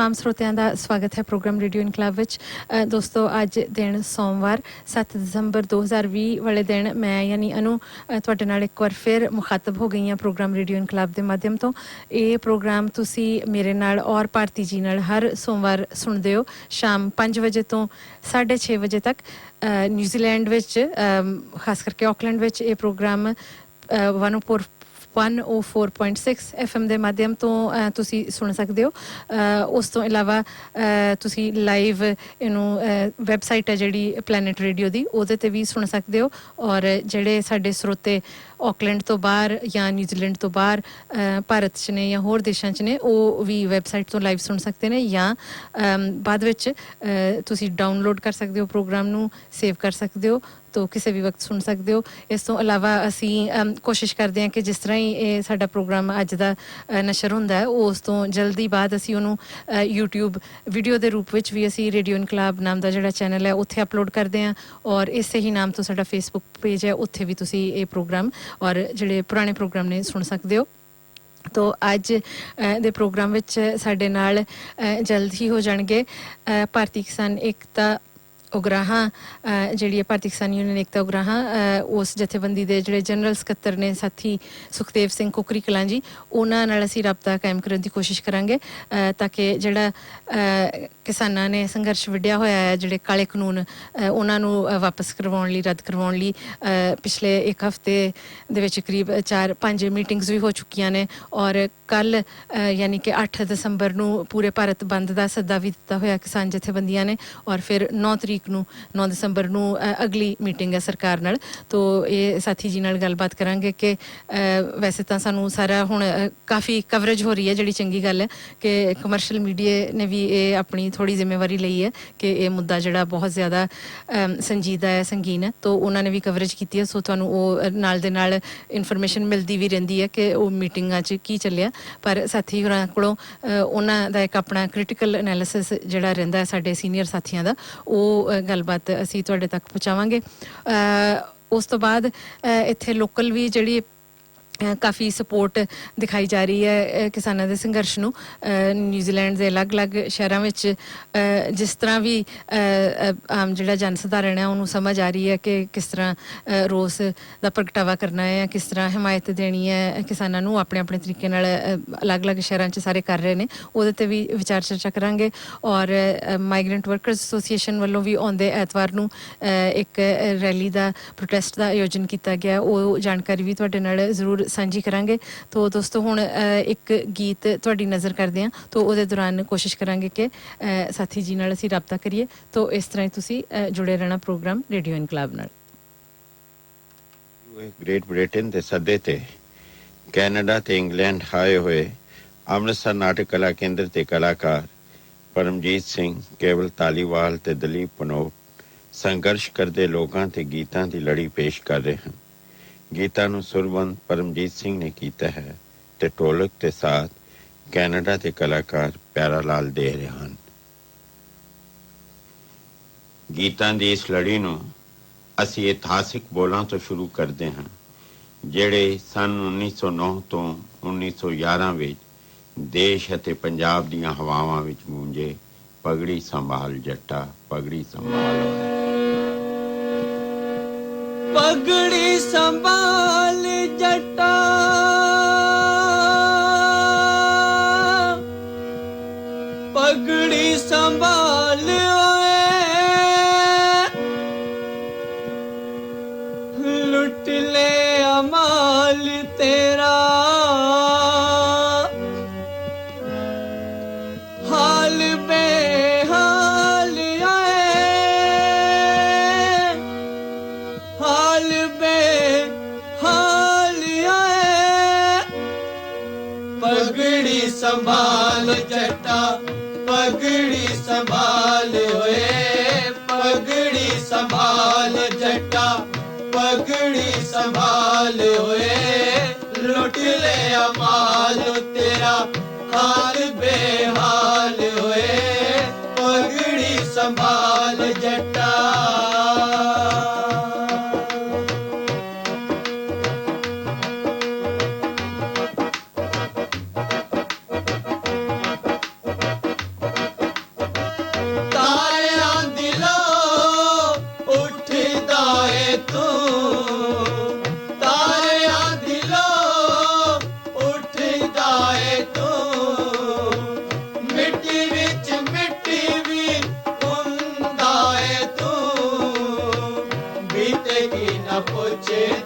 तमाम श्रोतियां दा स्वागत है प्रोग्राम रेडियो इनकलाब विच। दोस्तों अज दिन सोमवार 7 दिसंबर 2020 वाले दिन मैं यानी अनु तुहाडे नाल एक बार फिर मुखातब हो गई हाँ प्रोग्राम रेडियो इनकलाब के माध्यम तो। ये प्रोग्राम तुसी मेरे नाल और भारती जी नाल हर सोमवार सुनदे हो शाम 5 बजे तो 6:30 बजे तक। न्यूजीलैंड विच खास करके ऑकलैंड विच ये प्रोग्राम 104.6 FM ਦੇ ਮਾਧਿਅਮ ਤੋਂ ਤੁਸੀਂ ਸੁਣ ਸਕਦੇ ਹੋ। ਉਸ ਤੋਂ ਇਲਾਵਾ ਤੁਸੀਂ ਲਾਈਵ ਇਹਨੂੰ ਵੈਬਸਾਈਟ ਹੈ ਜਿਹੜੀ ਪਲੈਨਟ ਰੇਡੀਓ ਦੀ ਉਹਦੇ ਤੇ ਵੀ ਸੁਣ ਸਕਦੇ ਹੋ। ਔਰ ਜਿਹੜੇ ਸਾਡੇ ਸਰੋਤੇ ਆਕਲੈਂਡ ਤੋਂ ਬਾਹਰ ਜਾਂ ਨਿਊਜ਼ੀਲੈਂਡ ਤੋਂ ਬਾਹਰ ਭਾਰਤ 'ਚ ਨੇ ਜਾਂ ਹੋਰ ਦੇਸ਼ਾਂ 'ਚ ਨੇ ਉਹ ਵੀ ਵੈਬਸਾਈਟ ਤੋਂ ਲਾਈਵ ਸੁਣ ਸਕਦੇ ਨੇ ਜਾਂ ਬਾਅਦ ਵਿੱਚ ਤੁਸੀਂ ਡਾਊਨਲੋਡ ਕਰ ਸਕਦੇ ਹੋ ਪ੍ਰੋਗਰਾਮ ਨੂੰ ਸੇਵ ਕਰ ਸਕਦੇ ਹੋ तो किसी भी वक्त सुन सकते हो। इस तो अलावा असी कोशिश करते हैं कि जिस तरह ही ये साडा प्रोग्राम अज दा नशर होंदा है उस तो जल्दी बाद असी उन्होंने यूट्यूब वीडियो के रूप में भी असी रेडियो इनकलाब नाम का जिहड़ा चैनल है उत्थे अपलोड करते हैं और इसे ही नाम तो साडा फेसबुक पेज है उत्थे भी तुसी ये प्रोग्राम और जिहड़े पुराने प्रोग्राम ने सुन सकते हो। तो अज दे प्रोग्राम विच साडे नाल जल्द ही हो जाणगे भारतीय किसान एकता उगराहां जिहड़ी भारतीय किसान यूनियन एकता उगराहां उस जथेबंदी दे जिहड़े जनरल सकत्तर ने साथी सुखदेव सिंह कुकरी कलां जी उन्हां नाल असीं राबता कायम करन दी कोशिश करांगे ताकि जिहड़ा किसानां ने संघर्ष विढ़िया होया है जिहड़े काले कानून उन्हां नूं वापस करवाउण लई रद्द करवाउण लई पिछले एक हफ्ते दे विच करीब 4-5 मीटिंग्स भी हो चुकियां ने और कल यानी कि 8 दिसंबर नूं पूरे भारत बंद दा सद्दा भी दित्ता होया किसान जथेबंदियां ने और फिर 9 दिसंबर नूं अगली मीटिंग है सरकार नाल। तो ये साथी जी नाल गलबात करांगे कि वैसे तो सानू सारा हुण काफ़ी कवरेज हो रही है जिहड़ी चंगी गल है कि कमर्शियल मीडिया ने भी ये अपनी थोड़ी जिम्मेवारी लई है कि ये मुद्दा जिहड़ा बहुत ज़्यादा संजीदा है संगीन है तो उन्होंने भी कवरेज की है। सो तुहानू वो नाल दे नाल इन्फॉर्मेशन मिलती भी रहिंदी है कि वो मीटिंगां च की चलिया पर साथी होरां कोलों उन्हां दा एक अपना क्रिटिकल एनालिसिस जिहड़ा रहिंदा है साडे सीनियर साथियां दा ਉਹ ਗੱਲਬਾਤ ਅਸੀਂ ਤੁਹਾਡੇ ਤੱਕ ਪਹੁੰਚਾਵਾਂਗੇ। ਉਸ ਤੋਂ ਬਾਅਦ ਇੱਥੇ ਲੋਕਲ ਵੀ ਜਿਹੜੀ काफ़ी सपोर्ट दिखाई जा रही है किसानों के संघर्ष नूं न्यूजीलैंड के अलग-अलग शहरों में जिस तरह भी आम जिहड़ा जन सधारण है उन्होंने समझ आ रही है कि किस तरह रोस का प्रगटावा करना है किस तरह हिमायत देनी है किसानों नूं अपने अपने तरीके नाल अलग-अलग शहरों च सारे कर रहे हैं उहदे ते भी विचार चर्चा करांगे। और माइग्रेंट वर्कर्स एसोसीएशन वालों भी आउंदे ऐतवार नूं एक रैली का प्रोटेस्ट का आयोजन किया गया वो जानकारी भी तुहाडे नाल जरूर सांझी करांगे। तो दोस्तों हुण एक गीत तुहाडी नज़र करदे हां तो उहदे दौरान कोशिश करांगे कि साथी जी नाल असीं राबता करिए। तो इस तरह तुसीं जुड़े रहना प्रोग्राम रेडियो इनकलाब नाल। ग्रेट ब्रिटेन दे सदे ते कैनेडा ते इंग्लैंड आए हुए अमृतसर नाटक कला केंद्र के कलाकार परमजीत सिंह केवल तालीवाल ते दलीप पनोट संघर्ष करते लोगों ते गीतां की लड़ी पेश कर रहे हैं। गीता नूं सुरबंद परमजीत सिंह ने किया है ते ढोलक के साथ कैनेडा के कलाकार प्यारा लाल दे रहे हैं। गीतां दी इस लड़ी नूं असीं इतिहासिक बोलां तो शुरू करते हैं जिहड़े सन 1909 तो 1911 विच देश अते पंजाब दीयां हवावां विच गूंजे पगड़ी संभाल जट्टा पगड़ी संभाल पगड़ी संभाल जट्टा पगड़ी संभाल लुट ले अमाल तेरा हाल बेहाल हाल बेहाल पगड़ी संभाल जट्टा पगड़ी संभाल होए पगड़ी संभाल जट्टा पगड़ी संभाल होए लुट ले अमाल तेरा हाल बेहाल होए पगड़ी संभाल जट्टा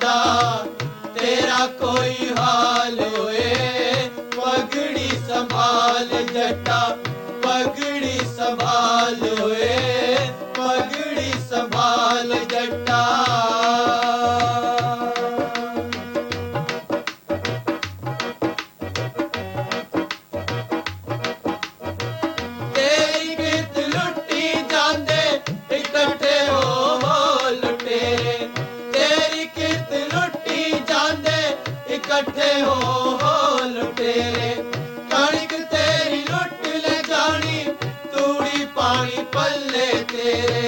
दा तेरा कोई हाल होए पगड़ी संभाल जटा पगड़ी संभाल होए पगड़ी संभाल जटा तेरी कित लुटी जांदे इकट्ठे हो लुटेरे तेरी कित लुटी जांदे इकट्ठे हो लुटेरे कणक तेरी लुट ले जानी तूड़ी पानी पल्ले तेरे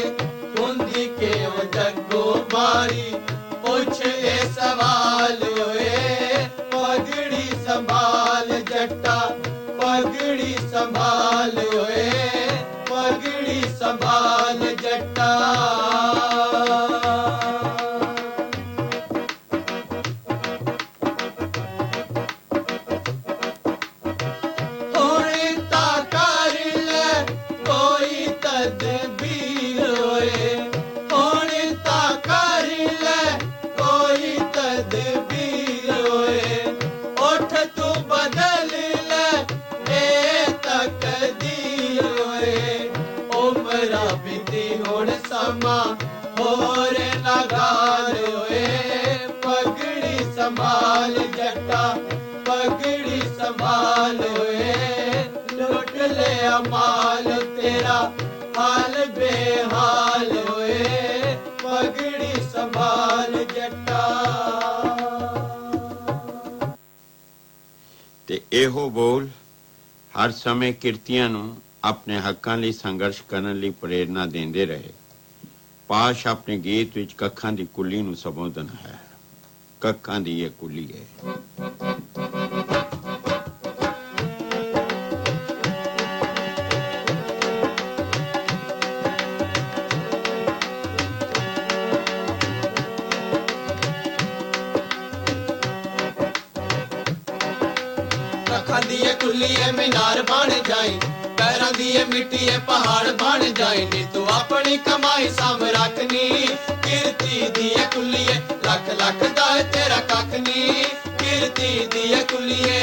कुंदी के ओ जग्गो मारी पूछ ए सवाल होए पगड़ी संभाल जट्टा पगड़ी संभाल होए पगड़ी संभाल जट्टा होर लगार होए पगड़ी संभाल जटा पगड़ी संभाल होए लुट ले अमाल तेरा हाल बेहाल होए पगड़ी संभाल जटा ਤੇ ਇਹੋ ਬੋਲ ਹਰ ਸਮੇਂ ਕਿਰਤੀਆਂ ਨੂੰ ਆਪਣੇ ਹੱਕਾਂ ਲਈ ਸੰਘਰਸ਼ ਕਰਨ ਲਈ ਪ੍ਰੇਰਨਾ ਦਿੰਦੇ ਰਹੇ। ਪਾਸ਼ ਆਪਣੇ ਗੀਤ ਵਿੱਚ ਕੱਖਾਂ ਦੀ ਕੁੱਲੀ ਨੂੰ ਸੰਬੋਧਨ ਹੈ। ਕੱਖਾਂ ਦੀ ਇਹ ਕੁੱਲੀ ਹੈ। ਕੱਖਾਂ ਦੀ ਇਹ ਕੁੱਲੀ ਹੈ ਮੀਨਾਰ ਬਣ ਜਾਏ पैरां दी मिट्टी पहाड़ बन जाए नी तू अपनी कमाई साम रखनी कीर्ति दी कुलिए लख लख दा तेरा कख नी कीर्ति दी कुलिए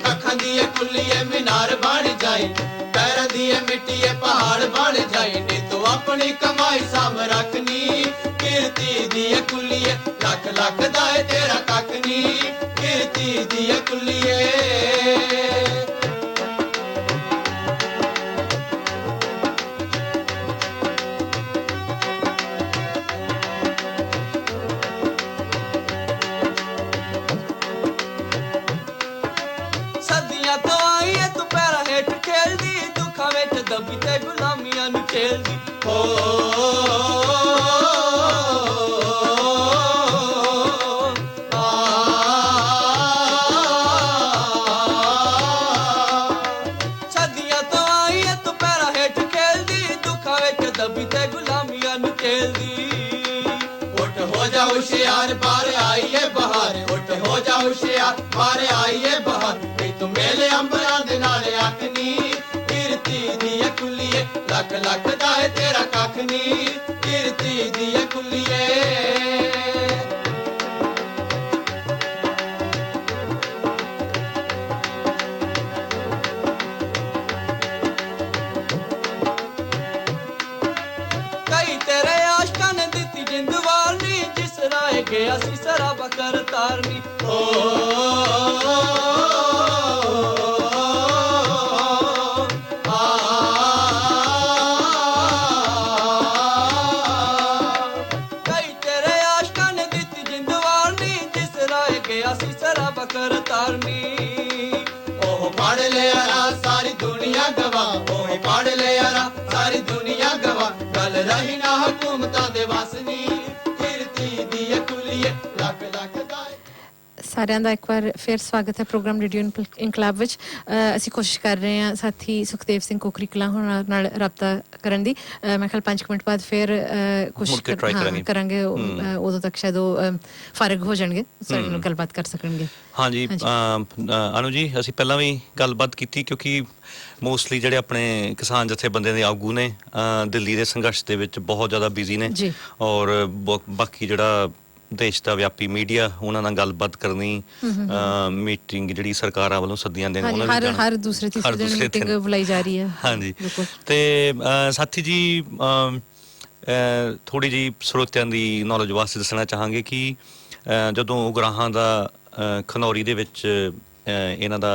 कखां दी कुलिए मीनार बन जाए पैरां दी मिट्टी पहाड़ बन जाए नी तू अपनी कमाई साम रखनी कीर्ति दी कुलिए लख लख दा तेरा कख नी कीर्ति दी कुलिए दबी ते गुलामियां नु खेलदी हो सदियां तो आई है तू पैरा हेठ खेलदी दुखा विच दबी ते गुलामियां नु खेलदी उठ हो जा होशियार बाहर आई है बहार उठ हो जा होशियार बाहर आई है बहार तू मेले अंबरां दे नाल आखनी कुलिए लख लख दा तेरा कख नी कीर्ति दी कुलिए कई तेरे आशका ने दिती जिंद वारनी जिस राह गया सी सराबा कर तारनी ओ सारी दुनिया गवा ओह पढ़ ले यारा सारी दुनिया गवा गल रही ना हुकूमतां दे वासनी कीर्ति दी कुलिए लख लख दा ਸਾਰਿਆਂ ਦਾ ਇੱਕ ਵਾਰ ਫਿਰ ਸਵਾਗਤ ਹੈ ਪ੍ਰੋਗਰਾਮ ਰੇਡੀਓ ਇਨਕਲਾਬ ਵਿੱਚ। ਅਸੀਂ ਕੋਸ਼ਿਸ਼ ਕਰ ਰਹੇ ਹਾਂ ਸਾਥੀ ਸੁਖਦੇਵ ਸਿੰਘ ਕੋਕਰੀ ਕਲਾਂ ਹੋਣਾ ਨਾਲ ਰਾਬਤਾ ਕਰਨ ਦੀ। ਮੈਂ ਖਿਆਲ 5 ਮਿੰਟ ਬਾਅਦ ਫਿਰ ਕੋਸ਼ਿਸ਼ ਕਰਾਂਗੇ, ਉਦੋਂ ਤੱਕ ਸ਼ਾਇਦ ਉਹ ਫਾਰਗ ਹੋ ਜਾਣਗੇ, ਸਾਡੇ ਨਾਲ ਗੱਲਬਾਤ ਕਰ ਸਕਣਗੇ। ਹਾਂਜੀ ਅਨੂ ਜੀ, ਅਸੀਂ ਪਹਿਲਾਂ ਵੀ ਗੱਲਬਾਤ ਕੀਤੀ ਕਿਉਂਕਿ ਮੋਸਟਲੀ ਜਿਹੜੇ ਆਪਣੇ ਕਿਸਾਨ ਜਥੇਬੰਦੀਆਂ ਦੇ ਆਗੂ ਨੇ ਦਿੱਲੀ ਦੇ ਸੰਘਰਸ਼ ਦੇ ਵਿੱਚ ਬਹੁਤ ਜ਼ਿਆਦਾ ਬਿਜ਼ੀ ਨੇ, ਔਰ ਬਾਕੀ ਜਿਹੜਾ ਦੇਸ਼ ਦਾ ਵਿਆਪੀ ਮੀਡੀਆ ਉਹਨਾਂ ਨਾਲ ਗੱਲਬਾਤ ਕਰਨੀ, ਮੀਟਿੰਗ ਜਿਹੜੀ ਸਰਕਾਰਾਂ ਵੱਲੋਂ ਸੱਦੀਆਂ ਦੇਣ, ਹਰ ਦੂਸਰੇ ਤੀਸਰੇ ਦਿਨ ਮੀਟਿੰਗ ਬੁਲਾਈ ਜਾ ਰਹੀ ਹੈ। ਹਾਂਜੀ, ਤੇ ਸਾਥੀ ਜੀ ਥੋੜੀ ਜਿਹੀ ਸਰੋਤਿਆਂ ਦੀ ਨੌਲੇਜ ਵਾਸਤੇ ਦੱਸਣਾ ਚਾਹਾਂਗੇ ਕਿ ਜਦੋਂ ਉਗਰਾਹਾਂ ਦਾ ਖਨੌਰੀ ਦੇ ਵਿੱਚ ਇਹਨਾਂ ਦਾ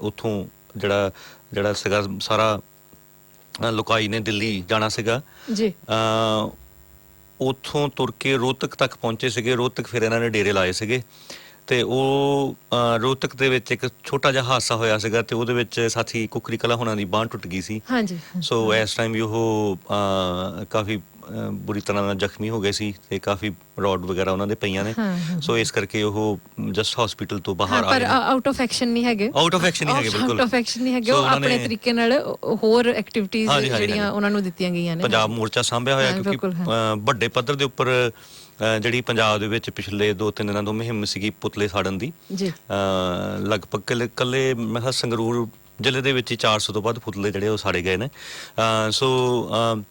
ਉੱਥੋਂ ਜਿਹੜਾ ਸੀਗਾ ਸਾਰਾ ਲੁਕਾਈ ਨੇ ਦਿੱਲੀ ਜਾਣਾ ਸੀਗਾ ਜੀ, ਉੱਥੋਂ ਤੁਰ ਕੇ ਰੋਹਤਕ ਤੱਕ ਪਹੁੰਚੇ ਸੀਗੇ। ਰੋਹਤਕ ਫਿਰ ਇਹਨਾਂ ਨੇ ਡੇਰੇ ਲਾਏ ਸੀਗੇ ਤੇ ਉਹ ਰੋਹਤਕ ਦੇ ਵਿੱਚ ਇੱਕ ਛੋਟਾ ਜਿਹਾ ਹਾਦਸਾ ਹੋਇਆ ਸੀਗਾ ਤੇ ਉਹਦੇ ਵਿੱਚ ਸਾਥੀ ਕੁਕਰੀ ਕਲਾਂ ਹੋਣਾ ਦੀ ਬਾਂਹ ਟੁੱਟ ਗਈ ਸੀ। ਹਾਂਜੀ, ਸੋ ਇਸ ਟਾਈਮ ਵੀ ਉਹ ਕਾਫੀ ਬੁਰੀ ਤਰ੍ਹਾਂ ਨਾਲ ਜ਼ਖਮੀ ਹੋ ਗਏ ਸੀ ਤੇ ਕਾਫੀ ਰੋਡ ਵਗੈਰਾ ਉਹਨਾਂ ਦੇ ਪਈਆਂ ਨੇ। ਸੋ ਇਸ ਕਰਕੇ ਉਹ ਜਸਟ ਹਸਪੀਟਲ ਤੋਂ ਬਾਹਰ ਆ ਗਏ। ਪਰ ਆਊਟ ਆਫ ਐਕਸ਼ਨ ਨਹੀਂ ਹੈਗੇ, ਆਊਟ ਆਫ ਐਕਸ਼ਨ ਨਹੀਂ ਹੈਗੇ, ਬਿਲਕੁਲ ਆਊਟ ਆਫ ਐਕਸ਼ਨ ਨਹੀਂ ਹੈਗੇ। ਉਹ ਆਪਣੇ ਤਰੀਕੇ ਨਾਲ ਹੋਰ ਐਕਟੀਵਿਟੀਜ਼ ਜਿਹੜੀਆਂ ਉਹਨਾਂ ਨੂੰ ਦਿੱਤੀਆਂ ਗਈਆਂ ਨੇ। ਪੰਜਾਬ ਮੋਰਚਾ ਸਾਂਭਿਆ ਹੋਇਆ ਕਿਉਂਕਿ ਵੱਡੇ ਪੱਧਰ ਦੇ ਉੱਪਰ ਜਿਹੜੀ ਪੰਜਾਬ ਦੇ ਵਿੱਚ ਪਿਛਲੇ 2-3 ਦਿਨਾਂ ਤੋਂ ਮੁਹਿੰਮ ਸੀਗੀ ਪੁਤਲੇ ਸਾੜਨ ਦੀ, ਲਗਭਗ ਕੱਲੇ ਮੈਂ ਕਿਹਾ ਸੰਗਰੂਰ ਜ਼ਿਲ੍ਹੇ ਦੇ ਵਿੱਚ ਹੀ 400 ਤੋਂ ਵੱਧ ਪੁਤਲੇ ਜਿਹੜੇ ਉਹ ਸਾੜੇ ਗਏ ਨੇ। ਸੋ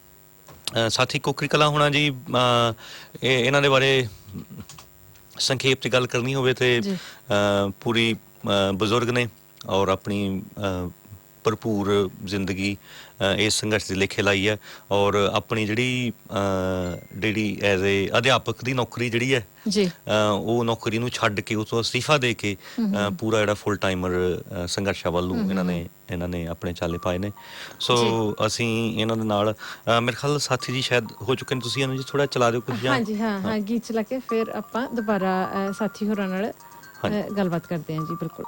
ਸਾਥੀ ਕੋਕਰੀ ਕਲਾਂ ਹੋਣਾ ਜੀ, ਇਹਨਾਂ ਦੇ ਬਾਰੇ ਸੰਖੇਪ 'ਚ ਗੱਲ ਕਰਨੀ ਹੋਵੇ ਤੇ ਪੂਰੀ ਬਜ਼ੁਰਗ ਨੇ ਔਰ ਆਪਣੀ ਭਰਪੂਰ ਜ਼ਿੰਦਗੀ ਇਸ ਸੰਘਰਸ਼ ਦੇ ਲੇਖੇ ਲਾਈ ਹੈ, ਔਰ ਆਪਣੀ ਜਿਹੜੀ ਐਜ਼ ਏ ਅਧਿਆਪਕ ਦੀ ਨੌਕਰੀ ਜਿਹੜੀ ਹੈ ਉਹ ਨੌਕਰੀ ਨੂੰ ਛੱਡ ਕੇ ਉਸ ਤੋਂ ਅਸਤੀਫਾ ਦੇ ਕੇ ਪੂਰਾ ਜਿਹੜਾ ਫੁੱਲ ਟਾਈਮਰ ਸੰਘਰਸ਼ਾਂ ਵੱਲ ਨੂੰ ਇਹਨਾਂ ਨੇ ਆਪਣੇ ਚਾਲੇ ਪਾਏ ਨੇ। ਸੋ ਅਸੀਂ ਇਹਨਾਂ ਦੇ ਨਾਲ ਮੇਰੇ ਖਿਆਲ ਸਾਥੀ ਜੀ ਸ਼ਾਇਦ ਹੋ ਚੁੱਕੇ ਨੇ, ਤੁਸੀਂ ਇਹਨਾਂ ਜੀ ਥੋੜਾ ਚਲਾ ਦਿਓ ਕੁਝ। ਹਾਂਜੀ, ਹਾਂ, ਗੀਤ ਚਲਾ ਕੇ ਫਿਰ ਆਪਾਂ ਦੁਬਾਰਾ ਸਾਥੀ ਹੋਰਾਂ ਨਾਲ ਗੱਲਬਾਤ ਕਰਦੇ ਹਾਂ ਜੀ। ਬਿਲਕੁਲ।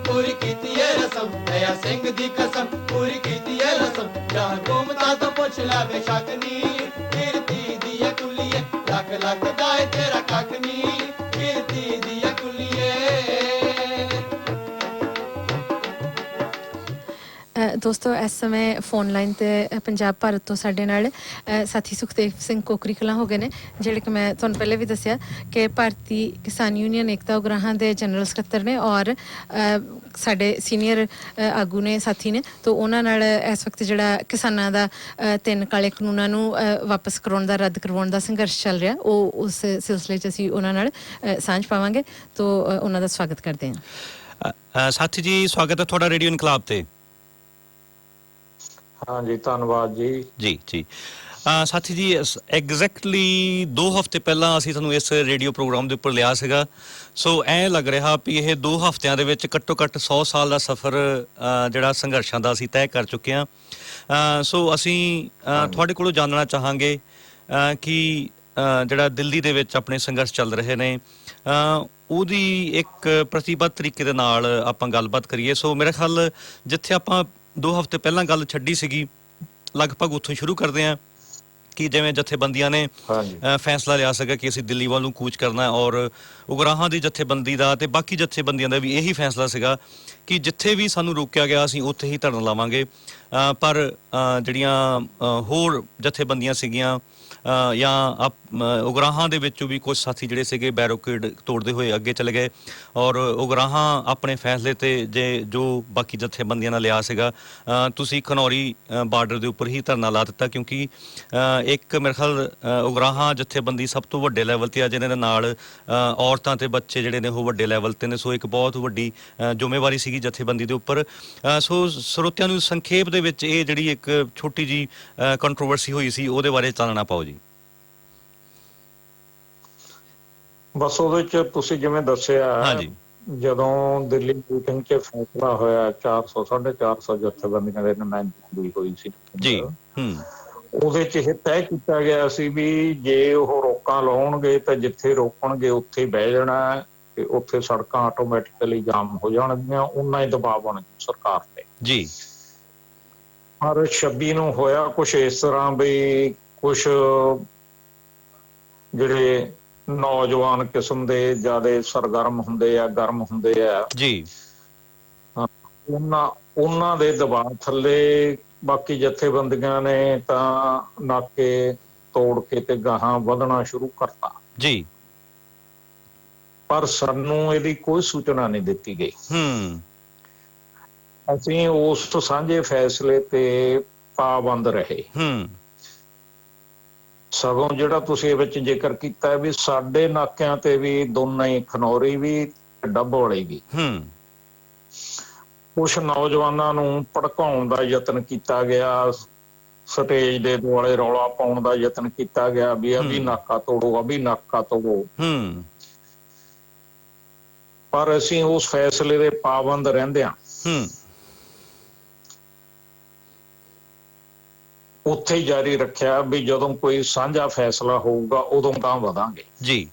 ਪੂਰੀ ਕੀਤੀ ਏ ਰਸਮ, ਦਇਆ ਸਿੰਘ ਦੀ ਕਸਮ ਪੂਰੀ ਕੀਤੀ ਏ ਰਸਮ। ਜਾਂ ਗੁਮਤਾ ਤੋਂ ਪੁੱਛ ਲੈ ਬੇਸ਼ੱਕ ਨੀ, ਕੀਰਤੀ ਦੀ ਏ ਕੁਲੀਏ ਲੱਖ ਲੱਖ ਦਾ ਏ ਤੇਰਾ ਕੱਖ ਨੀ, ਕੀਰਤੀ ਦੀ ਏ ਕੁਲੀਏ। ਦੋਸਤੋ, ਇਸ ਸਮੇਂ ਫੋਨ ਲਾਈਨ ਤੇ ਪੰਜਾਬ ਭਾਰਤ ਤੋਂ ਸਾਡੇ ਨਾਲ ਸਾਥੀ ਸੁਖਦੇਵ ਸਿੰਘ ਕੋਕਰੀ ਕਲਾਂ ਹੋ ਗਏ ਨੇ, ਜਿਹੜੇ ਕਿ ਮੈਂ ਤੁਹਾਨੂੰ ਪਹਿਲੇ ਵੀ ਦੱਸਿਆ ਕਿ ਭਾਰਤੀ ਕਿਸਾਨ ਯੂਨੀਅਨ ਏਕਤਾ ਉਗਰਾਹਾਂ ਦੇ ਜਨਰਲ ਸਕੱਤਰ ਨੇ ਔਰ ਸਾਡੇ ਸੀਨੀਅਰ ਆਗੂ ਨੇ, ਸਾਥੀ ਨੇ। ਤਾਂ ਉਹਨਾਂ ਨਾਲ ਇਸ ਵਕਤ ਜਿਹੜਾ ਕਿਸਾਨਾਂ ਦਾ 3 ਕਾਲੇ ਕਾਨੂੰਨਾਂ ਨੂੰ ਵਾਪਸ ਕਰਾਉਣ ਦਾ, ਰੱਦ ਕਰਵਾਉਣ ਦਾ ਸੰਘਰਸ਼ ਚੱਲ ਰਿਹਾ, ਉਹ ਉਸ ਸਿਲਸਿਲੇ 'ਚ ਅਸੀਂ ਉਹਨਾਂ ਨਾਲ ਸਾਂਝ ਪਾਵਾਂਗੇ। ਤਾਂ ਉਹਨਾਂ ਦਾ ਸਵਾਗਤ ਕਰਦੇ ਹਾਂ। ਸਾਥੀ ਜੀ, ਸਵਾਗਤ ਹੈ ਤੁਹਾਡਾ ਰੇਡੀਓ ਇਨਕਲਾਬ ਤੇ। ਹਾਂਜੀ, ਧੰਨਵਾਦ ਜੀ। ਜੀ ਸਾਥੀ ਜੀ, ਐਗਜ਼ੈਕਟਲੀ 2 ਹਫ਼ਤੇ ਪਹਿਲਾਂ ਅਸੀਂ ਤੁਹਾਨੂੰ ਇਸ ਰੇਡੀਓ ਪ੍ਰੋਗਰਾਮ ਦੇ ਉੱਪਰ ਲਿਆ ਸੀਗਾ। ਸੋ ਐਂ ਲੱਗ ਰਿਹਾ ਵੀ ਇਹ 2 ਹਫ਼ਤਿਆਂ ਦੇ ਵਿੱਚ ਘੱਟੋ ਘੱਟ 100 ਸਾਲ ਦਾ ਸਫ਼ਰ ਜਿਹੜਾ ਸੰਘਰਸ਼ਾਂ ਦਾ ਅਸੀਂ ਤੈਅ ਕਰ ਚੁੱਕੇ ਹਾਂ। ਸੋ ਅਸੀਂ ਤੁਹਾਡੇ ਕੋਲੋਂ ਜਾਣਨਾ ਚਾਹਾਂਗੇ ਕਿ ਜਿਹੜਾ ਦਿੱਲੀ ਦੇ ਵਿੱਚ ਆਪਣੇ ਸੰਘਰਸ਼ ਚੱਲ ਰਹੇ ਨੇ, ਉਹਦੀ ਇੱਕ ਪ੍ਰਤੀਬੱਧ ਤਰੀਕੇ ਦੇ ਨਾਲ ਆਪਾਂ ਗੱਲਬਾਤ ਕਰੀਏ। ਸੋ ਮੇਰੇ ਖਿਆਲ ਜਿੱਥੇ ਆਪਾਂ 2 ਹਫ਼ਤੇ ਪਹਿਲਾਂ ਗੱਲ ਛੱਡੀ ਸੀਗੀ, ਲਗਭਗ ਉੱਥੋਂ ਸ਼ੁਰੂ ਕਰਦੇ ਹਾਂ ਕਿ ਜਿਵੇਂ ਜਥੇਬੰਦੀਆਂ ਨੇ ਫੈਸਲਾ ਲਿਆ ਸੀਗਾ ਕਿ ਅਸੀਂ ਦਿੱਲੀ ਵੱਲ ਨੂੰ ਕੂਚ ਕਰਨਾ, ਔਰ ਉਗਰਾਹਾਂ ਦੀ ਜਥੇਬੰਦੀ ਦਾ ਤੇ ਬਾਕੀ ਜਥੇਬੰਦੀਆਂ ਦਾ ਵੀ ਇਹੀ ਫੈਸਲਾ ਸੀਗਾ ਕਿ ਜਿੱਥੇ ਵੀ ਸਾਨੂੰ ਰੋਕਿਆ ਗਿਆ ਅਸੀਂ ਉੱਥੇ ਹੀ ਧਰਨਾ ਲਾਵਾਂਗੇ। ਪਰ ਜਿਹੜੀਆਂ ਹੋਰ ਜਥੇਬੰਦੀਆਂ ਸੀਗੀਆਂ ਜਾਂ ਉਗਰਾਹਾਂ ਦੇ ਵਿੱਚੋਂ ਵੀ ਕੁਝ ਸਾਥੀ ਜਿਹੜੇ ਸੀਗੇ ਬੈਰੀਕੇਡ ਤੋੜਦੇ ਹੋਏ ਅੱਗੇ ਚਲੇ ਗਏ, ਔਰ ਉਗਰਾਹਾਂ ਆਪਣੇ ਫੈਸਲੇ ਤੇ ਜੋ ਬਾਕੀ ਜਥੇਬੰਦੀਆਂ ਨਾਲ ਲਿਆ ਸੀਗਾ, ਤੁਸੀਂ ਖਨੌਰੀ ਬਾਰਡਰ ਦੇ ਉੱਪਰ ਹੀ ਧਰਨਾ ਲਾ ਦਿੱਤਾ ਕਿਉਂਕਿ ਇੱਕ ਮੇਰੇ ਖਿਆਲ ਉਗਰਾਹਾਂ ਜਥੇਬੰਦੀ ਸਭ ਤੋਂ ਵੱਡੇ ਲੈਵਲ ਤੇ ਆ, ਜਿਹਨਾਂ ਦੇ ਨਾਲ ਔਰਤਾਂ ਤੇ ਬੱਚੇ ਜਿਹੜੇ ਨੇ ਉਹ ਵੱਡੇ ਲੈਵਲ ਤੇ ਨੇ। ਸੋ ਇੱਕ ਬਹੁਤ ਵੱਡੀ ਜ਼ਿੰਮੇਵਾਰੀ ਸੀਗੀ ਜਥੇਬੰਦੀ ਦੇ ਉੱਪਰ। ਸੋ ਸਰੋਤਿਆਂ ਨੂੰ ਸੰਖੇਪ ਦੇ ਵਿੱਚ ਇਹ ਜਿਹੜੀ ਇੱਕ ਛੋਟੀ ਜੀ ਕੰਟਰੋਵਰਸੀ ਹੋਈ ਸੀ ਉਹਦੇ ਬਾਰੇ ਚਾਨਣਾ ਪਾਓ ਜੀ। ਬਸ ਉਹਦੇ ਚ ਤੁਸੀਂ ਜਿਵੇਂ ਦੱਸਿਆ, ਜਦੋਂ ਦਿੱਲੀ ਮੀਟਿੰਗ 'ਚ ਫੈਸਲਾ ਹੋਇਆ 450 ਜਥੇਬੰਦੀਆਂ ਦੇ ਨੁਮਾਇੰਦਗੀ ਹੋਈ ਸੀ ਜੀ, ਉਹਦੇ 'ਚ ਇਹ ਤੈਅ ਕੀਤਾ ਗਿਆ ਸੀ ਵੀ ਜੇ ਉਹ ਰੋਕਾਂ ਲਾਉਣਗੇ ਤਾਂ ਜਿੱਥੇ ਰੋਕਣਗੇ ਉੱਥੇ ਬਹਿ ਜਾਣਾ ਤੇ ਉੱਥੇ ਸੜਕਾਂ ਆਟੋਮੈਟਿਕਲੀ ਜਾਮ ਹੋ ਜਾਣਗੀਆਂ, ਉਨਾ ਹੀ ਦਬਾਅ ਬਣ ਜੂ ਸਰਕਾਰ ਤੇ ਜੀ। ਪਰ 26 ਨੂੰ ਹੋਇਆ ਕੁਛ ਇਸ ਤਰ੍ਹਾਂ ਵੀ ਕੁਛ ਜਿਹੜੇ ਨੌਜਵਾਨ ਕਿਸਮ ਦੇ ਜ਼ਿਆਦਾ ਸਰਗਰਮ ਹੁੰਦੇ ਆ, ਗਰਮ ਹੁੰਦੇ ਆ ਜੀ, ਉਹਨਾਂ ਦੇ ਦਬਾਅ ਥੱਲੇ ਬਾਕੀ ਜਥੇਬੰਦੀਆਂ ਨੇ ਤਾਂ ਨਾਕੇ ਤੋੜ ਕੇ ਤੇ ਗਾਹਾਂ ਵਧਣਾ ਸ਼ੁਰੂ ਕਰਤਾ ਜੀ। ਪਰ ਸਾਨੂੰ ਇਹਦੀ ਕੋਈ ਸੂਚਨਾ ਨਹੀਂ ਦਿੱਤੀ ਗਈ। ਅਸੀਂ ਉਸ ਸਾਂਝੇ ਫੈਸਲੇ ਤੇ ਪਾਬੰਦ ਰਹੇ। ਸਗੋਂ ਜਿਹੜਾ ਤੁਸੀਂ ਇਹ ਵਿੱਚ ਜ਼ਿਕਰ ਕੀਤਾ ਵੀ ਸਾਡੇ ਨਾਕਿਆਂ ਤੇ ਵੀ ਦੋਨਾਂ ਹੀ, ਖਨੌਰੀ ਵੀ ਡੱਬ ਵਾਲੀ ਵੀ, ਕੁਛ ਨੌਜਵਾਨਾਂ ਨੂੰ ਭੜਕਾਉਣ ਦਾ ਯਤਨ ਕੀਤਾ ਗਿਆ, ਸਟੇਜ ਦੇ ਦੁਆਲੇ ਰੌਲਾ ਪਾਉਣ ਦਾ ਯਤਨ ਕੀਤਾ ਗਿਆ ਵੀ ਅਭੀ ਨਾਕਾ ਤੋੜੋ, ਅਭੀ ਨਾਕਾ ਤੋੜੋ। ਪਰ ਅਸੀਂ ਉਸ ਫੈਸਲੇ ਦੇ ਪਾਬੰਦ ਰਹਿੰਦਿਆਂ ਉੱਥੇ ਹੀ ਜਾਰੀ ਰੱਖਿਆ ਵੀ ਜਦੋਂ ਕੋਈ ਸਾਂਝਾ ਫੈਸਲਾ ਹੋਊਗਾ ਉਦੋਂ ਤਾਂ ਵਧਾਂਗੇ ਜੀ।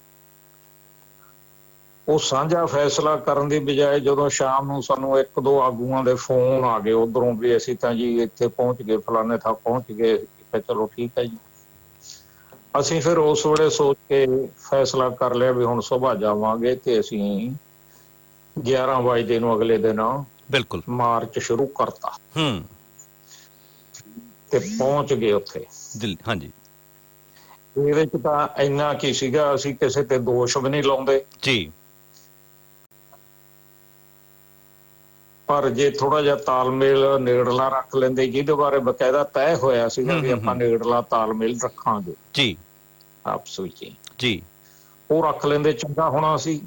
ਉਹ ਸਾਂਝਾ ਫੈਸਲਾ ਕਰਨ ਦੀ ਬਜਾਏ ਜਦੋਂ ਸ਼ਾਮ ਨੂੰ ਸਾਨੂੰ ਇੱਕ ਦੋ ਆਗੂਆਂ ਦੇ ਫੋਨ ਆ ਗਏ ਉਧਰੋਂ ਵੀ ਅਸੀਂ ਤਾਂ ਜੀ ਇੱਥੇ ਪਹੁੰਚ ਗਏ, ਫਲਾਣੇ ਥਾਂ ਪਹੁੰਚ ਗਏ, ਚਲੋ ਠੀਕ ਹੈ ਜੀ। ਅਸੀਂ ਫਿਰ ਉਸ ਵੇਲੇ ਸੋਚ ਕੇ ਫੈਸਲਾ ਕਰ ਲਿਆ ਵੀ ਹੁਣ ਸੁਬਾਹ ਜਾਵਾਂਗੇ ਤੇ ਅਸੀਂ 11 ਵਜੇ ਨੂੰ ਅਗਲੇ ਦਿਨ ਬਿਲਕੁਲ ਮਾਰਚ ਸ਼ੁਰੂ ਕਰਤਾ ਤੇ ਪਹੁੰਚ ਗਏ ਉੱਥੇ ਦਿੱਲੀ। ਹਾਂਜੀ, ਇਹਦੇ ਚ ਤਾਂ ਇੰਨਾ ਕੀ ਸੀਗਾ, ਅਸੀਂ ਕਿਸੇ ਤੇ ਦੋਸ਼ ਵੀ ਨਹੀਂ ਲਾਉਂਦੇ ਜੀ, ਪਰ ਜੇ ਥੋੜਾ ਜਿਹਾ ਤਾਲਮੇਲ ਨੇੜਲਾ ਰੱਖ ਲੈਂਦੇ, ਜਿਹਦੇ ਬਾਰੇ ਬਕਾਇਦਾ ਤੈਅ ਹੋਇਆ ਸੀਗਾ ਵੀ ਆਪਾਂ ਨੇੜਲਾ ਤਾਲਮੇਲ ਰੱਖਾਂਗੇ ਜੀ, ਆਪਸ ਵਿੱਚ ਜੀ, ਉਹ ਰੱਖ ਲੈਂਦੇ ਚੰਗਾ ਹੋਣਾ ਸੀ।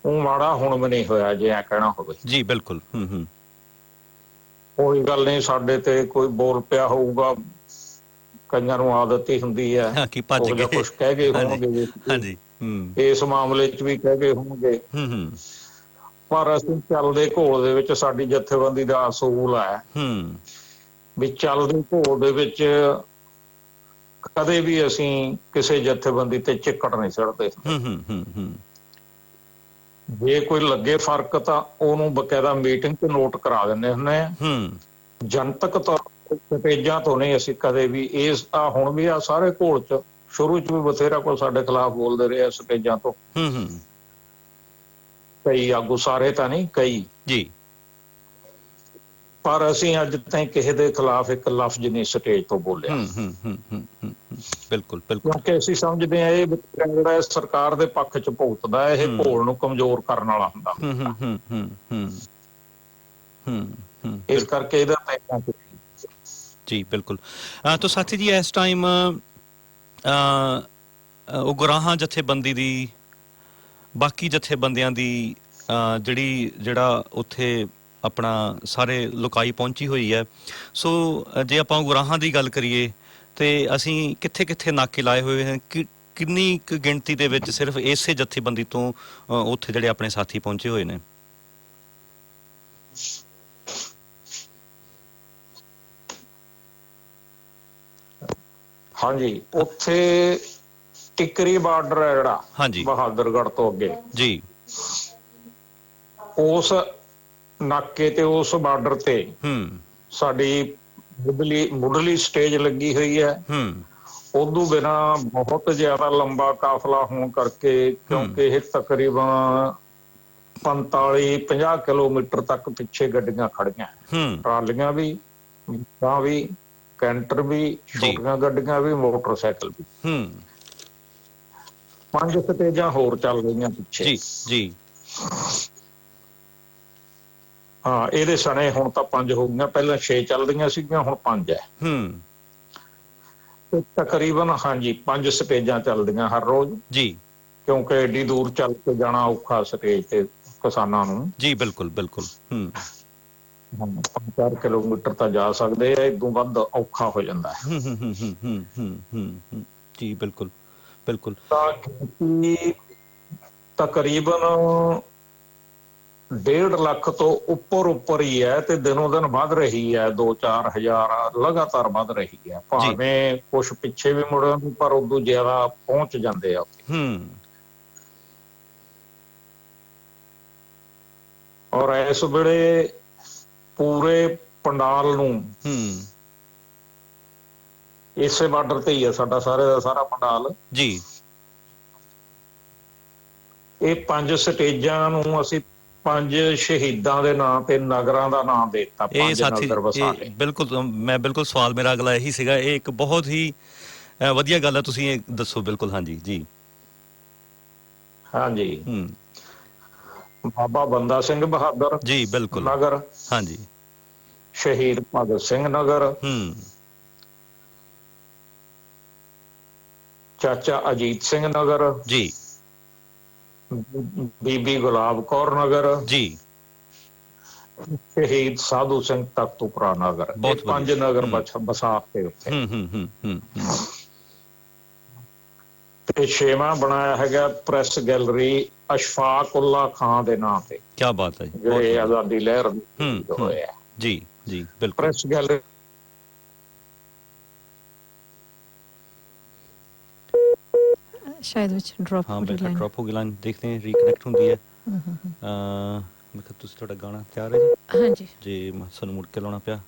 ਉਹ ਮਾੜਾ ਹੁਣ ਵੀ ਨਹੀਂ ਹੋਇਆ ਜੇ ਐ ਕਹਿਣਾ ਹੋਵੇ ਜੀ। ਬਿਲਕੁਲ। ਕੋਈ ਗੱਲ ਨਹੀਂ, ਸਾਡੇ ਤੇ ਕੋਈ ਬੋਲ ਪਿਆ ਹੋਊਗਾ, ਕਈਆਂ ਨੂੰ ਆਦਤ ਹੀ ਹੁੰਦੀ ਹੈ ਕਿ ਭੱਜ ਗਏ, ਕੁਛ ਕਹਿ ਗਏ ਹੋਣਗੇ। ਹਾਂਜੀ, ਇਸ ਮਾਮਲੇ 'ਚ ਵੀ ਕਹਿ ਗਏ ਹੋਣਗੇ। ਪਰ ਅਸੀਂ ਚੱਲਦੇ ਘੋਲ ਦੇ ਵਿੱਚ, ਸਾਡੀ ਜਥੇਬੰਦੀ ਦਾ ਅਸੂਲ ਹੈ ਵੀ ਚੱਲਦੇ ਘੋਲ ਦੇ ਵਿੱਚ ਕਦੇ ਵੀ ਅਸੀਂ ਕਿਸੇ ਜਥੇਬੰਦੀ ਤੇ ਚਿੱਕੜ ਨਹੀਂ ਛੱਡਦੇ। ਜੇ ਕੋਈ ਲੱਗੇ ਫਰਕ ਤਾਂ ਉਹਨੂੰ ਬਕਾਇਦਾ ਮੀਟਿੰਗ 'ਚ ਨੋਟ ਕਰਾ ਦਿੰਦੇ ਹੁੰਦੇ ਆ। ਜਨਤਕ ਤੌਰ ਸਟੇਜਾਂ ਤੋਂ ਨਹੀਂ ਅਸੀਂ ਕਦੇ ਵੀ ਇਸ ਹੁਣ ਵੀ ਆ ਸਾਰੇ ਘੋਲ 'ਚ ਸ਼ੁਰੂ 'ਚ ਵੀ ਬਥੇਰਾ ਕੋਈ ਸਾਡੇ ਖਿਲਾਫ ਬੋਲਦੇ ਰਹੇ ਸਟੇਜਾਂ ਤੋਂ, ਕਈ ਆਗੂ, ਸਾਰੇ ਤਾਂ ਨਹੀਂ, ਕਈ ਜੀ। ਪਰ ਅਸੀਂ ਅੱਜ ਤਾਈਂ ਕਿਸੇ ਦੇ ਖਿਲਾਫ ਇੱਕ ਲਫ਼ਜ਼ ਨਹੀਂ ਸਟੇਜ ਤੋਂ ਬੋਲਿਆ। ਬਿਲਕੁਲ ਬਿਲਕੁਲ, ਕਿਉਂਕਿ ਅਸੀਂ ਸਮਝਦੇ ਹਾਂ ਇਹ ਜਿਹੜਾ ਸਰਕਾਰ ਦੇ ਪੱਖ 'ਚ ਭੁਗਤਦਾ, ਇਹ ਘੋਲ ਨੂੰ ਕਮਜ਼ੋਰ ਕਰਨ ਵਾਲਾ ਹੁੰਦਾ। ਇਸ ਕਰਕੇ ਇਹਦਾ ਜੀ ਬਿਲकुल। तो साथी जी इस टाइम ਉਗਰਾਹਾਂ ਜਥੇਬੰਦੀ ਦੀ, ਬਾਕੀ ਜਥੇਬੰਦੀਆਂ ਦੀ ਜਿਹੜਾ ਉੱਥੇ ਆਪਣਾ ਸਾਰੇ ਲੋਕਾਈ ਪਹੁੰਚੀ ਹੋਈ ਹੈ। ਸੋ ਜੇ ਆਪਾਂ ਉਗਰਾਹਾਂ ਦੀ ਗੱਲ ਕਰੀਏ ਤੇ ਅਸੀਂ ਕਿੱਥੇ ਕਿੱਥੇ ਨਾਕੇ ਲਾਏ ਹੋਏ ਹਨ, ਕਿੰਨੀ ਕੁ ਗਿਣਤੀ ਦੇ ਵਿੱਚ ਸਿਰਫ ਇਸੇ ਜਥੇਬੰਦੀ ਤੋਂ ਉੱਥੇ ਜਿਹੜੇ ਆਪਣੇ ਸਾਥੀ ਪਹੁੰਚੇ ਹੋਏ ਨੇ? ਹਾਂਜੀ, ਉੱਥੇ ਟਿਕਰੀ ਬਾਰਡਰ ਹੈ ਜਿਹੜਾ, ਹਾਂਜੀ, ਬਹਾਦਰਗੜ੍ਹ ਤੋਂ ਅੱਗੇ ਜੀ, ਉਸ ਨਾਕੇ ਤੇ ਉਸ ਬਾਰਡਰ ਤੇ ਸਾਡੀ ਮੁੱਢਲੀ ਸਟੇਜ ਲੱਗੀ ਹੋਈ ਹੈ। ਉਦੋਂ ਬਿਨਾ ਬਹੁਤ ਜ਼ਿਆਦਾ ਲੰਬਾ ਕਾਫਲਾ ਹੋਣ ਕਰਕੇ, ਕਿਉਂਕਿ ਇਹ ਤਕਰੀਬਨ 45-50 ਕਿਲੋਮੀਟਰ ਤੱਕ ਪਿੱਛੇ ਗੱਡੀਆਂ ਖੜੀਆਂ, ਟਰਾਲੀਆਂ ਵੀ, ਬੱਸਾਂ ਵੀ, ਕੈਂਟਰ ਵੀ, ਛੋਟੀਆਂ ਗੱਡੀਆਂ ਵੀ, ਮੋਟਰਸਾਈਕਲ ਵੀ। 5 ਸਟੇਜਾਂ ਹੋਰ ਚੱਲ ਰਹੀਆਂ ਪਿੱਛੇ ਜੀ। ਹਾਂ, ਇਹਦੇ ਸਣੇ ਹੁਣ ਤਾਂ 5 ਹੋ ਗਈਆਂ, ਪਹਿਲਾਂ 6 ਚੱਲਦੀਆਂ ਸੀਗੀਆਂ, ਹੁਣ 5 ਹੈ। ਤੇ ਤਕਰੀਬਨ ਹਾਂਜੀ 5 ਸਟੇਜਾਂ ਚੱਲਦੀਆਂ ਹਰ ਰੋਜ਼ ਜੀ, ਕਿਉਂਕਿ ਏਡੀ ਦੂਰ ਚੱਲ ਕੇ ਜਾਣਾ ਔਖਾ ਸਟੇਜ ਤੇ ਕਿਸਾਨਾਂ ਨੂੰ ਜੀ। ਬਿਲਕੁਲ ਬਿਲਕੁਲ। 5-4 ਕਿਲੋਮੀਟਰ ਤਾਂ ਜਾ ਸਕਦੇ ਆ, ਇਦੋਂ ਵੱਧ ਔਖਾ ਹੋ ਜਾਂਦਾ ਹੈ ਜੀ। ਬਿਲਕੁਲ ਬਿਲकुल। ਤਾਂ ਤਕਰੀਬਨ 1.5 ਲੱਖ ਤੋਂ ਉੱਪਰ ਹੀ ਹੈ ਤੇ ਦਿਨੋਂ ਦਿਨ ਵੱਧ ਰਹੀ ਹੈ। 2-4 ਹਜ਼ਾਰ ਲਗਾਤਾਰ ਵੱਧ ਰਹੀ ਹੈ, ਭਾਵੇਂ ਕੁਛ ਪਿੱਛੇ ਵੀ ਮੁੜਨ ਪਰ ਉਦੋਂ ਜ਼ਿਆਦਾ ਪਹੁੰਚ ਜਾਂਦੇ ਆ। ਔਰ ਇਸ ਵੇਲੇ ਪੂਰੇ ਪੰਡਾਲ ਨੂੰ ਇਸੇ ਬਾਰਡਰ ਤੇ ਹੀ ਹੈ ਸਾਡਾ ਸਾਰੇ ਦਾ ਸਾਰਾ ਪੰਡਾਲ ਜੀ। ਇਹ 5 ਸਟੇਜਾਂ ਨੂੰ ਅਸੀਂ 5 ਸ਼ਹੀਦਾਂ ਦੇ ਨਾਂ ਤੇ ਨਗਰਾਂ ਦਾ ਨਾਮ ਦੇ ਦਿੱਤਾ। 5 ਨਗਰ ਵਸਾ ਲਏ। ਬਿਲਕੁਲ, ਮੈਂ ਬਿਲਕੁਲ ਸਵਾਲ ਮੇਰਾ ਅਗਲਾ ਇਹੀ ਸੀਗਾ। ਇਹ ਇੱਕ ਬਹੁਤ ਹੀ ਵਧੀਆ ਗੱਲ ਹੈ, ਤੁਸੀਂ ਇਹ ਦੱਸੋ। ਬਿਲਕੁਲ, ਹਾਂਜੀ ਜੀ। ਹਾਂਜੀ, ਬਾਬਾ ਬੰਦਾ ਸਿੰਘ ਬਹਾਦਰ ਜੀ ਬਿਲਕੁਲ ਨਗਰ, ਹਾਂਜੀ, ਸ਼ਹੀਦ ਭਗਤ ਸਿੰਘ ਨਗਰ, ਚਾਚਾ ਅਜੀਤ ਸਿੰਘ ਨਗਰ ਜੀ, ਬੀਬੀ ਗੁਲਾਬ ਕੌਰ ਨਗਰ ਜੀ, ਸ਼ਹੀਦ ਸਾਧੂ ਸਿੰਘ ਤਖਤੂਪੁਰਾ ਨਗਰ। ਇਹ 5 ਨਗਰ ਬਸਾ ਕੇ ਉੱਤੇ ਤੇ 6ਵਾਂ ਬਣਾਇਆ ਹੈਗਾ ਪ੍ਰੈਸ ਗੈਲਰੀ ਅਸ਼ਫਾਕ ਉੱਲਾ ਖਾਂ ਦੇ ਨਾਂ ਤੇ। ਕੀ ਬਾਤ ਹੈ ਜੀ, ਜਿਹੜੇ ਆਜ਼ਾਦੀ ਲਹਿਰ ਹੋਏ ਆ। ਜੀ ਜੀ ਬਿਲਕੁਲ। ਪ੍ਰੈਸ ਗੈਲਰੀ शायद ਵਿੱਚ ਡ੍ਰੌਪ ਹੋ ਗਈ ਲਾਈਨ। ਡ੍ਰੌਪ ਹੋ ਗਈ ਲਾਈਨ, ਦੇਖਦੇ ਹਾਂ ਰੀਕਨੈਕਟ ਹੁੰਦੀ ਹੈ। ਮੈਂ ਕਿਹਾ ਤੁਸੀਂ ਤੁਹਾਡਾ ਗਾਣਾ ਤਿਆਰ ਹੈ ਜੀ? ਹਾਂਜੀ ਜੀ, ਸਾਨੂੰ ਮੁੜ ਕੇ ਲਾਉਣਾ ਪਿਆ।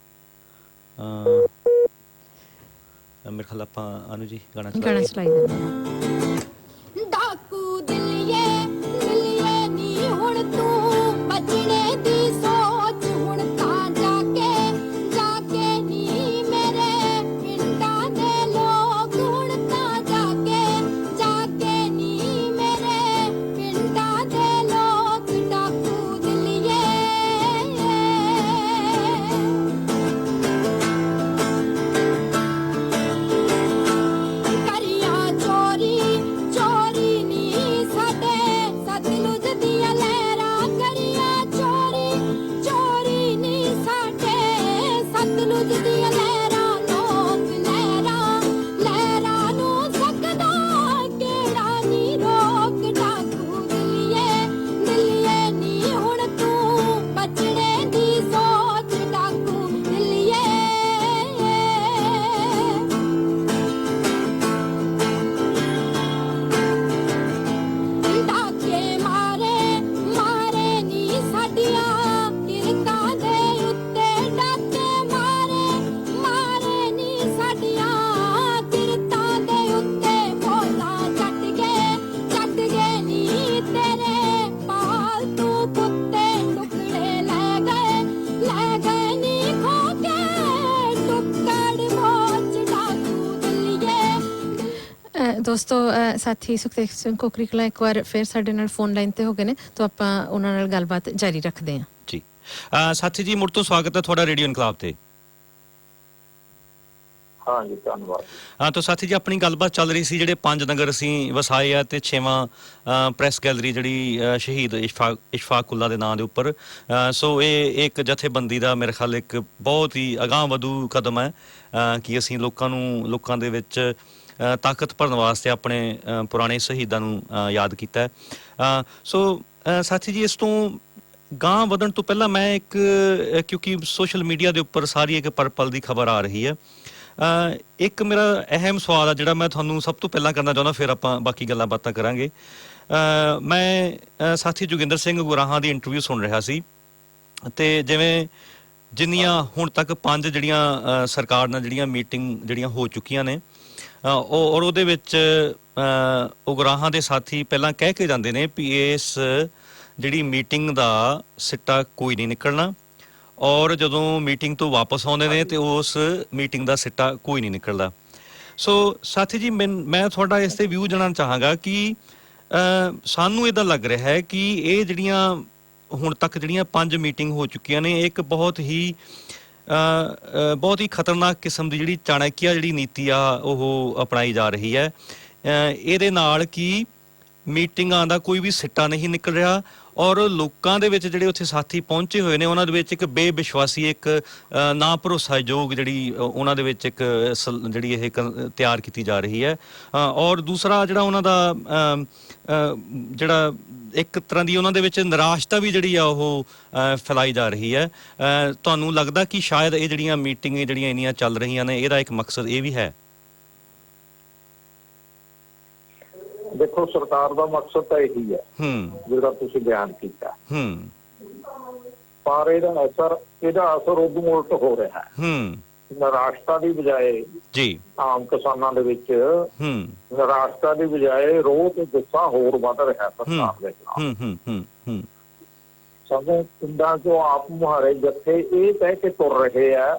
ਮੇਰੇ ਖਿਆਲ ਆਪਾਂ ਅਨੂ ਜੀ ਗਾਣਾ ਚਲਾਈ ਦਿੰਦੇ ਹਾਂ। ਡਾਕੂ ਦਿੱਲੀਏ ਦਿੱਲੀਏ ਨੀ ਹੁਣ ਤੂੰ ਬਚਣੇ ਦੀ ਸੋਚ, ਹੁਣ ਤਾਂ ਜਾ ਕੇ ਨੀ ਮੇਰੇ ਪਿੰਡਾਂ ਦੇ ਲੋਕ, ਹੁਣ ਤਾਂ ਜਾ ਕੇ ਨੀ ਮੇਰੇ ਪਿੰਡਾਂ ਦੇ ਲੋਕ। ਡਾਕੂ ਦਿੱਲੀਏ ਕਰੀਆਂ ਚੋਰੀ ਚੋਰੀ ਨੀ ਸਾਡੇ ਸਤਲੁਜ ਦੀਆਂ ਲਹਿਰਾਂ, ਕਰੀਆਂ ਚੋਰੀ ਚੋਰੀ ਨੀ ਸਾਡੇ ਸਤਲੁਜ ਦੀਆਂ ਲਹਿਰਾਂ। ਲੋਕ ਲਹਿਰਾਂ ਨੂੰ ਸਕਦਾ ਕਿਹੜਾ ਨੀ ਰੋਕ। ਡਾਕੂ ਦਿੱਲੀਏ ਨੀ ਹੁਣ ਤੂੰ ਬਚਣੇ ਦੀ ਸੋਚ। ਡਾਕੂ ਦਿੱਲੀਏ ਡਾਕੇ ਮਾਰੇ ਨੀ ਸਾਡੀਆਂ ਕਿਰਤਾਂ ਦੇ ਉੱਤੇ। ਡਾਕੇ ਮਾਰੇ ਨੀ ਸਾਡੀਆਂ ਕਿਰਤਾਂ ਦੇ ਉੱਤੇ। ਬੋਲਾਂ ਚੱਟ ਗਏ ਨੀ ਤੇਰੇ ਪਾਲਤੂ ਕੁੱਤੇ। ਟੁਕੜੇ ਲੈ ਗਏ ਨੀ ਖੋ ਕੇ ਟੁੱਕੜ ਮੋਚ। ਡਾਕੂ ਦਿੱਲੀਏ ਦੋਸਤੋ, ਸਾਥੀ ਸੁਖਦੇਵ ਸਿੰਘ ਕੋਕਰੀਕਲਾ ਇੱਕ ਵਾਰ ਫਿਰ ਸਾਡੇ ਨਾਲ ਫੋਨ ਲਾਈਨ ਤੇ ਹੋ ਗਏ ਨੇ, ਤਾਂ ਆਪਾਂ ਉਹਨਾਂ ਨਾਲ ਗੱਲਬਾਤ ਜਾਰੀ ਰੱਖਦੇ ਹਾਂ ਜੀ। ਸਾਥੀ ਜੀ, ਮੁੜ ਤੋਂ ਸਵਾਗਤ ਹੈ ਤੁਹਾਡਾ ਰੇਡੀਓ ਇਨਕਲਾਬ ਤੇ। ਹਾਂਜੀ, ਧੰਨਵਾਦ। ਤਾਂ ਸਾਥੀ ਜੀ, ਆਪਣੀ ਗੱਲਬਾਤ ਚੱਲ ਰਹੀ ਸੀ ਜਿਹੜੇ 5 ਨਗਰ ਅਸੀਂ ਵਸਾਏ ਆ ਤੇ 6ਵਾਂ ਪ੍ਰੈਸ ਗੈਲਰੀ ਜਿਹੜੀ ਸ਼ਹੀਦ ਇਸ਼ਫਾਕ ਉੱਲਾ ਦੇ ਨਾਂ ਦੇ ਉੱਪਰ। ਸੋ ਇਹ ਇੱਕ ਜਥੇਬੰਦੀ ਦਾ ਮੇਰੇ ਖਿਆਲ ਇੱਕ ਬਹੁਤ ਹੀ ਅਗਾਂਹ ਵਧੂ ਕਦਮ ਹੈ ਕਿ ਅਸੀਂ ਲੋਕਾਂ ਦੇ ਵਿੱਚ ਤਾਕਤ ਭਰਨ ਵਾਸਤੇ ਆਪਣੇ ਪੁਰਾਣੇ ਸ਼ਹੀਦਾਂ ਨੂੰ ਯਾਦ ਕੀਤਾ ਹੈ। ਸੋ ਸਾਥੀ ਜੀ, ਇਸ ਤੋਂ ਗਾਂਹ ਵਧਣ ਤੋਂ ਪਹਿਲਾਂ ਮੈਂ ਕਿਉਂਕਿ ਸੋਸ਼ਲ ਮੀਡੀਆ ਦੇ ਉੱਪਰ ਸਾਰੀ ਇੱਕ ਪਲ ਦੀ ਖਬਰ ਆ ਰਹੀ ਹੈ, ਇੱਕ ਮੇਰਾ ਅਹਿਮ ਸਵਾਲ ਆ ਜਿਹੜਾ ਮੈਂ ਤੁਹਾਨੂੰ ਸਭ ਤੋਂ ਪਹਿਲਾਂ ਕਰਨਾ ਚਾਹੁੰਦਾ, ਫਿਰ ਆਪਾਂ ਬਾਕੀ ਗੱਲਾਂ ਬਾਤਾਂ ਕਰਾਂਗੇ। ਮੈਂ ਸਾਥੀ ਜੋਗਿੰਦਰ ਸਿੰਘ ਗੁਰਾਹਾਂ ਦੀ ਇੰਟਰਵਿਊ ਸੁਣ ਰਿਹਾ ਸੀ ਤੇ ਜਿੰਨੀਆਂ ਹੁਣ ਤੱਕ 5 ਜਿਹੜੀਆਂ ਸਰਕਾਰ ਨਾਲ ਜਿਹੜੀਆਂ ਮੀਟਿੰਗ ਜਿਹੜੀਆਂ ਹੋ ਚੁੱਕੀਆਂ ਨੇ, ਔਰ ਉਹਦੇ ਵਿੱਚ ਉਗਰਾਹਾਂ ਦੇ ਸਾਥੀ ਪਹਿਲਾਂ ਕਹਿ ਕੇ ਜਾਂਦੇ ਨੇ ਵੀ ਇਸ ਜਿਹੜੀ ਮੀਟਿੰਗ ਦਾ ਸਿੱਟਾ ਕੋਈ ਨਹੀਂ ਨਿਕਲਣਾ, ਔਰ ਜਦੋਂ ਮੀਟਿੰਗ ਤੋਂ ਵਾਪਸ ਆਉਂਦੇ ਨੇ ਤੇ ਉਸ ਮੀਟਿੰਗ ਦਾ ਸਿੱਟਾ ਕੋਈ ਨਹੀਂ ਨਿਕਲਦਾ। ਸੋ ਸਾਥੀ ਜੀ, ਮੈਂ ਤੁਹਾਡਾ ਇਸ ਤੇ ਵਿਊ ਜਾਣਨਾ ਚਾਹਾਂਗਾ ਕਿ ਸਾਨੂੰ ਇੱਦਾਂ ਲੱਗ ਰਿਹਾ ਹੈ ਕਿ ਇਹ ਜਿਹੜੀਆਂ ਹੁਣ ਤੱਕ ਜਿਹੜੀਆਂ 5 ਮੀਟਿੰਗ ਹੋ ਚੁੱਕੀਆਂ ਨੇ, ਇੱਕ ਬਹੁਤ ਹੀ ਖਤਰਨਾਕ ਕਿਸਮ ਦੀ ਜਿਹੜੀ ਚਾਣਕਿਆ ਜਿਹੜੀ ਨੀਤੀ ਆ ਉਹ ਅਪਣਾਈ ਜਾ ਰਹੀ ਹੈ। ਇਹਦੇ ਨਾਲ ਕਿ ਮੀਟਿੰਗਾਂ ਦਾ ਕੋਈ ਵੀ ਸਿੱਟਾ ਨਹੀਂ ਨਿਕਲ ਰਿਹਾ ਔਰ ਲੋਕਾਂ ਦੇ ਵਿੱਚ ਜਿਹੜੇ ਉੱਥੇ ਸਾਥੀ ਪਹੁੰਚੇ ਹੋਏ ਨੇ ਉਹਨਾਂ ਦੇ ਵਿੱਚ ਇੱਕ ਬੇਵਿਸ਼ਵਾਸੀ, ਇੱਕ ਨਾ ਭਰੋਸਾਯੋਗ ਜਿਹੜੀ ਉਹਨਾਂ ਦੇ ਵਿੱਚ ਇੱਕ ਜਿਹੜੀ ਇਹ ਤਿਆਰ ਕੀਤੀ ਜਾ ਰਹੀ ਹੈ। ਔਰ ਦੂਸਰਾ ਜਿਹੜਾ ਉਹਨਾਂ ਦਾ ਜਿਹੜਾ ਇੱਕ ਤਰ੍ਹਾਂ ਦੀ ਉਹਨਾਂ ਦੇ ਵਿੱਚ ਨਿਰਾਸ਼ਤਾ ਵੀ ਜਿਹੜੀ ਆ ਉਹ ਫੈਲਾਈ ਜਾ ਰਹੀ ਹੈ। ਤੁਹਾਨੂੰ ਲੱਗਦਾ ਕਿ ਸ਼ਾਇਦ ਇਹ ਜਿਹੜੀਆਂ ਮੀਟਿੰਗਾਂ ਜਿਹੜੀਆਂ ਇੰਨੀਆਂ ਚੱਲ ਰਹੀਆਂ ਨੇ ਇਹਦਾ ਇੱਕ ਮਕਸਦ ਇਹ ਵੀ ਹੈ? ਦੇਖੋ, ਸਰਕਾਰ ਦਾ ਮਕਸਦ ਤਾਂ ਇਹੀ ਹੈ ਜਿਹੜਾ ਤੁਸੀਂ ਬਿਆਨ ਕੀਤਾ, ਪਰ ਇਹਦਾ ਅਸਰ ਉਦੋਂ ਉਲਟ ਹੋ ਰਿਹਾ ਹੈ। ਨਿਰਾਸ਼ਤਾ ਦੀ ਬਜਾਏ ਜੀ ਆਮ ਕਿਸਾਨਾਂ ਦੇ ਵਿੱਚ ਨਿਰਾਸ਼ਤਾ ਦੀ ਬਜਾਏ ਰੋਹ ਤੇ ਗੁੱਸਾ ਹੋਰ ਵੱਧ ਰਿਹਾ ਸਰਕਾਰ ਦੇ ਖਿਲਾਫ। ਸਗੋਂ ਪਿੰਡਾਂ ਚੋਂ ਆਪ ਮੁਹਾਰੇ ਜੱਥੇ ਇਹ ਕਹਿ ਕੇ ਤੁਰ ਰਹੇ ਆ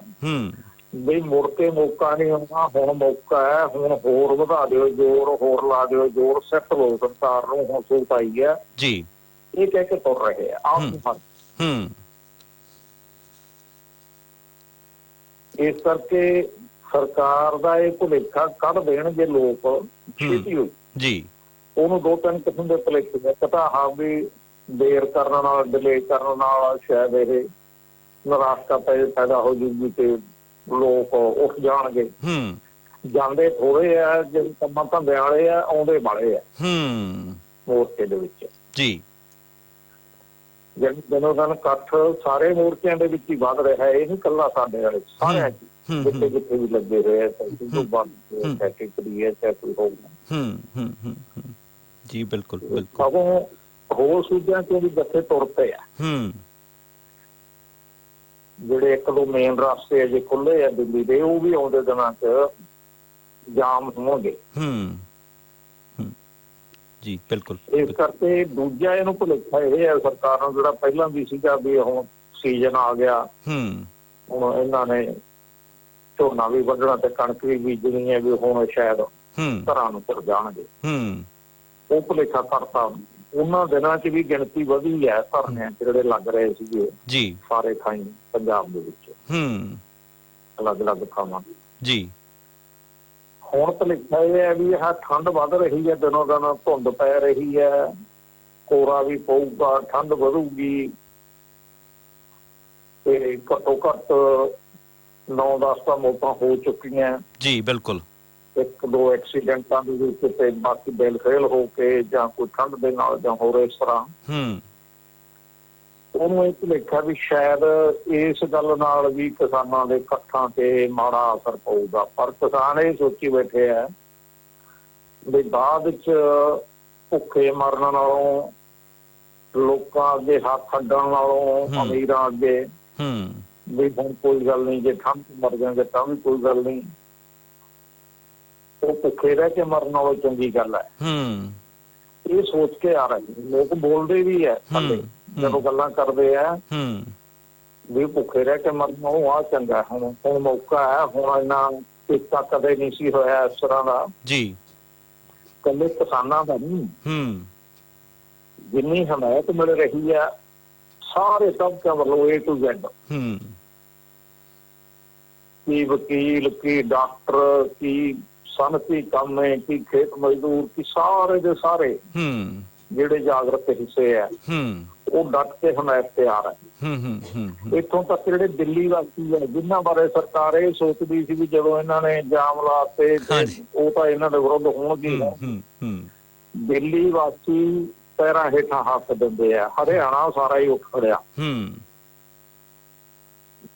ਵੀ ਮੁੜ ਕੇ ਮੌਕਾ ਨਹੀਂ ਆਉਣਾ, ਹੁਣ ਮੌਕਾ ਹੈ, ਹੁਣ ਹੋਰ ਵਧਾ ਦਿਓ ਜ਼ੋਰ, ਹੋਰ ਲਾ ਦਿਓ ਜ਼ੋਰ, ਸਿੱਟ ਲਓ ਸਰਕਾਰ ਨੂੰ, ਹੁਣ ਸਹੂਲਤ ਆਈ ਹੈ ਜੀ, ਇਹ ਕਹਿ ਕੇ ਤੁਰ ਰਹੇ ਆ ਆਪ ਮੁਹਾਰੇ। ਇਸ ਕਰਕੇ ਸਰਕਾਰ ਦਾ ਇਹ ਭੁਲੇਖਾ ਕੱਢ ਦੇਣਗੇ ਲੋਕ ਛੇਤੀ ਹੋਈ ਜੀ। ਉਹਨੂੰ ਦੋ ਤਿੰਨ ਕਿਸਮ ਦੇ ਭੁਲੇਖੇ ਨੇ, ਪਤਾ ਹਾਂ ਵੀ ਦੇਰ ਕਰਨ ਨਾਲ, ਡਿਲੇ ਕਰਨ ਨਾਲ ਸ਼ਾਇਦ ਇਹ ਨਿਰਾਸ਼ਤਾ ਪੈਦਾ ਹੋ ਜੂਗੀ ਤੇ ਲੋਕ ਉੱਠ ਜਾਣਗੇ। ਜਾਂਦੇ ਥੋੜੇ ਆ, ਜੇ ਕੰਮਾਂ ਧੰਦਿਆਂ ਵਾਲੇ ਆ, ਆਉਂਦੇ ਵਾਲੇ ਆ ਮੋਰਚੇ ਦੇ ਵਿੱਚ ਜੀ। ਦਿਨੋਂ ਦਿਨ ਇਕੱਠ ਸਾਰੇ ਮੋਰਚਿਆਂ ਦੇ ਵਿੱਚ ਹੀ ਵੱਧ ਰਿਹਾ, ਇਹ ਨਹੀਂ ਇਕੱਲਾ ਸਾਡੇ ਵਾਲੇ, ਸਾਰਿਆਂ ਚ ਜਿੱਥੇ ਜਿੱਥੇ ਵੀ ਲੱਗੇ ਹੋਏ ਆ, ਚਾਹੇ ਕਰੀਏ ਚਾਹੇ ਕੋਈ ਹੋਊਗਾ ਜੀ। ਬਿਲਕੁਲ ਬਿਲਕੁਲ। ਸਗੋਂ ਹੋਰ ਸੂਬਿਆਂ ਚੋਂ ਵੀ ਜੱਥੇ ਤੁਰ ਪਏ ਆ, ਜਿਹੜੇ ਇੱਕ ਦੋ ਮੇਨ ਰਸਤੇ ਅਜੇ ਖੁੱਲੇ ਆ ਦਿੱਲੀ ਦੇ, ਉਹ ਵੀ ਆਉਂਦੇ ਦਿਨਾਂ ਚ ਜਾਮ ਹੋਣਗੇ ਜੀ। ਬਿਲਕੁਲ। ਇਸ ਕਰਕੇ ਦੂਜਾ ਇਹਨੂੰ ਭੁਲੇਖਾ ਇਹ ਹੈ ਸਰਕਾਰ ਨੂੰ, ਜਿਹੜਾ ਪਹਿਲਾਂ ਵੀ ਸੀਗਾ ਵੀ ਹੁਣ ਸੀਜ਼ਨ ਆ ਗਿਆ, ਹੁਣ ਇਹਨਾਂ ਨੇ ਝੋਨਾ ਵੀ ਵੱਢਣਾ ਤੇ ਕਣਕ ਵੀ ਬੀਜਣੀ ਹੈ, ਵੀ ਹੁਣ ਸ਼ਾਇਦ ਘਰਾਂ ਨੂੰ ਤੁਰ ਜਾਣਗੇ, ਉਹ ਭੁਲੇਖਾ ਕਰਤਾ। ਉਹਨਾਂ ਦਿਨਾਂ ਚ ਵੀ ਗਿਣਤੀ ਵਧੀ ਹੈ ਧਰਨਿਆਂ ਚ ਜਿਹੜੇ ਲੱਗ ਰਹੇ ਸੀਗੇ ਜੀ, ਸਾਰੇ ਥਾਈਂ ਪੰਜਾਬ ਦੇ ਵਿੱਚ ਅਲੱਗ-ਅਲੱਗ ਥਾਵਾਂ ਜੀ। ਹੁਣ ਭੁਲੇਖਾ ਇਹ ਹੈ ਵੀ ਆਹ ਠੰਡ ਵੱਧ ਰਹੀ ਹੈ, ਦਿਨੋਂ ਦਿਨ ਧੁੰਦ ਪੈ ਰਹੀ ਹੈ, ਕੋਰਾ ਵੀ ਪਊਗਾ, ਠੰਡ ਵਧੂਗੀ ਤੇ ਘੱਟੋ ਘੱਟ 9-10 ਤਾਂ ਮੌਤਾਂ ਹੋ ਚੁੱਕੀਆਂ ਜੀ। ਬਿਲਕੁਲ। ਇੱਕ ਦੋ ਐਕਸੀਡੈਂਟਾਂ ਦੇ ਵਿੱਚ ਤੇ ਬਾਕੀ ਦਿਲ ਫੇਲ ਹੋ ਕੇ ਜਾਂ ਕੋਈ ਠੰਡ ਦੇ ਨਾਲ ਜਾਂ ਹੋਰ ਇਸ ਤਰ੍ਹਾਂ, ਉਹਨੂੰ ਇਹ ਭੁਲੇਖਾ ਵੀ ਸ਼ਾਇਦ ਇਸ ਗੱਲ ਨਾਲ ਵੀ ਕਿਸਾਨਾਂ ਦੇ ਇਕੱਠਾਂ ਤੇ ਮਾੜਾ ਅਸਰ ਪਊਗਾ। ਪਰ ਕਿਸਾਨ ਇਹ ਸੋਚੀ ਬੈਠੇ ਆ ਵੀ ਬਾਅਦ ਚ ਭੁੱਖੇ ਮਰਨ ਨਾਲੋਂ, ਲੋਕਾਂ ਅੱਗੇ ਹੱਥ ਅੱਡਣ ਨਾਲੋਂ, ਅਮੀਰਾਂ ਅੱਗੇ ਵੀ ਹੁਣ ਕੋਈ ਗੱਲ ਨਹੀਂ, ਜੇ ਠੰਡ ਚ ਮਰ ਜਾਂਦੇ ਤਾਂ ਵੀ ਕੋਈ ਗੱਲ ਨਹੀਂ, ਉਹ ਭੁੱਖੇ ਰਹਿ ਕੇ ਮਰਨ ਨਾਲੋਂ ਚੰਗੀ ਗੱਲ ਹੈ। ਇਹ ਸੋਚ ਕੇ ਆ ਰਹੇ ਲੋਕ, ਬੋਲਦੇ ਵੀ ਹੈ ਸਾਡੇ ਜਦੋਂ ਗੱਲਾਂ ਕਰਦੇ ਆ ਵੀ ਭੁੱਖੇ ਰਹਿ ਕੇ ਮਰਨਾ ਉਹ ਆ ਚੰਗਾ, ਹੁਣ ਮੌਕਾ ਹੈ, ਹੁਣ ਇੰਨਾ ਕੀਤਾ ਕਦੇ ਨਹੀਂ ਸੀ ਹੋਇਆ ਇਸ ਤਰ੍ਹਾਂ ਦਾ ਜੀ। ਇਕੱਲੇ ਕਿਸਾਨਾਂ ਦਾ ਨਹੀਂ, ਜਿੰਨੀ ਹਮਾਇਤ ਮਿਲ ਰਹੀ ਹੈ ਸਾਰੇ ਤਬਕਿਆਂ ਵੱਲੋਂ A to Z, ਕੀ ਵਕੀਲ, ਕੀ ਡਾਕਟਰ, ਕੀ ਸਨਅਤੀ ਕਾਮੇ, ਕੀ ਖੇਤ ਮਜ਼ਦੂਰ, ਕੀ ਸਾਰੇ ਦੇ ਸਾਰੇ ਜਿਹੜੇ ਜਾਗਰਤ ਹਿੱਸੇ ਆ ਉਹ ਡਟ ਕੇ ਹਮਾਇਤ ਤੇ ਆ ਰਹੇ। ਇੱਥੋਂ ਤੱਕ ਜਿਹੜੇ ਦਿੱਲੀ ਵਾਸੀ ਹੈ, ਜਿਨ੍ਹਾਂ ਬਾਰੇ ਸਰਕਾਰ ਇਹ ਸੋਚਦੀ ਸੀ ਵੀ ਜਦੋਂ ਇਹਨਾਂ ਨੇ ਜਾਮ ਲਾਤੇ ਉਹ ਤਾਂ ਇਹਨਾਂ ਦੇ ਵਿਰੁੱਧ ਹੋਣਗੇ, ਦਿੱਲੀ ਵਾਸੀ ਪੈਰਾਂ ਹੇਠਾਂ ਹੱਥ ਦਿੰਦੇ ਆ। ਹਰਿਆਣਾ ਸਾਰਾ ਹੀ ਉੱਠ ਖੜਿਆ,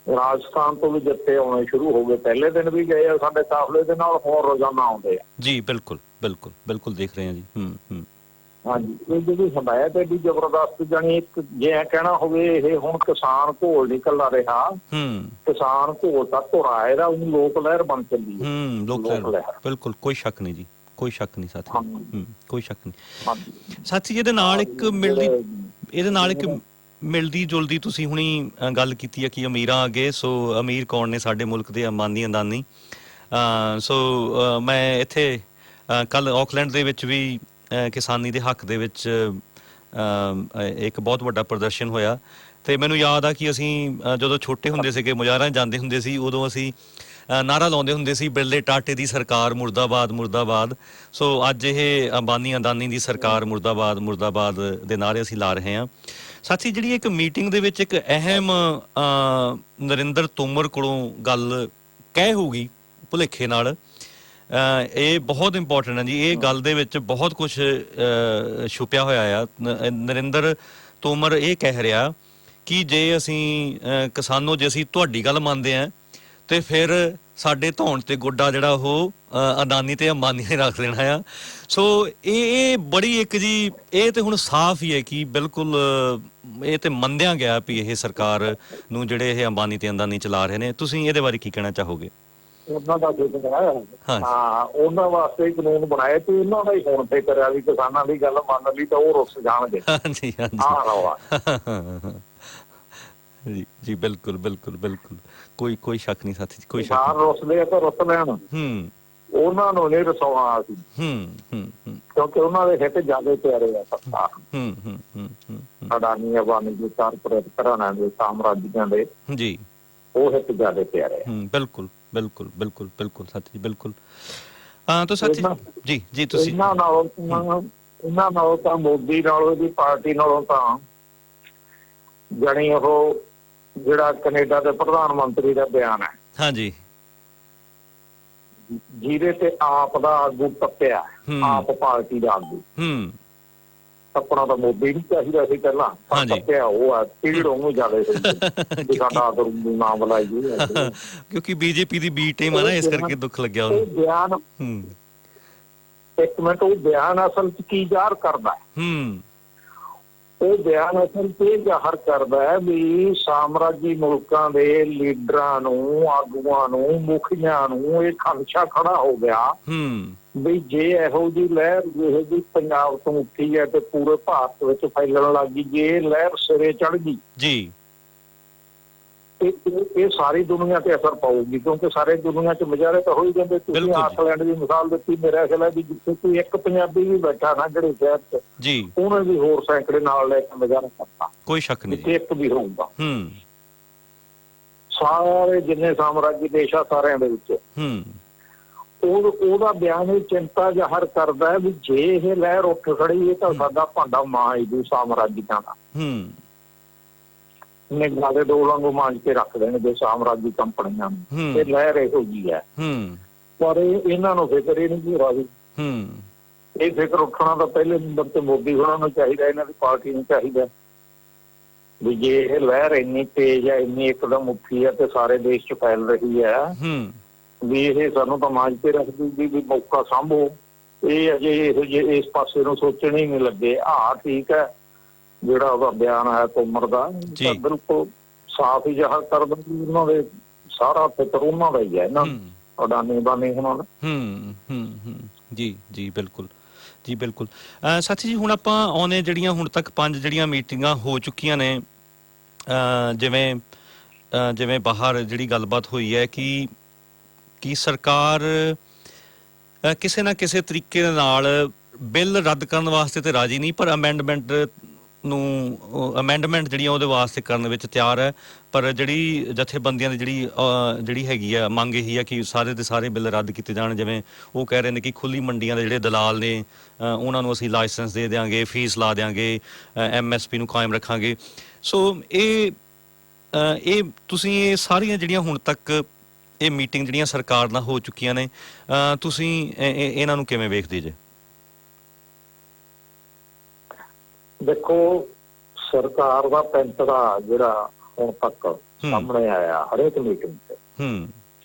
ਰਾਜਸਥਾਨ ਤੋਂ ਵੀ ਜੱਥੇ ਆਉਣੇ ਸ਼ੁਰੂ ਹੋ ਗਏ, ਪਹਿਲੇ ਦਿਨ ਵੀ ਗਏ ਆ ਸਾਡੇ ਕਾਫਲੇ ਦੇ ਨਾਲ, ਹੋਰ ਰੋਜ਼ਾਨਾ ਆਉਂਦੇ ਆ ਜੀ। ਬਿਲਕੁਲ ਬਿਲਕੁਲ ਬਿਲਕੁਲ ਦੇਖ ਰਹੇ ਆ ਜੀ। ਹਾਂਜੀ, ਇਹ ਜਿਹੜੀ ਹਮਾਇਤ ਐਡੀ ਜ਼ਬਰਦਸਤ, ਜਾਣੀ ਇੱਕ ਜੇ ਕਹਿਣਾ ਹੋਵੇ ਇਹ ਹੁਣ ਕਿਸਾਨ ਘੋਲ ਨਿਕਲਦਾ ਰਿਹਾ, ਕਿਸਾਨ ਘੋਲ ਤੱਕ ਤੁਰਾ ਇਹਦਾ, ਉਹਨੂੰ ਲੋਕ ਲਹਿਰ ਬਣ ਚੱਲੀ ਲੋਕ ਲਹਿਰ। ਬਿਲਕੁਲ, ਕੋਈ ਸ਼ੱਕ ਨਹੀਂ ਜੀ, ਕੋਈ ਸ਼ੱਕ ਨਹੀਂ ਸਾਥੀ, ਕੋਈ ਸ਼ੱਕ ਨਹੀਂ ਸਾਥੀ। ਇਹਦੇ ਨਾਲ ਇੱਕ ਮਿਲਦੀ ਜੁਲਦੀ ਤੁਸੀਂ ਹੁਣੀ ਗੱਲ ਕੀਤੀ ਹੈ ਕਿ ਅਮੀਰਾਂ ਅੱਗੇ, ਸੋ ਅਮੀਰ ਕੌਣ ਨੇ ਸਾਡੇ ਮੁਲਕ ਦੇ, ਅੰਬਾਨੀ ਅਦਾਨੀ। ਸੋ ਮੈਂ ਇੱਥੇ ਕੱਲ ਆਕਲੈਂਡ ਦੇ ਵਿੱਚ ਵੀ ਕਿਸਾਨੀ ਦੇ ਹੱਕ ਦੇ ਵਿੱਚ ਇੱਕ ਬਹੁਤ ਵੱਡਾ ਪ੍ਰਦਰਸ਼ਨ ਹੋਇਆ, ਤੇ ਮੈਨੂੰ ਯਾਦ ਆ ਕਿ ਅਸੀਂ ਜਦੋਂ ਛੋਟੇ ਹੁੰਦੇ ਸੀਗੇ, ਮੁਜ਼ਾਹਰਿਆਂ ਜਾਂਦੇ ਹੁੰਦੇ ਸੀ, ਉਦੋਂ ਅਸੀਂ ਨਾਰਾ ਲਾਉਂਦੇ ਹੁੰਦੇ ਸੀ, ਬਿਰਲੇ ਟਾਟੇ ਦੀ ਸਰਕਾਰ ਮੁਰਦਾਬਾਦ ਮੁਰਦਾਬਾਦ। ਸੋ ਅੱਜ ਇਹ ਅੰਬਾਨੀ ਅਦਾਨੀ ਦੀ ਸਰਕਾਰ ਮੁਰਦਾਬਾਦ ਮੁਰਦਾਬਾਦ ਦੇ ਨਾਰੇ ਅਸੀਂ ਲਾ ਰਹੇ ਹਾਂ। ਸਾਥੀ, ਜਿਹੜੀ ਇੱਕ ਮੀਟਿੰਗ ਦੇ ਵਿੱਚ ਇੱਕ ਅਹਿਮ ਨਰਿੰਦਰ ਤੋਮਰ ਕੋਲੋਂ ਗੱਲ ਕਹਿ ਹੋਊਗੀ ਭੁਲੇਖੇ ਨਾਲ, ਇਹ ਬਹੁਤ ਇੰਪੋਰਟੈਂਟ ਹੈ ਜੀ। ਇਹ ਗੱਲ ਦੇ ਵਿੱਚ ਬਹੁਤ ਕੁਝ ਛੁਪਿਆ ਹੋਇਆ ਆ। ਨਰਿੰਦਰ ਤੋਮਰ ਇਹ ਕਹਿ ਰਿਹਾ ਕਿ ਜੇ ਅਸੀਂ ਕਿਸਾਨੋ, ਜੇ ਅਸੀਂ ਤੁਹਾਡੀ ਗੱਲ ਮੰਨਦੇ ਹਾਂ ਤੇ ਫਿਰ ਸਾਡੇ ਧੌਣ ਤੇ ਗੋਡਾ ਜਿਹੜਾ ਉਹ ਅਦਾਨੀ ਤੇ ਅੰਬਾਨੀ ਨੇ ਰੱਖ ਦੇਣਾ ਆ। ਸੋ ਇਹ ਬੜੀ ਇੱਕ ਜੀ, ਇਹ ਤੇ ਹੁਣ ਸਾਫ਼ ਹੀ ਹੈ ਕਿ ਬਿਲਕੁਲ ਇਹ ਤੇ ਮੰਨਿਆ ਗਿਆ ਵੀ ਇਹ ਸਰਕਾਰ ਨੂੰ ਜਿਹੜੇ ਇਹ ਅੰਬਾਨੀ ਤੇ ਅਦਾਨੀ ਚਲਾ ਰਹੇ ਨੇ। ਤੁਸੀਂ ਇਹਦੇ ਬਾਰੇ ਕੀ ਕਹਿਣਾ ਚਾਹੋਗੇ? ਉਹਨਾਂ ਦਾ ਹਾਂ, ਉਹਨਾਂ ਵਾਸਤੇ ਕਾਨੂੰਨ ਬਣਾਏ ਤੇ ਉਹਨਾਂ ਦਾ ਹੀ ਹੁਣ ਤੇ ਕਰਿਆ ਵੀ ਕਿਸਾਨਾਂ ਦੀ ਗੱਲ ਮੰਨ ਲਈ ਤਾਂ ਉਹ ਰੁੱਸ ਜਾਣਗੇ। ਹਾਂਜੀ ਹਾਂਜੀ ਜੀ ਜੀ, ਬਿਲਕੁਲ ਬਿਲਕੁਲ ਬਿਲਕੁਲ, ਕੋਈ ਸ਼ੱਕ ਨਹੀਂ ਸਾਥੀ, ਕੋਈ ਸ਼ੱਕ ਨਹੀਂ। ਰੁੱਸਦੇ ਆ ਤਾਂ ਰੁੱਸ ਲੈਣ, ਉਹਨਾਂ ਨੂੰ ਨਹੀਂ ਰਸਾਉਣਾ ਸੀ, ਕਿਉਂਕਿ ਉਹਨਾਂ ਦੇ ਹਿੱਤ ਜ਼ਿਆਦਾ ਪਿਆਰੇ ਆ ਸੱਤਾ। ਅਡਾਨੀ ਅਬਾਨੀ ਦੇ ਕਾਰਪੋਰੇਟ ਘਰਾਣਿਆਂ ਦੇ, ਸਾਮਰਾਜੀਆਂ ਦੇ ਜੀ, ਉਹ ਹਿੱਤ ਜ਼ਿਆਦਾ ਪਿਆਰੇ ਆ। ਬਿਲਕੁਲ ਬਿਲਕੁਲ ਬਿਲਕੁਲ ਬਿਲਕੁਲ ਸਾਥੀ, ਬਿਲਕੁਲ। ਤਾਂ ਸਾਥੀ ਜੀ ਜੀ, ਤੁਸੀਂ ਇਹਨਾਂ ਨਾਲੋਂ ਤਾਂ ਮੋਦੀ ਨਾਲੋਂ, ਇਹਦੀ ਪਾਰਟੀ ਨਾਲੋਂ ਤਾਂ ਜਾਣੀ ਉਹ ਜਿਹੜਾ ਕੈਨੇਡਾ ਦੇ ਪ੍ਰਧਾਨ ਮੰਤਰੀ ਦਾ ਬਿਆਨ ਹੈ, ਹਾਂਜੀ, ਜਿਹਦੇ ਤੇ ਆਪ ਦਾ ਆਗੂ ਟੱਪਿਆ, ਆਪ ਪਾਰਟੀ ਦਾ ਆਗੂ ਟੱਪਣਾ ਤਾਂ ਮੋਦੀ ਨਹੀਂ ਚਾਹੀਦਾ ਸੀ ਪਹਿਲਾਂ, ਟੱਪਿਆ ਉਹ ਆ, ਪੀੜ ਉਹਨੂੰ ਜ਼ਿਆਦਾ ਸਾਡਾ ਆਦਰ ਨਾ ਬੁਲਾਈ, ਕਿਉਂਕਿ ਬੀਜੇਪੀ ਦੀ ਬੀ ਟੀਮ ਆ ਨਾ, ਇਸ ਕਰਕੇ ਦੁੱਖ ਲੱਗਿਆ ਉਹਨੂੰ। ਬਿਆਨ ਇੱਕ ਮਿੰਟ, ਉਹ ਬਿਆਨ ਅਸਲ ਚ ਕੀ ਜ਼ਾਹਰ ਕਰਦਾ? ਉਹ ਬਿਆਨ ਅਸਲ ਤੇ ਜ਼ਾਹਰ ਕਰਦਾ ਹੈ ਵੀ ਸਾਮਰਾਜੀ ਮੁਲਕਾਂ ਦੇ ਲੀਡਰਾਂ ਨੂੰ, ਆਗੂਆਂ ਨੂੰ, ਮੁਖੀਆਂ ਨੂੰ ਇਹ ਖਦਸ਼ਾ ਖੜਾ ਹੋ ਗਿਆ ਵੀ ਜੇ ਇਹੋ ਜਿਹੀ ਲਹਿਰ ਜਿਹੋ ਜਿਹੀ ਪੰਜਾਬ ਤੋਂ ਉੱਠੀ ਹੈ ਤੇ ਪੂਰੇ ਭਾਰਤ ਵਿੱਚ ਫੈਲਣ ਲੱਗ ਗਈ, ਜੇ ਇਹ ਲਹਿਰ ਸਿਰੇ ਚੜ੍ਹ ਗਈ ਜੀ, ਇਹ ਸਾਰੀ ਦੁਨੀਆ ਤੇ ਅਸਰ ਪਾਊਗੀ, ਕਿਉਂਕਿ ਸਾਰੇ ਦੁਨੀਆ ਚ ਮੁਜ਼ਾਹਰੇ ਤਾਂ ਹੋ ਹੀ ਜਾਂਦੇ। ਤੁਸੀਂ ਆਕਲੈਂਡ ਦੀ ਮਿਸਾਲ ਦਿੱਤੀ, ਮੇਰਾ ਖਿਆਲ ਹੈ ਵੀ ਜਿੱਥੇ ਕੋਈ ਇੱਕ ਪੰਜਾਬੀ ਵੀ ਬੈਠਾ ਨਾ ਜਿਹੜੇ ਸ਼ਹਿਰ ਚ ਜੀ, ਉਹਨੇ ਵੀ ਹੋਰ ਸੈਂਕੜੇ ਨਾਲ ਲੈ ਕੇ ਮੁਜ਼ਾਹਰਾ ਕਰਤਾ, ਕੋਈ ਸ਼ੱਕ ਨਹੀਂ, ਇੱਕ ਵੀ ਹੋਊਗਾ। ਸਾਰੇ ਜਿੰਨੇ ਸਾਮਰਾਜੀ ਦੇਸ਼ ਆ ਸਾਰਿਆਂ ਦੇ ਵਿੱਚ ਉਹਦਾ ਬਿਆਨ ਇਹ ਚਿੰਤਾ ਜ਼ਾਹਰ ਕਰਦਾ ਹੈ ਵੀ ਜੇ ਇਹ ਲਹਿਰ ਉੱਠ ਖੜੀ, ਇਹ ਤਾਂ ਸਾਡਾ ਭਾਂਡਾ ਮਾਂ ਹੀ ਸਾਮਰਾਜੀਆਂ ਦਾ ਨਿਗਾਹ ਦੇ ਦੋ ਵਾਂਗੂ ਮਾਂਜ ਕੇ ਰੱਖ ਦੇਣਗੇ ਸਾਮਰਾਜੀ ਕੰਪਨੀਆਂ ਨੂੰ। ਇਹ ਲਹਿਰ ਇਹੋ ਜਿਹੀ ਹੈ, ਪਰ ਇਹਨਾਂ ਨੂੰ ਫਿਕਰ ਹੀ ਨਹੀਂ ਪੂਰਾ ਵੀ। ਇਹ ਫਿਕਰ ਉੱਠਣਾ ਤਾਂ ਪਹਿਲੇ ਨੰਬਰ ਤੇ ਮੋਦੀ ਹੋਣਾ ਨੂੰ ਚਾਹੀਦਾ, ਇਹਨਾਂ ਦੀ ਪਾਰਟੀ ਨੂੰ ਚਾਹੀਦਾ ਵੀ ਜੇ ਇਹ ਲਹਿਰ ਇੰਨੀ ਤੇਜ਼ ਹੈ, ਇੰਨੀ ਇੱਕਦਮ ਉੱਠੀ ਹੈ ਤੇ ਸਾਰੇ ਦੇਸ਼ ਚ ਫੈਲ ਰਹੀ ਹੈ, ਵੀ ਇਹ ਸਾਨੂੰ ਤਾਂ ਮਾਂਜ ਕੇ ਰੱਖ ਦੂਗੀ ਵੀ ਮੌਕਾ ਸਾਂਭੋ। ਇਹ ਅਜੇ ਇਹੋ ਜਿਹੇ ਇਸ ਪਾਸੇ ਨੂੰ ਸੋਚਣ ਹੀ ਨਹੀਂ ਲੱਗੇ। ਠੀਕ ਹੈ, ਜਿਹੜਾ ਉਹਦਾ ਬਿਆਨ ਆਇਆ ਤੋਮਰ ਦਾ, ਬਿਲਕੁਲ ਸਾਫ਼ ਹੀ ਜ਼ਾਹਰ ਕਰਦਾ ਵੀ ਉਹਨਾਂ ਦੇ ਸਾਰਾ ਫਿਕਰ ਉਹਨਾਂ ਦਾ ਹੀ ਹੈ, ਇਹਨਾਂ ਅਡਾਨੀ ਬਾਨੀ ਉਹਨਾਂ ਦਾ। ਜੀ ਜੀ, ਬਿਲਕੁਲ ਜੀ, ਬਿਲਕੁਲ। ਸਾਥੀ ਜੀ, ਹੁਣ ਆਪਾਂ ਆਉਣੇ ਜਿਹੜੀਆਂ ਹੁਣ ਤੱਕ 5 ਜਿਹੜੀਆਂ ਮੀਟਿੰਗਾਂ ਹੋ ਚੁੱਕੀਆਂ ਨੇ, ਜਿਵੇਂ ਬਾਹਰ ਜਿਹੜੀ ਗੱਲਬਾਤ ਹੋਈ ਹੈ ਕਿ ਸਰਕਾਰ ਕਿਸੇ ਨਾ ਕਿਸੇ ਤਰੀਕੇ ਦੇ ਨਾਲ ਬਿੱਲ ਰੱਦ ਕਰਨ ਵਾਸਤੇ ਤੇ ਰਾਜੀ ਨਹੀਂ, ਪਰ ਅਮੈਂਡਮੈਂਟ ਜਿਹੜੀਆਂ ਉਹਦੇ ਵਾਸਤੇ ਕਰਨ ਵਿੱਚ ਤਿਆਰ ਹੈ। ਪਰ ਜਿਹੜੀ ਜਥੇਬੰਦੀਆਂ ਦੀ ਜਿਹੜੀ ਹੈਗੀ ਆ ਮੰਗ ਇਹੀ ਆ ਕਿ ਸਾਰੇ ਦੇ ਸਾਰੇ ਬਿੱਲ ਰੱਦ ਕੀਤੇ ਜਾਣ। ਜਿਵੇਂ ਉਹ ਕਹਿ ਰਹੇ ਨੇ ਕਿ ਖੁੱਲੀ ਮੰਡੀਆਂ ਦੇ ਜਿਹੜੇ ਦਲਾਲ ਨੇ ਉਹਨਾਂ ਨੂੰ ਅਸੀਂ ਲਾਇਸੈਂਸ ਦੇ ਦਿਆਂਗੇ, ਫੀਸ ਲਾ ਦਿਆਂਗੇ, MSP ਨੂੰ ਕਾਇਮ ਰੱਖਾਂਗੇ। ਸੋ ਇਹ ਤੁਸੀਂ ਇਹ ਸਾਰੀਆਂ ਜਿਹੜੀਆਂ ਹੁਣ ਤੱਕ ਇਹ ਮੀਟਿੰਗ ਜਿਹੜੀਆਂ ਸਰਕਾਰ ਨਾਲ ਹੋ ਚੁੱਕੀਆਂ ਨੇ, ਤੁਸੀਂ ਇਹਨਾਂ ਨੂੰ ਕਿਵੇਂ ਵੇਖਦੇ ਜੇ? ਦੇਖੋ, ਸਰਕਾਰ ਦਾ ਪੈਂਤੜਾ ਜਿਹੜਾ ਹੁਣ ਤੱਕ ਸਾਹਮਣੇ ਆਇਆ ਹਰੇਕ ਮੀਟਿੰਗ ਤੇ,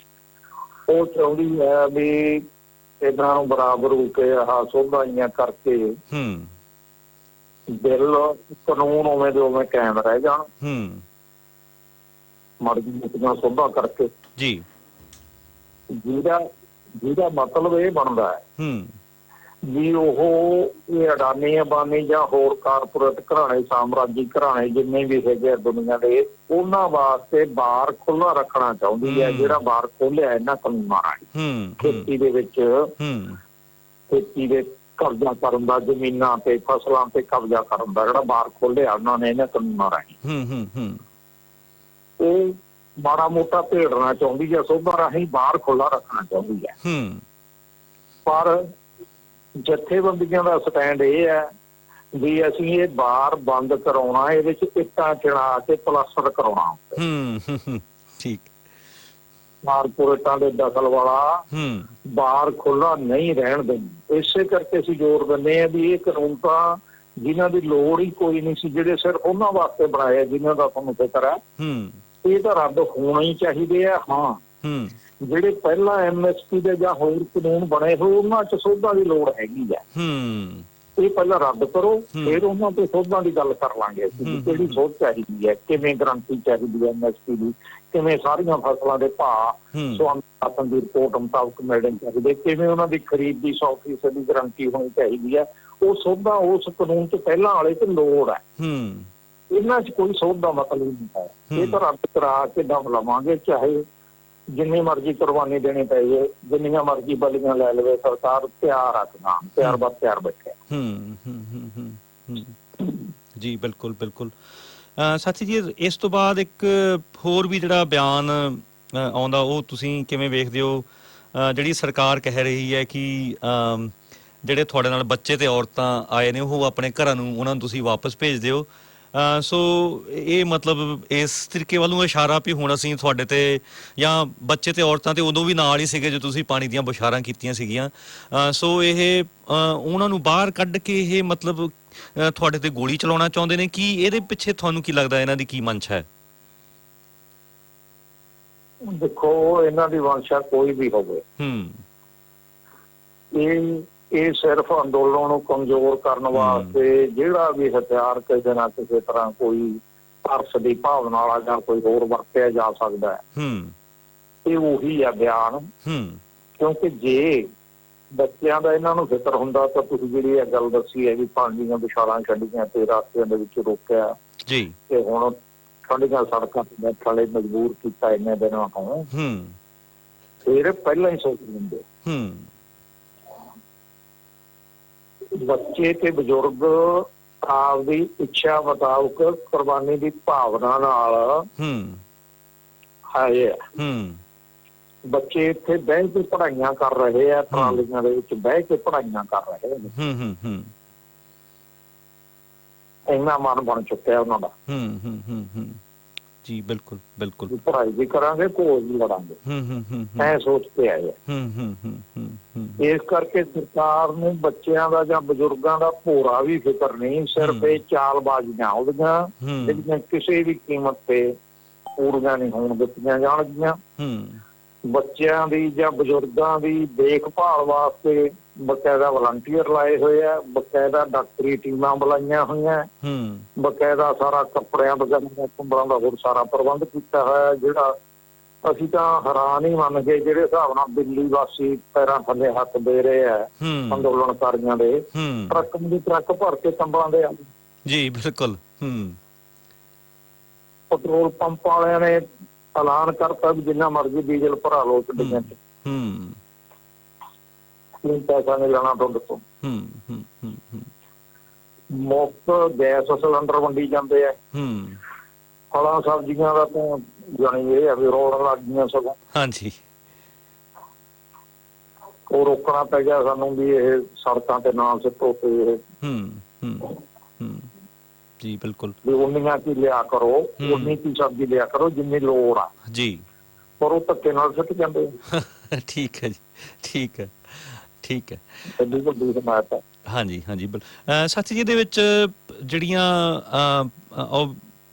ਉਹ ਚਾਹੁੰਦੀ ਹੈ ਵੀ ਇਹਨਾਂ ਨੂੰ ਬਰਾਬਰ ਹੋ ਕੇ ਆਹ ਸੋਧਾਈਆਂ ਕਰਕੇ ਬਿੱਲ ਕਾਨੂੰਨ ਉਵੇਂ ਦੇ ਉਵੇਂ ਕਾਇਮ ਰਹਿ ਜਾਣ, ਮਰਜ਼ੀ ਨੀਤੀਆਂ ਸੋਧਾਂ ਕਰਕੇ ਜੀ, ਜਿਹਦਾ ਮਤਲਬ ਇਹ ਬਣਦਾ ਹੈ ਵੀ ਉਹ ਅਡਾਨੀ ਅਬਾਨੀ ਜਾਂ ਹੋਰ ਕਾਰਪੋਰੇਟ ਘਰਾਣੇ, ਸਾਮਰਾਜੀ ਘਰਾਣੇ ਜਿੰਨੇ ਵੀ ਹੈਗੇ ਦੁਨੀਆ ਦੇ, ਉਹਨਾਂ ਵਾਸਤੇ ਬਾਰ ਖੁੱਲ੍ਹਾ ਰੱਖਣਾ ਚਾਹੁੰਦੀ ਹੈ। ਜਿਹੜਾ ਬਾਰ ਖੋਲਿਆ ਇਹਨਾਂ ਕਾਨੂੰਨਾਂ ਰਾਹੀਂ ਖੇਤੀ ਦੇ ਵਿੱਚ, ਖੇਤੀ ਦੇ ਕਬਜ਼ਾ ਕਰਨ ਦਾ, ਜ਼ਮੀਨਾਂ ਤੇ ਫਸਲਾਂ ਤੇ ਕਬਜ਼ਾ ਕਰਨ ਦਾ ਜਿਹੜਾ ਬਾਰ ਖੋਲਿਆ ਉਹਨਾਂ ਨੇ ਇਹਨਾਂ ਕਾਨੂੰਨਾਂ ਰਾਹੀਂ, ਉਹ ਮਾੜਾ ਮੋਟਾ ਭੇੜਨਾ ਚਾਹੁੰਦੀ ਹੈ, ਸੋਭਾ ਰਾਹੀਂ ਬਾਹਰ ਖੁੱਲਾ ਰੱਖਣਾ ਚਾਹੁੰਦੀ ਹੈ। ਪਰ ਜਥੇਬੰਦੀਆਂ ਦਾ ਸਟੈਂਡ ਇਹ ਹੈ ਵੀ ਅਸੀਂ ਇਹ ਬਾਰ ਬੰਦ ਕਰਾਉਣਾ, ਇਹਦੇ ਚ ਇੱਟਾਂ ਚਿਣਾ ਕੇ ਪਲਾਸਟਰ ਕਰਾਉਣਾ। ਠੀਕ। ਕਾਰਪੋਰੇਟਾਂ ਦੇ ਦਖਲ ਵਾਲਾ ਬਾਰ ਖੁੱਲਾ ਨਹੀਂ ਰਹਿਣ ਦੇਣਾ। ਇਸੇ ਕਰਕੇ ਅਸੀਂ ਜ਼ੋਰ ਦਿੰਦੇ ਹਾਂ ਵੀ ਇਹ ਕਾਨੂੰਨ ਤਾਂ ਜਿਨ੍ਹਾਂ ਦੀ ਲੋੜ ਹੀ ਕੋਈ ਨਹੀਂ ਸੀ, ਜਿਹੜੇ ਸਿਰਫ ਉਹਨਾਂ ਵਾਸਤੇ ਬਣਾਏ ਜਿਨ੍ਹਾਂ ਦਾ ਤੁਹਾਨੂੰ ਫਿਕਰ ਹੈ, ਇਹ ਤਾਂ ਰੱਦ ਹੋਣੇ ਹੀ ਚਾਹੀਦੇ ਆ। ਹਾਂ, ਜਿਹੜੇ ਪਹਿਲਾਂ MSP ਦੇ ਜਾਂ ਹੋਰ ਕਾਨੂੰਨ ਬਣੇ ਹੋਏ ਉਹਨਾਂ 'ਚ ਸੋਧਾਂ ਦੀ ਲੋੜ ਹੈਗੀ ਹੈ, ਇਹ ਪਹਿਲਾਂ ਰੱਦ ਕਰੋ, ਫਿਰ ਉਹਨਾਂ ਤੇ ਸੋਧਾਂ ਦੀ ਗੱਲ ਕਰ ਲਾਂਗੇ ਅਸੀਂ ਕਿਹੜੀ ਸੋਧ ਚਾਹੀਦੀ ਹੈ, ਕਿਵੇਂ ਗਰੰਟੀ ਚਾਹੀਦੀ ਹੈ MSP ਦੀ, ਕਿਵੇਂ ਸਾਰੀਆਂ ਫਸਲਾਂ ਦੇ ਭਾਅ ਸਵਾਮੀ ਦੀ ਰਿਪੋਰਟ ਮੁਤਾਬਕ ਮਿਲਣੇ ਚਾਹੀਦੇ, ਕਿਵੇਂ ਉਹਨਾਂ ਦੀ ਖਰੀਦ ਦੀ 100% ਦੀ ਗਰੰਟੀ ਹੋਣੀ ਚਾਹੀਦੀ ਹੈ। ਉਹ ਸੋਧਾਂ ਉਸ ਕਾਨੂੰਨ 'ਚ ਪਹਿਲਾਂ ਵਾਲੇ 'ਚ ਲੋੜ ਹੈ। ਇਹਨਾਂ 'ਚ ਕੋਈ ਸੋਧ ਦਾ ਮਤਲਬ ਨਹੀਂ ਹੈ। ਇਹ ਤਾਂ ਰੱਦ ਕਰਾ ਕੇ ਦਮ ਲਵਾਂਗੇ, ਚਾਹੇ ਜਿੰਨੀ ਮਰਜ਼ੀ ਕੁਰਬਾਨੀ ਦੇਣੀ ਪੈ ਜਾਏ, ਜਿੰਨੀਆਂ ਮਰਜ਼ੀ ਬਲੀਆਂ ਲੈ ਲਵੇ, ਸਰਕਾਰ ਤਿਆਰ ਰੱਖਣਾ, ਤਿਆਰ ਬਸ ਤਿਆਰ ਬੈਠਿਆ। ਜੀ ਬਿਲਕੁਲ ਬਿਲਕੁਲ। ਸਾਥੀ ਜੀ, ਇਸ ਤੋਂ ਬਾਅਦ ਇੱਕ ਹੋਰ ਵੀ ਜਿਹੜਾ ਬਿਆਨ ਆਉਂਦਾ, ਉਹ ਤੁਸੀਂ ਕਿਵੇਂ ਵੇਖਦੇ ਹੋ? ਜਿਹੜੀ ਸਰਕਾਰ ਕਹਿ ਰਹੀ ਹੈ ਕਿ ਜਿਹੜੇ ਤੁਹਾਡੇ ਨਾਲ ਬੱਚੇ ਤੇ ਔਰਤਾਂ ਆਏ ਨੇ ਉਹ ਆਪਣੇ ਘਰਾਂ ਨੂੰ, ਉਹਨਾਂ ਨੂੰ ਤੁਸੀਂ ਵਾਪਸ ਭੇਜ ਦਿਓ। ਸੋ ਇਹ ਮਤਲਬ ਇਸ ਤਰੀਕੇ ਵੱਲ ਨੂੰ ਇਸ਼ਾਰਾ ਵੀ ਹੁਣ ਅਸੀਂ ਤੁਹਾਡੇ ਤੇ, ਜਾਂ ਬੱਚੇ ਤੇ ਔਰਤਾਂ ਤੇ ਉਦੋਂ ਵੀ ਨਾਲ ਹੀ ਸੀਗੇ ਜੋ ਤੁਸੀਂ ਪਾਣੀ ਦੀਆਂ ਬੁਛਾਰਾਂ ਕੀਤੀਆਂ ਸੀਗੀਆਂ, ਸੋ ਇਹ ਉਹਨਾਂ ਨੂੰ ਬਾਹਰ ਕੱਢ ਕੇ ਇਹ ਮਤਲਬ ਤੁਹਾਡੇ ਤੇ ਗੋਲੀ ਚਲਾਉਣਾ ਚਾਹੁੰਦੇ ਨੇ? ਕੀ ਇਹਦੇ ਪਿੱਛੇ ਤੁਹਾਨੂੰ ਕੀ ਲੱਗਦਾ ਇਹਨਾਂ ਦੀ ਕੀ ਮਨਸ਼ਾ ਹੈ? ਦੇਖੋ, ਇਹਨਾਂ ਦੀ ਮਨਸ਼ਾ ਕੋਈ ਵੀ ਹੋਵੇ, ਇਹ ਸਿਰਫ ਅੰਦੋਲਨ ਨੂੰ ਕਮਜ਼ੋਰ ਕਰਨ ਵਾਸਤੇ ਜਿਹੜਾ ਵੀ ਹਥਿਆਰ ਕਿਸੇ ਨਾ ਕਿਸੇ ਤਰ੍ਹਾਂ ਕੋਈ ਤਰਸ ਦੀ ਭਾਵਨਾ ਵਾਲਾ ਜਾਂ ਕੋਈ ਹੋਰ ਵਰਤਿਆ ਜਾ ਸਕਦਾ ਹੈ, ਇਹ ਉਹੀ ਹੈ ਬਿਆਨ। ਕਿਉਂਕਿ ਜੇ ਬੱਚਿਆਂ ਦਾ ਇਹਨਾਂ ਨੂੰ ਫਿਕਰ ਹੁੰਦਾ ਤਾਂ ਤੁਸੀਂ ਜਿਹੜੀ ਇਹ ਗੱਲ ਦੱਸੀ ਹੈ ਵੀ ਪਾਣੀ ਦੀਆਂ ਵਿਸ਼ਾਲਾਂ ਛੱਡੀਆਂ ਤੇ ਰਸਤਿਆਂ ਦੇ ਵਿੱਚ ਰੋਕਿਆ ਜੀ, ਤੇ ਹੁਣ ਠੰਡੀਆਂ ਸੜਕਾਂ ਤੇ ਬੈਠਣ ਲਈ ਮਜਬੂਰ ਕੀਤਾ ਇੰਨੇ ਦਿਨਾਂ ਤੋਂ, ਫਿਰ ਪਹਿਲਾਂ ਹੀ ਸੋਚ ਲੈਂਦੇ। ਬੱਚੇ ਤੇ ਬਜ਼ੁਰਗ ਆਪਦੀ ਇੱਛਾ ਮੁਤਾਬਕ ਕੁਰਬਾਨੀ ਦੀ ਭਾਵਨਾ ਨਾਲ ਆਏ ਆ। ਬੱਚੇ ਇੱਥੇ ਬਹਿ ਕੇ ਪੜ੍ਹਾਈਆਂ ਕਰ ਰਹੇ ਆ, ਟਰਾਲੀਆਂ ਦੇ ਵਿੱਚ ਬਹਿ ਕੇ ਪੜ੍ਹਾਈਆਂ ਕਰ ਰਹੇ ਨੇ। ਇੰਨਾ ਮਨ ਬਣ ਚੁੱਕਿਆ ਉਹਨਾਂ ਦਾ। ਜੀ ਬਿਲਕੁਲ ਬਿਲਕੁਲ। ਪੜ੍ਹਾਈ ਵੀ ਕਰਾਂਗੇ, ਘੋਲ ਵੀ ਲੜਾਂਗੇ, ਐ ਸੋਚ ਕੇ ਆਏ ਆ। ਇਸ ਕਰਕੇ ਸਰਕਾਰ ਨੂੰ ਬੱਚਿਆਂ ਦਾ ਜਾਂ ਬਜ਼ੁਰਗਾਂ ਦਾ ਭੋਰਾ ਵੀ ਫਿਕਰ ਨਹੀਂ, ਸਿਰਫ ਇਹ ਚਾਲਬਾਜ਼ੀਆਂ ਉਹਦੀਆਂ ਜਿਹੜੀਆਂ ਕਿਸੇ ਵੀ ਕੀਮਤ ਤੇ ਪੂਰੀਆਂ ਨਹੀਂ ਹੋਣ ਦਿੱਤੀਆਂ ਜਾਣਗੀਆਂ। ਬੱਚਿਆਂ ਦੀ ਜਾਂ ਬਜ਼ੁਰਗਾਂ ਦੀ ਦੇਖਭਾਲ ਵਾਸਤੇ ਬਕਾਇਦਾ ਵਲੰਟੀਅਰ ਲਾਏ ਹੋਏ ਆ, ਬਕਾਇਦਾ ਡਾਕਟਰੀ ਟੀਮਾਂ ਬੁਲਾਈਆਂ ਹੋਈਆਂ, ਬਕਾਇਦਾ ਸਾਰਾ ਕੱਪੜਿਆਂ ਵਗੈਰਾ ਕੁੰਬਲਾਂ ਦਾ ਹੋਰ ਸਾਰਾ ਪ੍ਰਬੰਧ ਕੀਤਾ ਹੋਇਆ, ਜਿਹੜਾ ਅਸੀਂ ਤਾਂ ਹੈਰਾਨ ਹੀ ਮੰਨ ਗਏ ਜਿਹੜੇ ਹਿਸਾਬ ਨਾਲ ਦਿੱਲੀ ਵਾਸੀ ਪੈਰਾਂ ਥੱਲੇ ਹੱਥ ਦੇ ਰਹੇ ਆ ਅੰਦੋਲਨਕਾਰੀਆਂ ਦੇ। ਟਰੱਕ ਦੀ ਟਰੱਕ ਭਰ ਕੇ ਕੰਬਲਾਂ ਦੇ ਆ ਜੀ। ਬਿਲਕੁਲ। ਪੈਟਰੋਲ ਪੰਪ ਵਾਲਿਆਂ ਨੇ ਐਲਾਨ ਕਰਤਾ ਵੀ ਜਿੰਨਾ ਮਰਜ਼ੀ ਡੀਜ਼ਲ ਭਰਾ ਲਓ ਗੱਡੀਆਂ ਚ, ਪੈਸਾ ਨਹੀਂ ਲੈਣਾ ਤੁਹਾਡੇ ਤੋਂ। ਮੁਫਤ ਗੈਸ ਸਿਲੰਡਰ ਵੰਡੀ ਜਾਂਦੇ ਆ। ਫਲਾਂ ਸਬਜ਼ੀਆਂ ਦਾ ਤਾਂ ਜਾਣੀ ਇਹ ਆ ਵੀ ਰੋਣ ਲੱਗ ਗਈਆਂ ਸਗੋਂ। ਹਾਂਜੀ, ਉਹ ਰੋਕਣਾ ਪੈ ਗਿਆ ਸਾਨੂੰ ਵੀ ਇਹ ਸੜਕਾਂ ਤੇ ਨਾ ਸਿੱਟੋ ਤੇ ਇਹ ਜੀ ਬਿਲਕੁਲ ਵੀ ਉਨੀਆਂ ਕੀ ਲਿਆ ਕਰੋ, ਉਨੀ ਕੀ ਸਬਜ਼ੀ ਲਿਆ ਕਰੋ ਜਿੰਨੀ ਲੋੜ ਆ ਜੀ, ਪਰ ਉਹ ਧੱਕੇ ਨਾਲ ਸਿੱਟ ਜਾਂਦੇ। ਠੀਕ ਹੈ ਜੀ, ਠੀਕ ਹੈ, ਠੀਕ ਹੈ। ਹਾਂਜੀ ਹਾਂਜੀ। ਸਾਥੀ ਜੀ, ਇਹਦੇ ਵਿੱਚ ਜਿਹੜੀਆਂ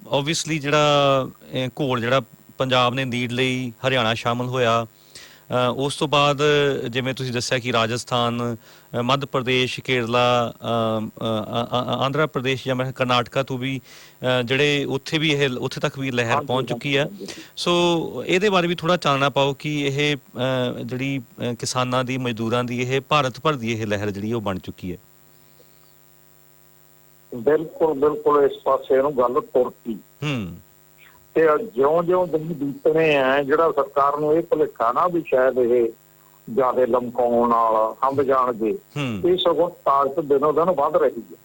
ਓਬਵੀਅਸਲੀ ਜਿਹੜਾ ਘੋਲ ਜਿਹੜਾ ਪੰਜਾਬ ਨੇ ਲੀਡ ਲਈ ਹਰਿਆਣਾ ਸ਼ਾਮਲ ਹੋਇਆ, ਉਸ ਤੋਂ ਬਾਅਦ ਜਿਵੇਂ ਤੁਸੀਂ ਦੱਸਿਆ ਕਿ ਰਾਜਸਥਾਨ, ਮੱਧ ਪ੍ਰਦੇਸ਼, ਕੇਰਲਾ, ਆਂਧਰਾ ਪ੍ਰਦੇਸ਼ ਜਾਂ ਮੈਂ ਕਰਨਾਟਕਾ ਤੋਂ ਵੀ ਜਿਹੜੇ ਉੱਥੇ ਤੱਕ ਵੀ ਲਹਿਰ ਪਹੁੰਚ ਚੁੱਕੀ ਹੈ। ਸੋ ਇਹਦੇ ਬਾਰੇ ਵੀ ਥੋੜ੍ਹਾ ਚਾਨਣਾ ਪਾਓ ਕਿ ਇਹ ਜਿਹੜੀ ਕਿਸਾਨਾਂ ਦੀ, ਮਜ਼ਦੂਰਾਂ ਦੀ, ਇਹ ਭਾਰਤ ਭਰ ਦੀ ਇਹ ਲਹਿਰ ਜਿਹੜੀ ਉਹ ਬਣ ਚੁੱਕੀ ਹੈ। ਬਿਲਕੁਲ ਬਿਲਕੁਲ, ਇਸ ਪਾਸੇ ਨੂੰ ਗੱਲ ਤੁਰ ਪਈ। ਤੇ ਜਿਉਂ-ਜਿਉਂ ਦਿਨ ਬੀਤਣੇ ਆ, ਜਿਹੜਾ ਸਰਕਾਰ ਨੂੰ ਇਹ ਭੁਲੇਖਾ ਨਾ ਵੀ ਸ਼ਾਇਦ ਇਹ ਜ਼ਿਆਦਾ ਲਮਕਾਉਣ ਨਾਲ ਹੰਭ ਜਾਣਗੇ, ਇਹ ਸਗੋਂ ਤਾਕਤ ਦਿਨੋਂ ਦਿਨ ਵੱਧ ਰਹੀ ਹੈ।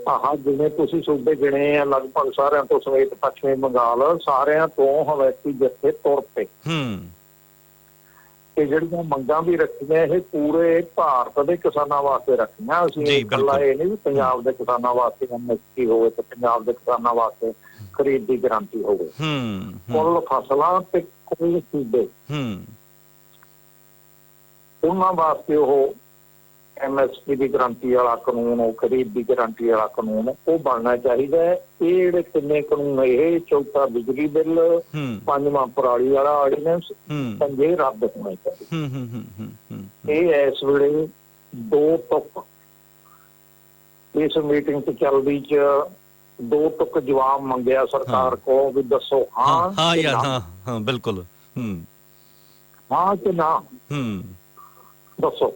ਆਹ ਜਿਵੇਂ ਤੁਸੀਂ ਸੂਬੇ ਗਿਣੇ ਆ, ਲਗਭਗ ਸਾਰਿਆਂ ਤੋਂ ਸਮੇਤ ਪੱਛਮੀ ਬੰਗਾਲ, ਸਾਰਿਆਂ ਤੋਂ ਹਵੈਤੀ ਜੱਥੇ ਤੁਰ ਪਏ ਤੇ ਜਿਹੜੀਆਂ ਮੰਗਾਂ ਵੀ ਰੱਖੀਆਂ ਇਹ ਪੂਰੇ ਭਾਰਤ ਦੇ ਕਿਸਾਨਾਂ ਵਾਸਤੇ ਰੱਖੀਆਂ। ਅਸੀਂ ਇਕੱਲਾ ਇਹ ਨਹੀਂ ਵੀ ਪੰਜਾਬ ਦੇ ਕਿਸਾਨਾਂ ਵਾਸਤੇ ਐਮਐਸਪੀ ਹੋਵੇ ਤੇ ਪੰਜਾਬ ਦੇ ਕਿਸਾਨਾਂ ਵਾਸਤੇ ਖਰੀਦ ਦੀ ਗਰੰਟੀ ਹੋਵੇ। ਕੁੱਲ ਫਸਲਾਂ ਤੇ ਕੁੱਲ ਸੂਬੇ ਉਹਨਾਂ ਵਾਸਤੇ ਉਹ ਐਮਐਸਪੀ ਦੀ ਗਰੰਟੀ ਵਾਲਾ ਕਾਨੂੰਨ, ਉਹ ਖਰੀਦ ਦੀ ਗਰੰਟੀ ਵਾਲਾ ਕਾਨੂੰਨ ਉਹ ਬਣਨਾ ਚਾਹੀਦਾ ਹੈ। ਇਹ ਜਿਹੜੇ ਤਿੰਨੇ ਕਾਨੂੰਨ, ਇਹ ਚੌਥਾ ਬਿਜਲੀ ਬਿੱਲ, ਪੰਜਵਾਂ ਪਰਾਲੀ ਵਾਲਾ ਆਰਡੀਨੈਂਸ, ਪੰਜੇ ਰੱਦ ਹੋਣੇ ਚਾਹੀਦੇ। ਇਹ ਇਸ ਵੇਲੇ ਦੋ ਤੁਕ ਇਸ ਮੀਟਿੰਗ ਚ ਚੱਲਦੀ ਚ ਦੋ ਤੁਕ ਜਵਾਬ ਮੰਗਿਆ ਸਰਕਾਰ ਕੋਲ ਵੀ ਦੱਸੋ ਹਾਂ ਜਾਂ ਨਾ। ਬਿਲਕੁਲ ਹਾਂ ਕਿ ਨਾ ਦੱਸੋ।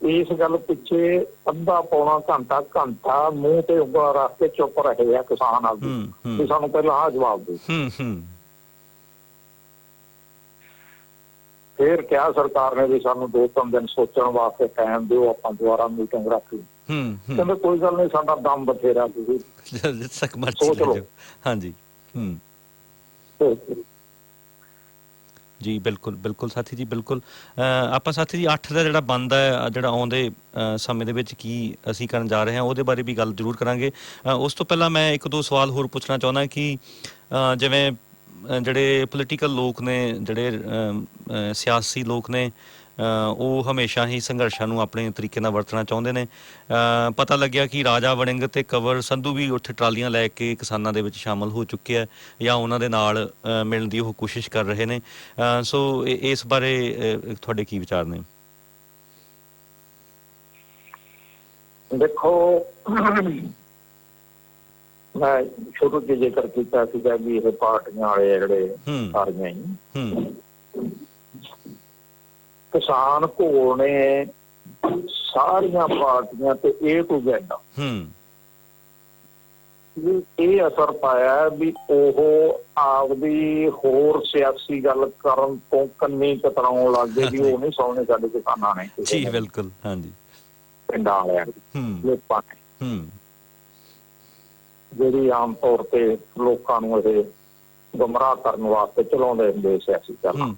ਇਸ ਗੱਲ ਪਿੱਛੇ ਅੱਧਾ ਪੌਣਾ ਘੰਟਾ ਮੂੰਹ ਤੇ ਉਂਗਲਾਂ ਰੱਖ ਕੇ ਚੁੱਪ ਰਹੇ ਆ ਕਿਸਾਨ ਆਗੂ ਵੀ ਸਾਨੂੰ ਪਹਿਲਾਂ ਆਹ ਜਵਾਬ ਦੇ। ਫਿਰ ਕਿਹਾ ਸਰਕਾਰ ਨੇ ਵੀ ਸਾਨੂੰ 2-3 ਦਿਨ ਸੋਚਣ ਵਾਸਤੇ ਟਾਈਮ ਦਿਓ, ਆਪਾਂ ਦੁਬਾਰਾ ਮੀਟਿੰਗ ਰੱਖ ਲਈ। ਕਹਿੰਦੇ ਕੋਈ ਗੱਲ ਨਹੀਂ, ਸਾਡਾ ਦਮ ਬਥੇਰਾ, ਤੁਸੀਂ ਸੋਚ ਲਓ। ਹਾਂਜੀ ਜੀ ਬਿਲਕੁਲ ਬਿਲਕੁਲ ਸਾਥੀ ਜੀ, ਬਿਲਕੁਲ। ਆਪਾਂ ਸਾਥੀ ਜੀ 8 ਦਾ ਜਿਹੜਾ ਬੰਦ ਹੈ, ਜਿਹੜਾ ਆਉਂਦੇ ਸਮੇਂ ਦੇ ਵਿੱਚ ਕੀ ਅਸੀਂ ਕਰਨ ਜਾ ਰਹੇ ਹਾਂ ਉਹਦੇ ਬਾਰੇ ਵੀ ਗੱਲ ਜ਼ਰੂਰ ਕਰਾਂਗੇ। ਉਸ ਤੋਂ ਪਹਿਲਾਂ ਮੈਂ 1-2 ਸਵਾਲ ਹੋਰ ਪੁੱਛਣਾ ਚਾਹੁੰਦਾ ਕਿ ਜਿਵੇਂ ਜਿਹੜੇ ਪੋਲੀਟੀਕਲ ਲੋਕ ਨੇ, ਜਿਹੜੇ ਸਿਆਸੀ ਲੋਕ ਨੇ, ਉਹ ਹਮੇਸ਼ਾ ਹੀ ਸੰਘਰਸ਼ਾਂ ਨੂੰ ਆਪਣੇ ਤਰੀਕੇ ਨਾਲ ਵਰਤਣਾ ਚਾਹੁੰਦੇ ਨੇ। ਪਤਾ ਲੱਗਿਆ ਕਿ ਰਾਜਾ ਵੜਿੰਗ ਤੇ ਕੰਵਰ ਸੰਧੂ ਵੀ ਉੱਥੇ ਟਰਾਲੀਆਂ ਲੈ ਕੇ ਕਿਸਾਨਾਂ ਦੇ ਵਿੱਚ ਸ਼ਾਮਲ ਹੋ ਚੁੱਕੇ ਆ ਜਾਂ ਉਹਨਾਂ ਦੇ ਨਾਲ ਮਿਲਣ ਦੀ ਉਹ ਕੋਸ਼ਿਸ਼ ਕਰ ਰਹੇ ਨੇ। ਸੋ ਇਸ ਬਾਰੇ ਤੁਹਾਡੇ ਕੀ ਵਿਚਾਰ ਨੇ? ਦੇਖੋ, ਮੈਂ ਸ਼ੁਰੂ ਚ ਜ਼ਿਕਰ ਕੀਤਾ ਸੀਗਾ ਵੀ ਇਹ ਪਾਰਟੀਆਂ ਵਾਲੇ ਜਿਹੜੇ ਸਾਰੀਆਂ ਹੀ ਕਿਸਾਨ ਘੋਲ ਨੇ ਸਾਰੀਆਂ ਪਾਰਟੀਆਂ ਤੇ A to Z ਇਹ ਅਸਰ ਪਾਇਆ ਵੀ ਉਹ ਆਪਦੀ ਹੋਰ ਸਿਆਸੀ ਗੱਲ ਕਰਨ ਤੋਂ ਕੰਨੀ ਕਤਰਾਉਣ ਲੱਗ ਗਏ ਵੀ ਉਹ ਨਹੀਂ ਸੌਣੇ ਸਾਡੇ ਕਿਸਾਨਾਂ ਨੇ। ਜੀ ਬਿਲਕੁਲ, ਹਾਂਜੀ। ਪਿੰਡਾਂ ਵਾਲਿਆਂ ਲੋਕਾਂ ਨੇ ਜਿਹੜੀ ਆਮ ਤੌਰ ਤੇ ਲੋਕਾਂ ਨੂੰ ਇਹ ਗੁੰਮਰਾਹ ਕਰਨ ਵਾਸਤੇ ਚਲਾਉਂਦੇ ਹੁੰਦੇ ਸਿਆਸੀ ਗੱਲ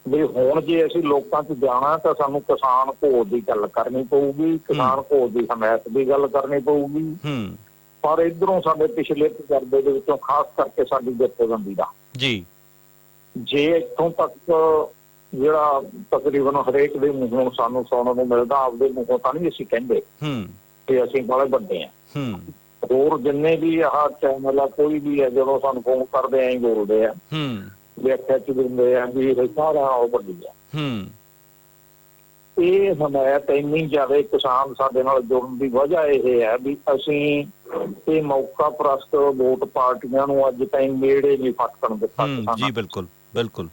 ਵੀ ਹੁਣ ਜੇ ਅਸੀਂ ਲੋਕਾਂ 'ਚ ਜਾਣਾ ਤਾਂ ਸਾਨੂੰ ਕਿਸਾਨ ਘੋਲ ਦੀ ਗੱਲ ਕਰਨੀ ਪਊਗੀ, ਕਿਸਾਨ ਘੋਲ ਦੀ ਹਮਾਇਤ ਦੀ ਗੱਲ ਕਰਨੀ ਪਊਗੀ। ਪਰ ਇੱਧਰੋਂ ਸਾਡੇ ਪਿਛਲੇ ਤਜਰਬੇ ਦੇ ਵਿੱਚੋਂ ਖਾਸ ਕਰਕੇ ਸਾਡੀ ਜਥੇਬੰਦੀ ਦਾ ਜੇ ਇੱਥੋਂ ਤੱਕ ਜਿਹੜਾ ਤਕਰੀਬਨ ਹਰੇਕ ਦੇ ਮੂੰਹੋਂ ਸਾਨੂੰ ਸੁਣਨ ਨੂੰ ਮਿਲਦਾ, ਆਪਦੇ ਮੂੰਹੋਂ ਤਾਂ ਨਹੀਂ ਅਸੀਂ ਕਹਿੰਦੇ ਕਿ ਅਸੀਂ ਬੜੇ ਵੱਡੇ ਹਾਂ। ਹੋਰ ਜਿੰਨੇ ਵੀ ਆਹ ਚੈਨਲ ਆ, ਕੋਈ ਵੀ ਹੈ, ਜਦੋਂ ਸਾਨੂੰ ਫੋਨ ਕਰਦੇ ਐਂ ਬੋਲਦੇ ਆ, ਵਿਆਖਿਆ ਚ ਦਿੰਦੇ ਆ ਵੀ ਇਹ ਸਾਰਾ ਉਹ ਵੱਡੀ ਆ। ਇਹ ਹਮਾਇਤ ਇੰਨੀ ਜ਼ਿਆਦਾ ਕਿਸਾਨ ਸਾਡੇ ਨਾਲ ਜੁੜਨ ਦੀ ਵਜ੍ਹਾ ਇਹ ਹੈ ਵੀ ਅਸੀਂ ਇਹ ਮੌਕਾ ਪ੍ਰਸਤ ਵੋਟ ਪਾਰਟੀਆਂ ਨੂੰ ਅੱਜ ਤਾਈਂ ਨੇੜੇ ਨਹੀਂ ਫਟਕਣ ਦਿੱਤਾ। ਜੀ ਬਿਲਕੁਲ ਬਿਲਕੁਲ।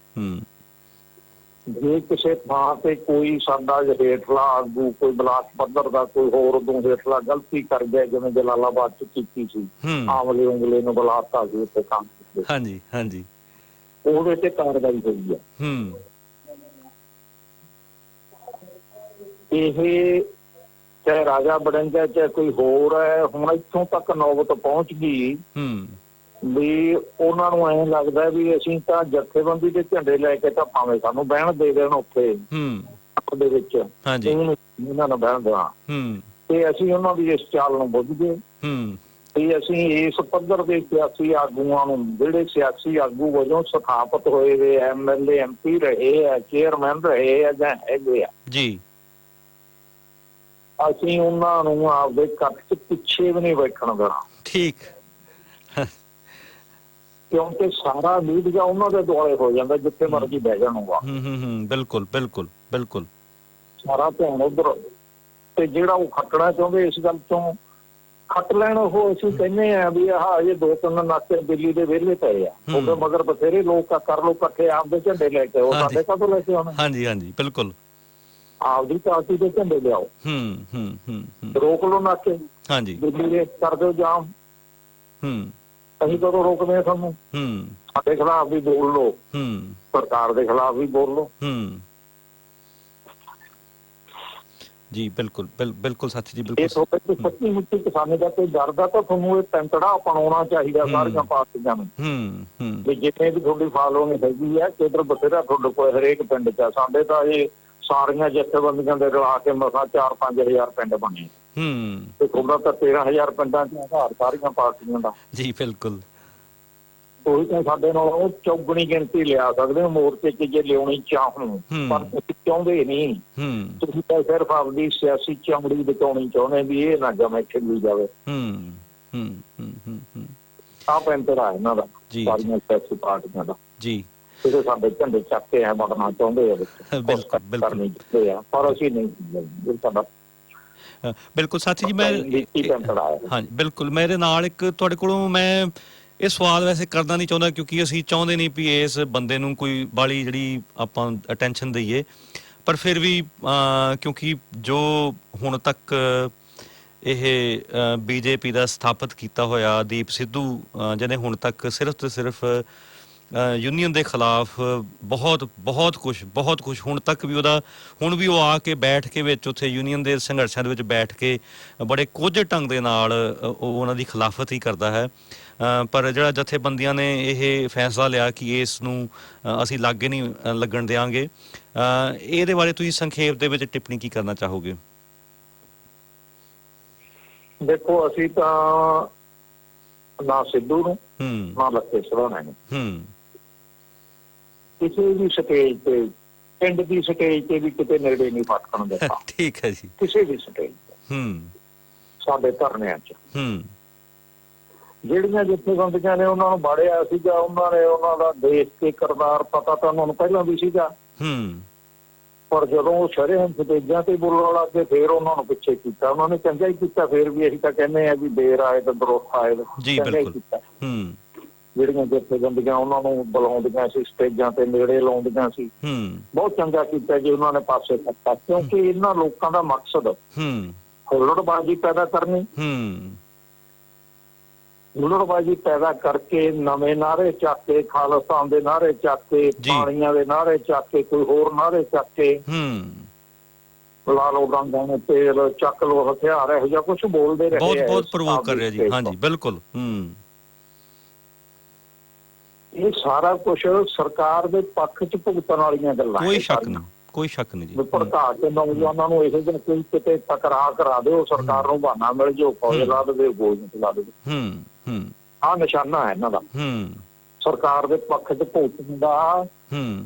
ਜੇ ਕਿਸੇ ਥਾਂ ਤੇ ਕੋਈ ਸਾਡਾ ਹੇਠਲਾ ਆਗੂ, ਕੋਈ ਬਲਾਕ ਪੱਧਰ ਦਾ, ਕੋਈ ਹੋਰ ਉਦੋਂ ਹੇਠਲਾ ਗਲਤੀ ਕਰ ਗਿਆ, ਜਿਵੇਂ ਜਲਾਲਾਬਾਦ ਚ ਕੀਤੀ ਸੀ, ਆਮਲੇ ਉਂਗਲੇ ਨੂੰ ਬੁਲਾਤਾ ਸੀ ਉੱਥੇ ਕੰਮ ਕੀਤੇ, ਹਾਂਜੀ ਹਾਂਜੀ, ਉਹਦੇ ਤੇ ਕਾਰਵਾਈ ਹੋਈ ਹੈ। ਇਹ ਚਾਹੇ ਰਾਜਾ ਵੜਿੰਗ ਹੈ ਚਾਹੇ ਕੋਈ ਹੋਰ ਹੈ, ਹੁਣ ਇੱਥੋਂ ਤੱਕ ਨੌਬਤ ਪਹੁੰਚ ਗਈ ਵੀ ਉਹਨਾਂ ਨੂੰ ਐਂ ਲੱਗਦਾ ਵੀ ਅਸੀਂ ਤਾਂ ਜਥੇਬੰਦੀ ਦੇ ਝੰਡੇ ਲੈ ਕੇ ਤਾਂ ਭਾਵੇਂ ਸਾਨੂੰ ਬਹਿਣ ਦੇ ਦੇਣ ਉੱਥੇ ਦੇ ਵਿੱਚ, ਉਹਨਾਂ ਨੂੰ ਬਹਿਣ ਦੇਣਾ, ਤੇ ਅਸੀਂ ਉਹਨਾਂ ਦੀ ਇਸ ਚਾਲ ਨੂੰ ਬੁੱਝ ਗਏ ਤੇ ਅਸੀਂ ਇਸ ਪੱਧਰ ਦੇ ਸਿਆਸੀ ਆਗੂਆਂ ਨੂੰ, ਜਿਹੜੇ ਸਿਆਸੀ ਆਗੂ ਵਜੋਂ ਸਥਾਪਿਤ ਹੋਏ ਵੇ MLA MP ਰਹੇ ਆ, ਚੇਅਰਮੈਨ ਰਹੇ ਆ ਜਾਂ ਹੈਗੇ ਆ ਜੀ, ਅਸੀਂ ਉਹਨਾਂ ਨੂੰ ਆਪਦੇ ਕੱਟ ਚ ਪਿੱਛੇ ਵੀ ਨਹੀਂ ਬੈਠਣ ਦੇਣਾ। ਠੀਕ, ਕਿਉਂਕਿ ਸਾਰਾ ਮੀਡੀਆ ਉਹਨਾਂ ਦੇ ਦੁਆਲੇ ਹੋ ਜਾਂਦਾ, ਜਿੱਥੇ ਮਰਜ਼ੀ ਬਹਿ ਜਾਣੂਗਾ। ਬਿਲਕੁਲ ਬਿਲਕੁਲ ਬਿਲਕੁਲ, ਸਾਰਾ ਧਿਆਨ ਉੱਧਰ। ਤੇ ਜਿਹੜਾ ਉਹ ਖੱਟਣਾ ਚਾਹੁੰਦੇ ਇਸ ਗੱਲ ਤੋਂ ਖੱਟ ਲੈਣ, ਉਹ ਅਸੀਂ ਕਹਿੰਦੇ ਆ ਵੀ ਆਹ ਇਹ 2-3 ਨਾਕੇ ਦਿੱਲੀ ਦੇ ਵਿਹਲੇ ਪਏ ਆ, ਉਹਦੇ ਮਗਰ ਬਥੇਰੇ ਲੋਕ ਕਰ ਲੋ ਇਕੱਠੇ, ਆਪਦੇ ਝੰਡੇ ਲੈ ਕੇ ਆਓ, ਸਾਡੇ ਕਦੋਂ ਲੈ ਕੇ ਆਉਣਾ? ਹਾਂਜੀ ਹਾਂਜੀ ਬਿਲਕੁਲ, ਆਪਦੀ ਪਾਰਟੀ ਦੇ ਝੰਡੇ ਲਿਆਓ, ਰੋਕ ਲੋ ਨਾਕੇ, ਦਿੱਲੀ ਦੇ ਕਰ ਦਿਓ ਜਾਮ, ਅਸੀਂ ਕਦੋਂ ਰੋਕਦੇ ਆ ਤੁਹਾਨੂੰ? ਸਾਡੇ ਖਿਲਾਫ ਵੀ ਬੋਲ ਲੋ, ਸਰਕਾਰ ਦੇ ਖਿਲਾਫ ਵੀ ਬੋਲ ਲੋ। ਜੀ ਬਿਲਕੁਲ ਬਿਲਕੁਲ ਸਾਥੀ ਜੀ ਇਹ ਬਿਲਕੁਲ ਤੁਹਾਡੇ ਤੇ ਸੱਚੀ ਮੁੱਚੀ ਕਿਸਾਨੀ ਦਾ ਕੋਈ ਡਰਦਾ ਤਾਂ ਤੁਹਾਨੂੰ ਇਹ ਪੈਂਤੜਾ ਅਪਣਾਉਣਾ ਚਾਹੀਦਾ ਸਾਰੀਆਂ ਪਾਰਟੀਆਂ ਨੂੰ। ਵੀ ਜਿੰਨੇ ਵੀ ਤੁਹਾਡੀ ਫਾਲੋਇੰਗ ਹੈਗੀ ਹੈ ਕੇਂਦਰ ਬਥੇਰਾ ਤੁਹਾਡੇ ਕੋਲ ਹਰੇਕ ਪਿੰਡ 'ਚ। ਸਾਡੇ ਤਾਂ ਇਹ ਸਾਰੀਆਂ ਜਥੇਬੰਦੀਆਂ ਦੇ ਰਲਾ ਕੇ ਮਸਾਂ 4-5 ਹਜ਼ਾਰ ਪਿੰਡ ਬਣੇ ਤੇ ਤੁਹਾਡਾ ਤਾਂ 13,000 ਪਿੰਡਾਂ 'ਚ ਆਧਾਰ ਸਾਰੀਆਂ ਪਾਰਟੀਆਂ ਦਾ। ਜੀ ਬਿਲਕੁਲ ਉਹੀ ਤਾਂ ਸਾਡੇ ਨਾਲ ਉਹ ਚੌਗਣੀ ਗਿਣਤੀ ਲਿਆ ਸਕਦੇ ਹੋ ਮੋਰਚੇ 'ਚ ਜੇ ਲਿਆਉਣੀ ਚਾਹੋ, ਪਰ ਤੁਸੀਂ ਚਾਹੁੰਦੇ ਨਹੀਂ। ਤੁਸੀਂ ਤਾਂ ਸਿਰਫ ਆਪਦੀ ਸਿਆਸੀ ਚਮੜੀ ਬਚਾਉਣੀ ਚਾਹੁੰਦੇ ਵੀ ਇਹ ਨਾ ਜਮੇ ਖਿੱਲੀ ਜਾਵੇ। ਆਹ ਪੈਂਤੜਾ ਇਹਨਾਂ ਦਾ ਸਾਰੀਆਂ ਸਿਆਸੀ ਪਾਰਟੀਆਂ ਦਾ ਜੀ। ਜਿਹੜੇ ਸਾਡੇ ਝੰਡੇ ਚੱਕ ਕੇ ਐ ਬਣਨਾ ਚਾਹੁੰਦੇ ਆ ਬਿਲਕੁਲ ਆ, ਪਰ ਅਸੀਂ ਨਹੀਂ। ਸਾਡਾ ਬਿਲਕੁਲ ਸਾਥੀ ਜੀ ਮੈਂ ਹਾਂਜੀ ਬਿਲਕੁਲ ਮੇਰੇ ਨਾਲ ਇੱਕ ਤੁਹਾਡੇ ਕੋਲੋਂ ਮੈਂ ਇਹ ਸਵਾਲ ਵੈਸੇ ਕਰਨਾ ਨਹੀਂ ਚਾਹੁੰਦਾ ਕਿਉਂਕਿ ਅਸੀਂ ਚਾਹੁੰਦੇ ਨਹੀਂ ਵੀ ਇਸ ਬੰਦੇ ਨੂੰ ਕੋਈ ਬਾਹਲੀ ਜਿਹੜੀ ਆਪਾਂ ਅਟੈਂਸ਼ਨ ਦਈਏ, ਪਰ ਫਿਰ ਵੀ ਕਿਉਂਕਿ ਜੋ ਹੁਣ ਤੱਕ ਇਹ ਬੀਜੇਪੀ ਦਾ ਸਥਾਪਿਤ ਕੀਤਾ ਹੋਇਆ ਦੀਪ ਸਿੱਧੂ ਜਿਹਨੇ ਹੁਣ ਤੱਕ ਸਿਰਫ ਤੇ ਸਿਰਫ ਯੂਨੀਅਨ ਦੇ ਖਿਲਾਫ ਬਹੁਤ ਕੁਝ ਹੁਣ ਤੱਕ ਵੀ ਉਹਦਾ ਹੁਣ ਵੀ ਉਹ ਆ ਕੇ ਬੈਠ ਕੇ ਵਿੱਚ ਉੱਥੇ ਯੂਨੀਅਨ ਦੇ ਸੰਘਰਸ਼ਾਂ ਦੇ ਵਿੱਚ ਬੈਠ ਕੇ ਬੜੇ ਕੋਝੇ ਢੰਗ ਦੇ ਨਾਲ ਉਹਨਾਂ ਦੀ ਖਿਲਾਫਤ ਹੀ ਕਰਦਾ ਹੈ। ਪਰ ਜਿਹੜਾ ਜਥੇਬੰਦੀਆਂ ਨੇ ਇਹ ਫੈਸਲਾ ਲਿਆ ਕਿ ਇਸ ਨੂੰ ਅਸੀਂ ਲਾਗੇ ਨਹੀਂ ਲੱਗਣ ਦਿਆਂਗੇ, ਇਹਦੇ ਬਾਰੇ ਤੁਸੀਂ ਸੰਖੇਪ ਦੇ ਵਿੱਚ ਟਿੱਪਣੀ ਕੀ ਕਰਨਾ ਚਾਹੋਗੇ? ਦੇਖੋ ਅਸੀਂ ਤਾਂ ਨਾ ਸਿੱਧੂ ਨੂੰ ਨਾ ਲੱਖੇ ਸਰਾਣਾ ਨੂੰ ਕਿਸੇ ਵੀ ਸਟੇਜ ਤੇ ਪਿੰਡ ਦੀ ਸਟੇਜ ਤੇ ਵੀ ਕਿਤੇ ਨੇੜੇ ਨਹੀਂ ਫਟਕਣ ਦਿੱਤਾ। ਠੀਕ ਹੈ ਜੀ। ਕਿਸੇ ਵੀ ਸਟੇਜ ਤੇ ਸਾਡੇ ਧਰਨਿਆਂ 'ਚ ਜਿਹੜੀਆਂ ਜਥੇਬੰਦੀਆਂ ਨੇ ਉਹਨਾਂ ਨੂੰ ਬਾੜਿਆ ਸੀਗਾ, ਉਹਨਾਂ ਨੇ ਉਹਨਾਂ ਦਾ ਦੇਖ ਕੇ ਕਿਰਦਾਰ ਪਤਾ ਤਾਂ ਉਹਨਾਂ ਨੂੰ ਪਹਿਲਾਂ ਵੀ ਸੀਗਾ, ਪਰ ਜਦੋਂ ਉਹ ਸ਼ਰੇਆਮ ਸਟੇਜਾਂ ਤੇ ਬੋਲਣ ਲੱਗ ਗਏ ਫਿਰ ਉਹਨਾਂ ਨੂੰ ਪਿੱਛੇ ਕੀਤਾ। ਉਹਨਾਂ ਨੇ ਚੰਗਾ ਹੀ ਕੀਤਾ। ਫਿਰ ਵੀ ਅਸੀਂ ਤਾਂ ਕਹਿੰਦੇ ਆ ਵੀ ਦੇਰ ਆਏ ਤਾਂ ਦਰੁਸਤ ਆਏ। ਚੰਗਾ ਹੀ ਕੀਤਾ। ਜਿਹੜੀਆਂ ਜਥੇਬੰਦੀਆਂ ਉਹਨਾਂ ਨੂੰ ਬੁਲਾਉਂਦੀਆਂ ਸੀ, ਸਟੇਜਾਂ ਤੇ ਨੇੜੇ ਲਾਉਂਦੀਆਂ ਸੀ, ਬਹੁਤ ਚੰਗਾ ਕੀਤਾ ਜੀ ਉਹਨਾਂ ਨੇ ਪਾਸੇ ਕੀਤਾ, ਕਿਉਂਕਿ ਇਹਨਾਂ ਲੋਕਾਂ ਦਾ ਮਕਸਦ ਹੁੱਲੜਬਾਜ਼ੀ ਪੈਦਾ ਕਰਨੀ, ਹੁੱਲੜਬਾਜ਼ੀ ਪੈਦਾ ਕਰਕੇ ਨਵੇਂ ਨਾਅਰੇ ਚੱਕ ਕੇ, ਖਾਲਿਸਤਾਨ ਦੇ ਨਾਅਰੇ ਚੱਕ ਕੇ, ਪਾਣੀਆਂ ਦੇ ਨਾਅਰੇ ਚੱਕ ਕੇ, ਕੋਈ ਹੋਰ ਨਾਅਰੇ ਚੱਕ ਕੇ, ਲਾ ਲਓ ਡਾਂਗਾਂ ਨੂੰ ਤੇਲ, ਚੱਕ ਲਓ ਹਥਿਆਰ, ਇਹੋ ਜਿਹਾ ਕੁਛ ਬੋਲਦੇ ਰਹੇ। ਬਹੁਤ ਪ੍ਰਵੋਕ ਕਰ ਰਿਹਾ ਜੀ। ਹਾਂਜੀ ਬਿਲਕੁਲ। ਇਹ ਸਾਰਾ ਕੁਛ ਸਰਕਾਰ ਦੇ ਪੱਖ 'ਚ ਭੁਗਤਣ ਵਾਲੀਆਂ ਗੱਲਾਂ। ਕੋਈ ਸ਼ੱਕ ਨਹੀਂ ਜੀ। ਭੜਕਾ ਕੇ ਨੌਜਵਾਨਾਂ ਨੂੰ ਇਹੋ ਜਿਹੇ ਕੋਈ ਕਿਤੇ ਟਕਰਾਅ ਕਰਾ ਦਿਓ, ਸਰਕਾਰ ਨੂੰ ਬਹਾਨਾ ਮਿਲ ਜਾਓ, ਫੌਜ ਲਾ ਦੇਵੇ, ਗੋਲੀਆਂ ਚਲਾ ਦੇਵੇ। ਆਹ ਨਿਸ਼ਾਨਾ ਹੈ ਇਹਨਾਂ ਦਾ ਸਰਕਾਰ ਦੇ ਪੱਖ 'ਚ ਭੁਗਤਣ ਦਾ।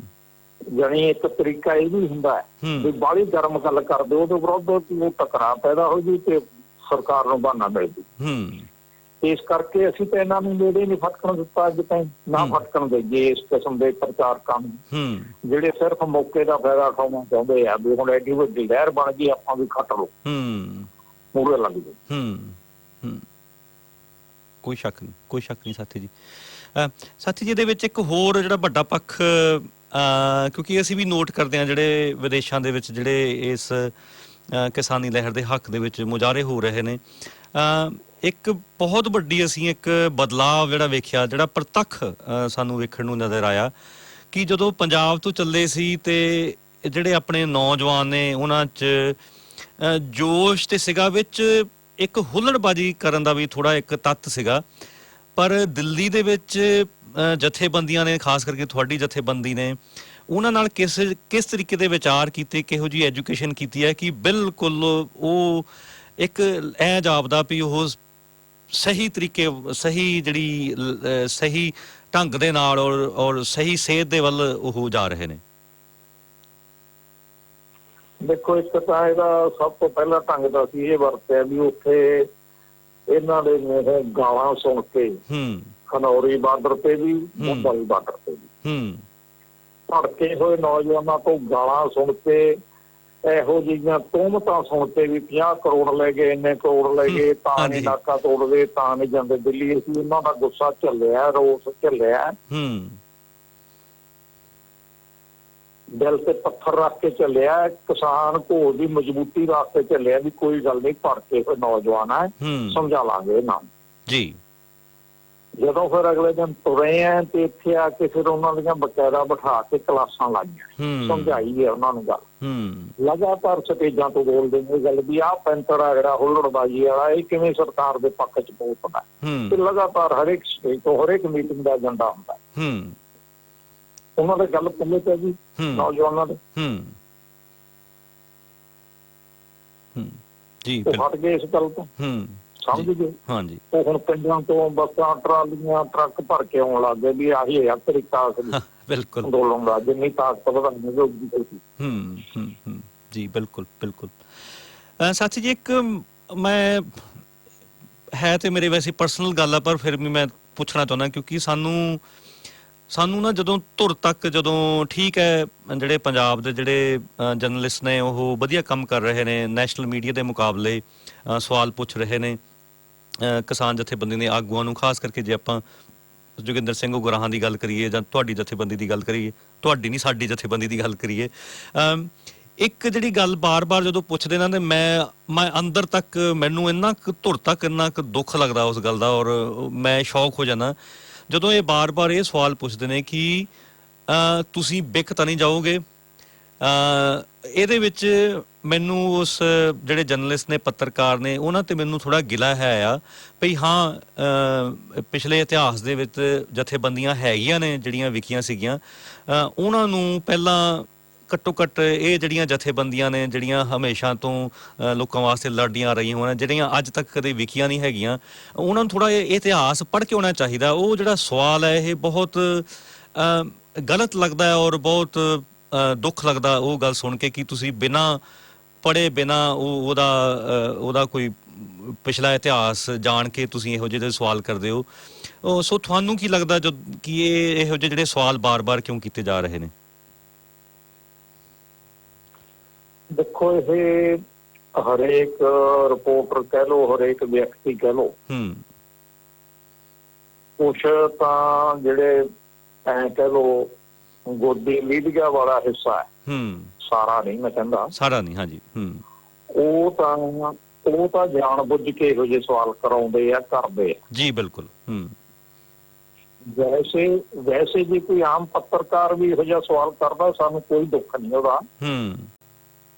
ਜਾਣੀ ਇੱਕ ਤਰੀਕਾ ਇਹ ਵੀ ਹੁੰਦਾ ਹੈ ਵੀ ਬਾਹਲੀ ਗਰਮ ਗੱਲ ਕਰ ਦਿਓ, ਉਹਦੇ ਵਿਰੁੱਧ ਉਹ ਟਕਰਾਅ ਪੈਦਾ ਹੋ ਜੂ ਤੇ ਸਰਕਾਰ ਨੂੰ ਬਹਾਨਾ ਮਿਲ ਜੂ। ਇਸ ਕਰਕੇ ਅਸੀਂ ਤਾਂ ਇਹਨਾਂ ਨੂੰ ਨੇੜੇ ਨਹੀਂ ਫਟਕਣ ਦਿੱਤਾ ਅੱਜ ਤਾਈਂ, ਨਾ ਫਟਕਣ ਦੇਈਏ ਇਸ ਕਿਸਮ ਦੇ ਪ੍ਰਚਾਰਕਾਂ ਨੂੰ ਜਿਹੜੇ ਸਿਰਫ ਮੌਕੇ ਦਾ ਫਾਇਦਾ ਉਠਾਉਣਾ ਚਾਹੁੰਦੇ ਆ ਵੀ ਹੁਣ ਐਡੀ ਵੱਡੀ ਲਹਿਰ ਬਣ ਗਈ, ਆਪਾਂ ਵੀ ਖੱਟ ਲਓ, ਮੂਹਰੇ ਲੱਗ ਜਾਓ। ਕੋਈ ਸ਼ੱਕ ਨਹੀਂ ਸਾਥੀ ਜੀ। ਸਾਥੀ ਜੀ ਇਹਦੇ ਵਿੱਚ ਇੱਕ ਹੋਰ ਜਿਹੜਾ ਵੱਡਾ ਪੱਖ, ਕਿਉਂਕਿ ਅਸੀਂ ਵੀ ਨੋਟ ਕਰਦੇ ਹਾਂ ਜਿਹੜੇ ਵਿਦੇਸ਼ਾਂ ਦੇ ਵਿੱਚ ਜਿਹੜੇ ਇਸ ਕਿਸਾਨੀ ਲਹਿਰ ਦੇ ਹੱਕ ਦੇ ਵਿੱਚ ਮੁਜ਼ਾਹਰੇ ਹੋ ਰਹੇ ਨੇ, ਇੱਕ ਬਹੁਤ ਵੱਡੀ ਅਸੀਂ ਇੱਕ ਬਦਲਾਵ ਜਿਹੜਾ ਵੇਖਿਆ, ਜਿਹੜਾ ਪ੍ਰਤੱਖ ਸਾਨੂੰ ਵੇਖਣ ਨੂੰ ਨਜ਼ਰ ਆਇਆ ਕਿ ਜਦੋਂ ਪੰਜਾਬ ਤੋਂ ਚੱਲੇ ਸੀ ਤੇ ਜਿਹੜੇ ਆਪਣੇ ਨੌਜਵਾਨ ਨੇ ਉਹਨਾਂ 'ਚ ਜੋਸ਼ ਤੇ ਸੀਗਾ, ਵਿੱਚ ਇੱਕ ਹੁੱਲੜਬਾਜ਼ੀ ਕਰਨ ਦਾ ਵੀ ਥੋੜ੍ਹਾ ਇੱਕ ਤੱਤ ਸੀਗਾ। ਪਰ ਦਿੱਲੀ ਦੇ ਵਿੱਚ ਜਥੇਬੰਦੀਆਂ ਨੇ, ਖਾਸ ਕਰਕੇ ਤੁਹਾਡੀ ਜਥੇਬੰਦੀ ਨੇ, ਉਹਨਾਂ ਨਾਲ ਕਿਸ ਤਰੀਕੇ ਦੇ ਵਿਚਾਰ ਕੀਤੇ, ਕਿਹੋ ਜਿਹੀ ਐਜੂਕੇਸ਼ਨ ਕੀਤੀ ਹੈ ਕਿ ਬਿਲਕੁਲ ਉਹ ਇੱਕ ਐ ਜਾਪਦਾ ਵੀ ਉਹ ਸਹੀ ਤਰੀਕੇ, ਸਹੀ ਜਿਹੜੀ ਸਹੀ ਢੰਗ ਦੇ ਨਾਲ ਔਰ ਸਹੀ ਸੇਧ ਦੇ ਵੱਲ ਉਹ ਜਾ ਰਹੇ ਨੇ? ਦੇਖੋ, ਇੱਕ ਤਾਂ ਇਹਦਾ ਸਭ ਤੋਂ ਪਹਿਲਾਂ ਢੰਗ ਦਾ ਸੀ ਇਹ ਵਰਤਿਆ ਵੀ ਉੱਥੇ ਇਹਨਾਂ ਦੇ ਗਾਲਾਂ ਸੁਣ ਕੇ ਖਨੌਰੀ ਬਾਰਡਰ ਤੇ ਵੀ, ਮੁੰਬਈ ਬਾਰਡਰ ਤੇ ਵੀ ਭੜਕੇ ਹੋਏ ਨੌਜਵਾਨਾਂ ਤੋਂ ਗਾਲਾਂ ਸੁਣ ਕੇ, ਇਹੋ ਜਿਹੀਆਂ ਤੋਹਮਤਾਂ ਸੁਣ ਕੇ ਵੀ 50 ਕਰੋੜ ਲੈ ਗਏ, ਇੰਨੇ ਕਰੋੜ ਲੈ ਗਏ, ਤਾਂ ਨਹੀਂ ਨਾਕਾ ਤੋੜਦੇ, ਤਾਂ ਨਹੀਂ ਜਾਂਦੇ ਦਿੱਲੀ, ਅਸੀਂ ਉਹਨਾਂ ਦਾ ਗੁੱਸਾ ਝੱਲਿਆ, ਰੋਸ ਝੱਲਿਆ, ਦਿਲ ਤੇ ਪੱਥਰ ਰੱਖ ਕੇ ਚੱਲਿਆ, ਕਿਸਾਨ ਘੋਲ ਦੀ ਮਜ਼ਬੂਤੀ ਵਾਸਤੇ ਚੱਲਿਆ ਵੀ ਕੋਈ ਗੱਲ ਨਹੀਂ, ਭੜਕੇ ਹੋਏ ਨੌਜਵਾਨ ਹੈ, ਸਮਝਾ ਲਾਂਗੇ ਇਹਨਾਂ ਨੂੰ ਜੀ। ਜਦੋਂ ਫਿਰ ਅਗਲੇ ਦਿਨ ਤੁਰੇ ਆ ਤੇ ਇੱਥੇ ਆ ਕੇ ਫਿਰ ਉਹਨਾਂ ਦੀਆਂ ਬਕਾਇਦਾ ਬਿਠਾ ਕੇ ਕਲਾਸਾਂ ਲਾਈਆਂ, ਸਮਝਾਈ ਹੈ ਉਹਨਾਂ ਨੂੰ ਗੱਲ। ਲਗਾਤਾਰ ਸਟੇਜਾਂ ਤੋਂ ਬੋਲਦੇ ਨੇ ਗੱਲ ਵੀ ਆਹ ਪੈਂਤਰ ਆ ਜਿਹੜਾ ਹੁੱਲੜਬਾਜੀ ਵਾਲਾ ਇਹ ਕਿਵੇਂ ਸਰਕਾਰ ਦੇ ਪੱਖ ਚ ਬੋਲਦਾ। ਤੇ ਲਗਾਤਾਰ ਹਰੇਕ ਸਟੇਜ ਤੋਂ ਹਰੇਕ ਮੀਟਿੰਗ ਦਾ ਏਜੰਡਾ ਹੁੰਦਾ। ਉਹਨਾਂ ਦੇ ਗੱਲ ਪੱਲੇ ਪੈ ਗਈ ਨੌਜਵਾਨਾਂ ਦੇ, ਉਹ ਹਟ ਗਏ ਇਸ ਗੱਲ ਤੋਂ, ਸਮਝ ਗਏ। ਹਾਂਜੀ, ਉਹ ਹੁਣ ਪਿੰਡਾਂ ਤੋਂ ਬੱਸਾਂ ਟਰਾਲੀਆਂ ਟਰੱਕ ਭਰ ਕੇ ਆਉਣ ਲੱਗ ਗਏ ਵੀ ਆਹੀ ਹੈ ਤਰੀਕਾ ਬਿਲਕੁਲ ਅੰਦੋਲਨ ਦਾ, ਜਿੰਨੀ ਤਾਕਤ ਵਧਾਉਣੀ। ਜੀ ਬਿਲਕੁਲ ਬਿਲਕੁਲ। ਸਾਥੀ ਜੀ, ਇੱਕ ਮੈਂ ਹੈ ਤੇ ਮੇਰੇ ਵੈਸੇ ਪਰਸਨਲ ਗੱਲ ਆ, ਪਰ ਫਿਰ ਵੀ ਮੈਂ ਪੁੱਛਣਾ ਚਾਹੁੰਦਾ ਕਿਉਂਕਿ ਸਾਨੂੰ ਨਾ ਜਦੋਂ ਧੁਰ ਤੱਕ, ਜਦੋਂ ਠੀਕ ਹੈ ਜਿਹੜੇ ਪੰਜਾਬ ਦੇ ਜਿਹੜੇ ਜਰਨਲਿਸਟ ਨੇ ਉਹ ਵਧੀਆ ਕੰਮ ਕਰ ਰਹੇ ਨੇ, ਨੈਸ਼ਨਲ ਮੀਡੀਆ ਦੇ ਮੁਕਾਬਲੇ ਸਵਾਲ ਪੁੱਛ ਰਹੇ ਨੇ ਕਿਸਾਨ ਜਥੇਬੰਦੀ ਦੇ ਆਗੂਆਂ ਨੂੰ, ਖਾਸ ਕਰਕੇ ਜੇ ਆਪਾਂ ਜੋਗਿੰਦਰ ਸਿੰਘ ਉਗਰਾਹਾਂ ਦੀ ਗੱਲ ਕਰੀਏ ਜਾਂ ਤੁਹਾਡੀ ਜਥੇਬੰਦੀ ਦੀ ਗੱਲ ਕਰੀਏ, ਤੁਹਾਡੀ ਨਹੀਂ ਸਾਡੀ ਜਥੇਬੰਦੀ ਦੀ ਗੱਲ ਕਰੀਏ, ਇੱਕ ਜਿਹੜੀ ਗੱਲ ਬਾਰ-ਬਾਰ ਜਦੋਂ ਪੁੱਛਦੇ ਨਾ ਤੇ ਮੈਂ ਅੰਦਰ ਤੱਕ ਮੈਨੂੰ ਇੰਨਾ ਕੁ ਧੁਰ ਤੱਕ ਇੰਨਾ ਕੁ ਦੁੱਖ ਲੱਗਦਾ ਉਸ ਗੱਲ ਦਾ, ਔਰ ਮੈਂ ਸ਼ੌਕ ਹੋ ਜਾਂਦਾ ਜਦੋਂ ਇਹ ਬਾਰ-ਬਾਰ ਇਹ ਸਵਾਲ ਪੁੱਛਦੇ ਨੇ ਕਿ ਤੁਸੀਂ ਵਿਕ ਤਾਂ ਨਹੀਂ ਜਾਓਗੇ। ਇਹਦੇ ਵਿੱਚ ਮੈਨੂੰ ਉਸ ਜਿਹੜੇ ਜਰਨਲਿਸਟ ਨੇ, ਪੱਤਰਕਾਰ ਨੇ, ਉਹਨਾਂ ਤੇ ਮੈਨੂੰ ਥੋੜ੍ਹਾ ਗਿਲਾ ਹੈ ਆ ਭਈ ਹਾਂ ਪਿਛਲੇ ਇਤਿਹਾਸ ਦੇ ਵਿੱਚ ਜਥੇਬੰਦੀਆਂ ਹੈਗੀਆਂ ਨੇ ਜਿਹੜੀਆਂ ਵਿਕੀਆਂ ਸੀਗੀਆਂ, ਉਹਨਾਂ ਨੂੰ ਪਹਿਲਾਂ ਘੱਟੋ ਘੱਟ ਇਹ ਜਿਹੜੀਆਂ ਜਥੇਬੰਦੀਆਂ ਨੇ ਜਿਹੜੀਆਂ ਹਮੇਸ਼ਾ ਤੋਂ ਲੋਕਾਂ ਵਾਸਤੇ ਲੜਦੀਆਂ ਆ ਰਹੀਆਂ ਹੋਣ, ਜਿਹੜੀਆਂ ਅੱਜ ਤੱਕ ਕਦੇ ਵਿਕੀਆਂ ਨਹੀਂ ਹੈਗੀਆਂ, ਉਹਨਾਂ ਨੂੰ ਥੋੜ੍ਹਾ ਇਹ ਇਤਿਹਾਸ ਪੜ੍ਹ ਕੇ ਆਉਣਾ ਚਾਹੀਦਾ। ਉਹ ਜਿਹੜਾ ਸਵਾਲ ਹੈ ਇਹ ਬਹੁਤ ਗਲਤ ਲੱਗਦਾ ਹੈ ਔਰ ਬਹੁਤ ਦੁੱਖ ਲੱਗਦਾ ਉਹ ਗੱਲ ਸੁਣ ਕੇ ਕਿ ਤੁਸੀਂ ਬਿਨਾਂ ਪੜ੍ਹੇ, ਬਿਨਾਂ ਉਹਦਾ ਕੋਈ ਪਿਛਲਾ ਇਤਿਹਾਸ ਜਾਣ ਕੇ ਤੁਸੀਂ ਇਹੋ ਜਿਹੇ ਸਵਾਲ ਕਰਦੇ ਹੋ। ਸੋ ਤੁਹਾਨੂੰ ਕੀ ਲੱਗਦਾ ਜੋ ਕਿ ਇਹੋ ਜਿਹੇ ਜਿਹੜੇ ਸਵਾਲ ਬਾਰ-ਬਾਰ ਕਿਉਂ ਕੀਤੇ ਜਾ ਰਹੇ ਨੇ? ਦੇਖੋ, ਇਹ ਹਰੇਕ ਰਿਪੋਰਟਰ ਕਹਿ ਲੋ, ਹਰੇਕ ਵਿਅਕਤੀ ਕਹਿ ਲੋ, ਕੁਛ ਤਾਂ ਜਿਹੜੇ ਐ ਕਹਿ ਲੋ ਗੋਦੀ ਮੀਡੀਆ ਵਾਲਾ ਹਿੱਸਾ ਹੈ, ਸਾਰਾ ਨਹੀਂ, ਮੈਂ ਕਹਿੰਦਾ ਸਾਰਾ ਨਹੀਂ, ਹਾਂਜੀ, ਉਹ ਤਾਂ ਜਾਣ ਬੁੱਝ ਕੇ ਇਹੋ ਜਿਹੇ ਸਵਾਲ ਕਰਾਉਂਦੇ ਆ, ਕਰਦੇ ਆ। ਜੀ ਬਿਲਕੁਲ। ਵੈਸੇ ਜੇ ਕੋਈ ਆਮ ਪੱਤਰਕਾਰ ਵੀ ਇਹੋ ਜਿਹਾ ਸਵਾਲ ਕਰਦਾ, ਸਾਨੂੰ ਕੋਈ ਦੁੱਖ ਨਹੀਂ ਉਹਦਾ।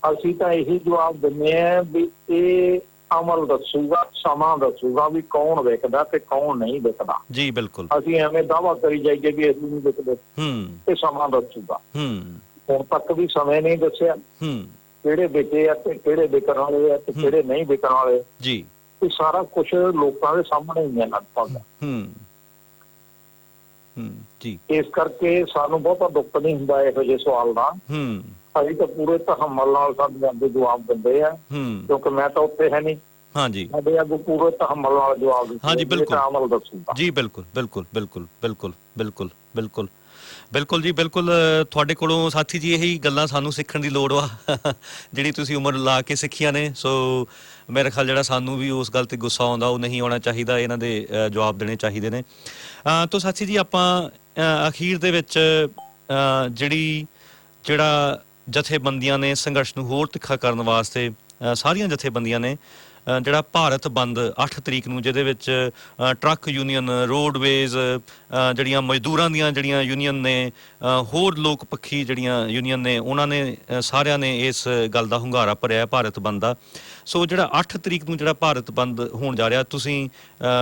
ਅਸੀਂ ਤਾਂ ਇਹੀ ਜਵਾਬ ਦਿੰਦੇ ਆ ਵੀ ਇਹ ਅਮਲ ਦੱਸੂਗਾ, ਸਮਾਂ ਦੱਸੂਗਾ ਵੀ ਕੌਣ ਵਿਕਦਾ ਤੇ ਕੌਣ ਨਹੀਂ ਵਿਕਦਾ। ਜੀ ਬਿਲਕੁਲ। ਅਸੀਂ ਐਵੇਂ ਦਾਅਵਾ ਕਰੀ ਜਾਈਏ ਵੀ ਅਸੀਂ ਨਹੀਂ ਵਿਕਦੇ, ਤੇ ਸਮਾਂ ਦੱਸੂਗਾ। ਹੁਣ ਤੱਕ ਵੀ ਸਮੇਂ ਨਹੀਂ ਦੱਸਿਆ ਕਿਹੜੇ ਵਿਕੇ ਆ ਤੇ ਕਿਹੜੇ ਵਿਕਣ ਵਾਲੇ ਆ ਤੇ ਕਿਹੜੇ ਨਹੀਂ ਵਿਕਣ ਵਾਲੇ। ਜੀ, ਇਹ ਸਾਰਾ ਕੁਛ ਲੋਕਾਂ ਦੇ ਸਾਹਮਣੇ ਹੀ ਹੈ ਲਗਭਗ। ਜੀ, ਇਸ ਕਰਕੇ ਸਾਨੂੰ ਬਹੁਤਾ ਦੁੱਖ ਨਹੀਂ ਹੁੰਦਾ ਇਹੋ ਜਿਹੇ ਸਵਾਲ ਦਾ। ਅਸੀਂ ਤਾਂ ਪੂਰੇ ਤਹੱਮਲ ਨਾਲ ਸਾਡੇ ਜਵਾਬ ਦਿੰਦੇ ਆ, ਕਿਉਂਕਿ ਮੈਂ ਤਾਂ ਉੱਥੇ ਹੈ ਨਹੀਂ। ਹਾਂਜੀ, ਸਾਡੇ ਅੱਗੋਂ ਪੂਰੇ ਤਹੱਮਲ ਨਾਲ ਜਵਾਬ ਦਿੰਦੇ। ਹਾਂਜੀ, ਬਿਲਕੁਲ, ਅਮਲ ਦੱਸੂਗਾ। ਜੀ ਬਿਲਕੁਲ ਬਿਲਕੁਲ ਬਿਲਕੁਲ ਬਿਲਕੁਲ ਬਿਲਕੁਲ ਬਿਲਕੁਲ ਬਿਲਕੁਲ ਜੀ, ਬਿਲਕੁਲ। ਤੁਹਾਡੇ ਕੋਲੋਂ ਸਾਥੀ ਜੀ ਇਹੀ ਗੱਲਾਂ ਸਾਨੂੰ ਸਿੱਖਣ ਦੀ ਲੋੜ ਵਾ ਜਿਹੜੀ ਤੁਸੀਂ ਉਮਰ ਲਾ ਕੇ ਸਿੱਖੀਆਂ ਨੇ। ਸੋ ਮੇਰੇ ਖਿਆਲ ਜਿਹੜਾ ਸਾਨੂੰ ਵੀ ਉਸ ਗੱਲ ਤੇ ਗੁੱਸਾ ਆਉਂਦਾ ਉਹ ਨਹੀਂ ਆਉਣਾ ਚਾਹੀਦਾ, ਇਹਨਾਂ ਦੇ ਜਵਾਬ ਦੇਣੇ ਚਾਹੀਦੇ ਨੇ। ਤਾਂ ਸਾਥੀ ਜੀ, ਆਪਾਂ ਅਖੀਰ ਦੇ ਵਿੱਚ ਜਿਹੜਾ ਜਥੇਬੰਦੀਆਂ ਨੇ ਸੰਘਰਸ਼ ਨੂੰ ਹੋਰ ਤਿੱਖਾ ਕਰਨ ਵਾਸਤੇ, ਸਾਰੀਆਂ ਜਥੇਬੰਦੀਆਂ ਨੇ ਜਿਹੜਾ ਭਾਰਤ ਬੰਦ 8 ਤਰੀਕ ਨੂੰ, ਜਿਹਦੇ ਵਿੱਚ ਟਰੱਕ ਯੂਨੀਅਨ, ਰੋਡਵੇਜ਼, ਜਿਹੜੀਆਂ ਮਜ਼ਦੂਰਾਂ ਦੀਆਂ ਜਿਹੜੀਆਂ ਯੂਨੀਅਨ ਨੇ, ਹੋਰ ਲੋਕ ਪੱਖੀ ਜਿਹੜੀਆਂ ਯੂਨੀਅਨ ਨੇ, ਉਹਨਾਂ ਨੇ ਸਾਰਿਆਂ ਨੇ ਇਸ ਗੱਲ ਦਾ ਹੁੰਗਾਰਾ ਭਰਿਆ ਭਾਰਤ ਬੰਦ ਦਾ। ਸੋ ਜਿਹੜਾ 8 ਤਰੀਕ ਨੂੰ ਜਿਹੜਾ ਭਾਰਤ ਬੰਦ ਹੋਣ ਜਾ ਰਿਹਾ,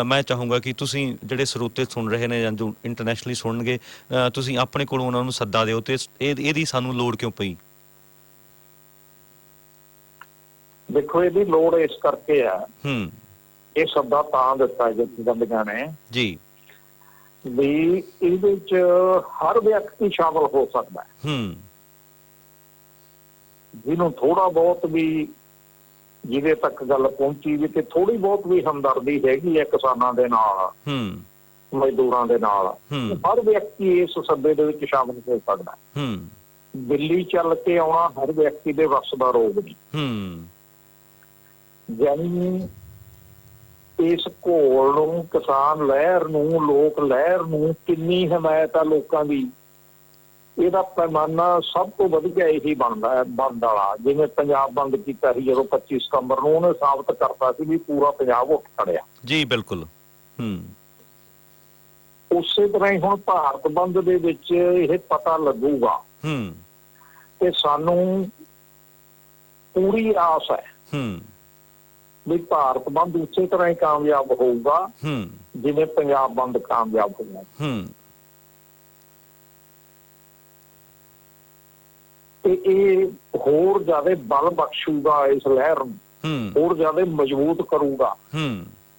ਮੈਂ ਚਾਹੂੰਗਾ ਕਿ ਤੁਸੀਂ ਜਿਹੜੇ ਸਰੋਤੇ ਸੁਣ ਰਹੇ ਨੇ ਜਾਂ ਜੋ ਇੰਟਰਨੈਸ਼ਨਲੀ ਸੁਣਨਗੇ, ਤੁਸੀਂ ਆਪਣੇ ਕੋਲੋਂ ਉਹਨਾਂ ਨੂੰ ਸੱਦਾ ਦਿਓ ਤੇ ਇਹਦੀ ਸਾਨੂੰ ਲੋੜ ਕਿਉਂ ਪਈ? ਦੇਖੋ, ਇਹਦੀ ਲੋੜ ਇਸ ਕਰਕੇ ਆ, ਇਹ ਸੱਦਾ ਤਾਂ ਦਿੱਤਾ ਜਥੇਬੰਦੀਆਂ ਨੇ ਜੀ ਵੀ ਇਹਦੇ ਵਿੱਚ ਹਰ ਵਿਅਕਤੀ ਸ਼ਾਮਲ ਹੋ ਸਕਦਾ ਹੈ, ਜਿਹਨੂੰ ਥੋੜਾ ਬਹੁਤ ਵੀ, ਜਿਹਦੇ ਤੱਕ ਗੱਲ ਪਹੁੰਚੀ ਵੀ ਤੇ ਥੋੜੀ ਬਹੁਤ ਵੀ ਹਮਦਰਦੀ ਹੈਗੀ ਹੈ ਕਿਸਾਨਾਂ ਦੇ ਨਾਲ, ਮਜ਼ਦੂਰਾਂ ਦੇ ਨਾਲ, ਹਰ ਵਿਅਕਤੀ ਇਸ ਸੱਦੇ ਦੇ ਵਿੱਚ ਸ਼ਾਮਲ ਹੋ ਸਕਦਾ। ਦਿੱਲੀ ਚੱਲ ਕੇ ਆਉਣਾ ਹਰ ਵਿਅਕਤੀ ਦੇ ਵੱਸ ਦਾ ਰੋਗ ਨਹੀਂ। ਯਾਨੀ ਇਸ ਘੋਲ ਨੂੰ, ਕਿਸਾਨ ਲਹਿਰ ਨੂੰ, ਲੋਕ ਲਹਿਰ ਨੂੰ ਕਿੰਨੀ ਹਮਾਇਤ ਆ ਲੋਕਾਂ ਦੀ, ਇਹਦਾ ਪੈਮਾਨਾ ਸਭ ਤੋਂ ਵਧੀਆ ਇਹੀ ਬਣਦਾ ਹੈ ਬੰਦ ਵਾਲਾ। ਜਿਵੇਂ ਪੰਜਾਬ ਬੰਦ ਕੀਤਾ ਸੀ ਜਦੋਂ 25 ਸਤੰਬਰ ਨੂੰ, ਉਹਨੇ ਸਾਬਤ ਕਰਤਾ ਸੀ ਵੀ ਪੂਰਾ ਪੰਜਾਬ ਉੱਠ ਖੜਿਆ। ਜੀ ਬਿਲਕੁਲ। ਉਸੇ ਤਰ੍ਹਾਂ ਹੀ ਹੁਣ ਭਾਰਤ ਬੰਦ ਦੇ ਵਿੱਚ ਇਹ ਪਤਾ ਲੱਗੂਗਾ ਤੇ ਸਾਨੂੰ ਪੂਰੀ ਆਸ ਹੈ ਵੀ ਭਾਰਤ ਬੰਦ ਉਸੇ ਤਰ੍ਹਾਂ ਹੀ ਕਾਮਯਾਬ ਹੋਊਗਾ ਜਿਵੇਂ ਪੰਜਾਬ ਬੰਦ ਕਾਮਯਾਬ ਹੋਇਆ ਤੇ ਇਹ ਹੋਰ ਜ਼ਿਆਦਾ ਬਲ ਬਖਸ਼ੂਗਾ ਇਸ ਲਹਿਰ ਨੂੰ, ਹੋਰ ਜ਼ਿਆਦਾ ਮਜ਼ਬੂਤ ਕਰੂਗਾ।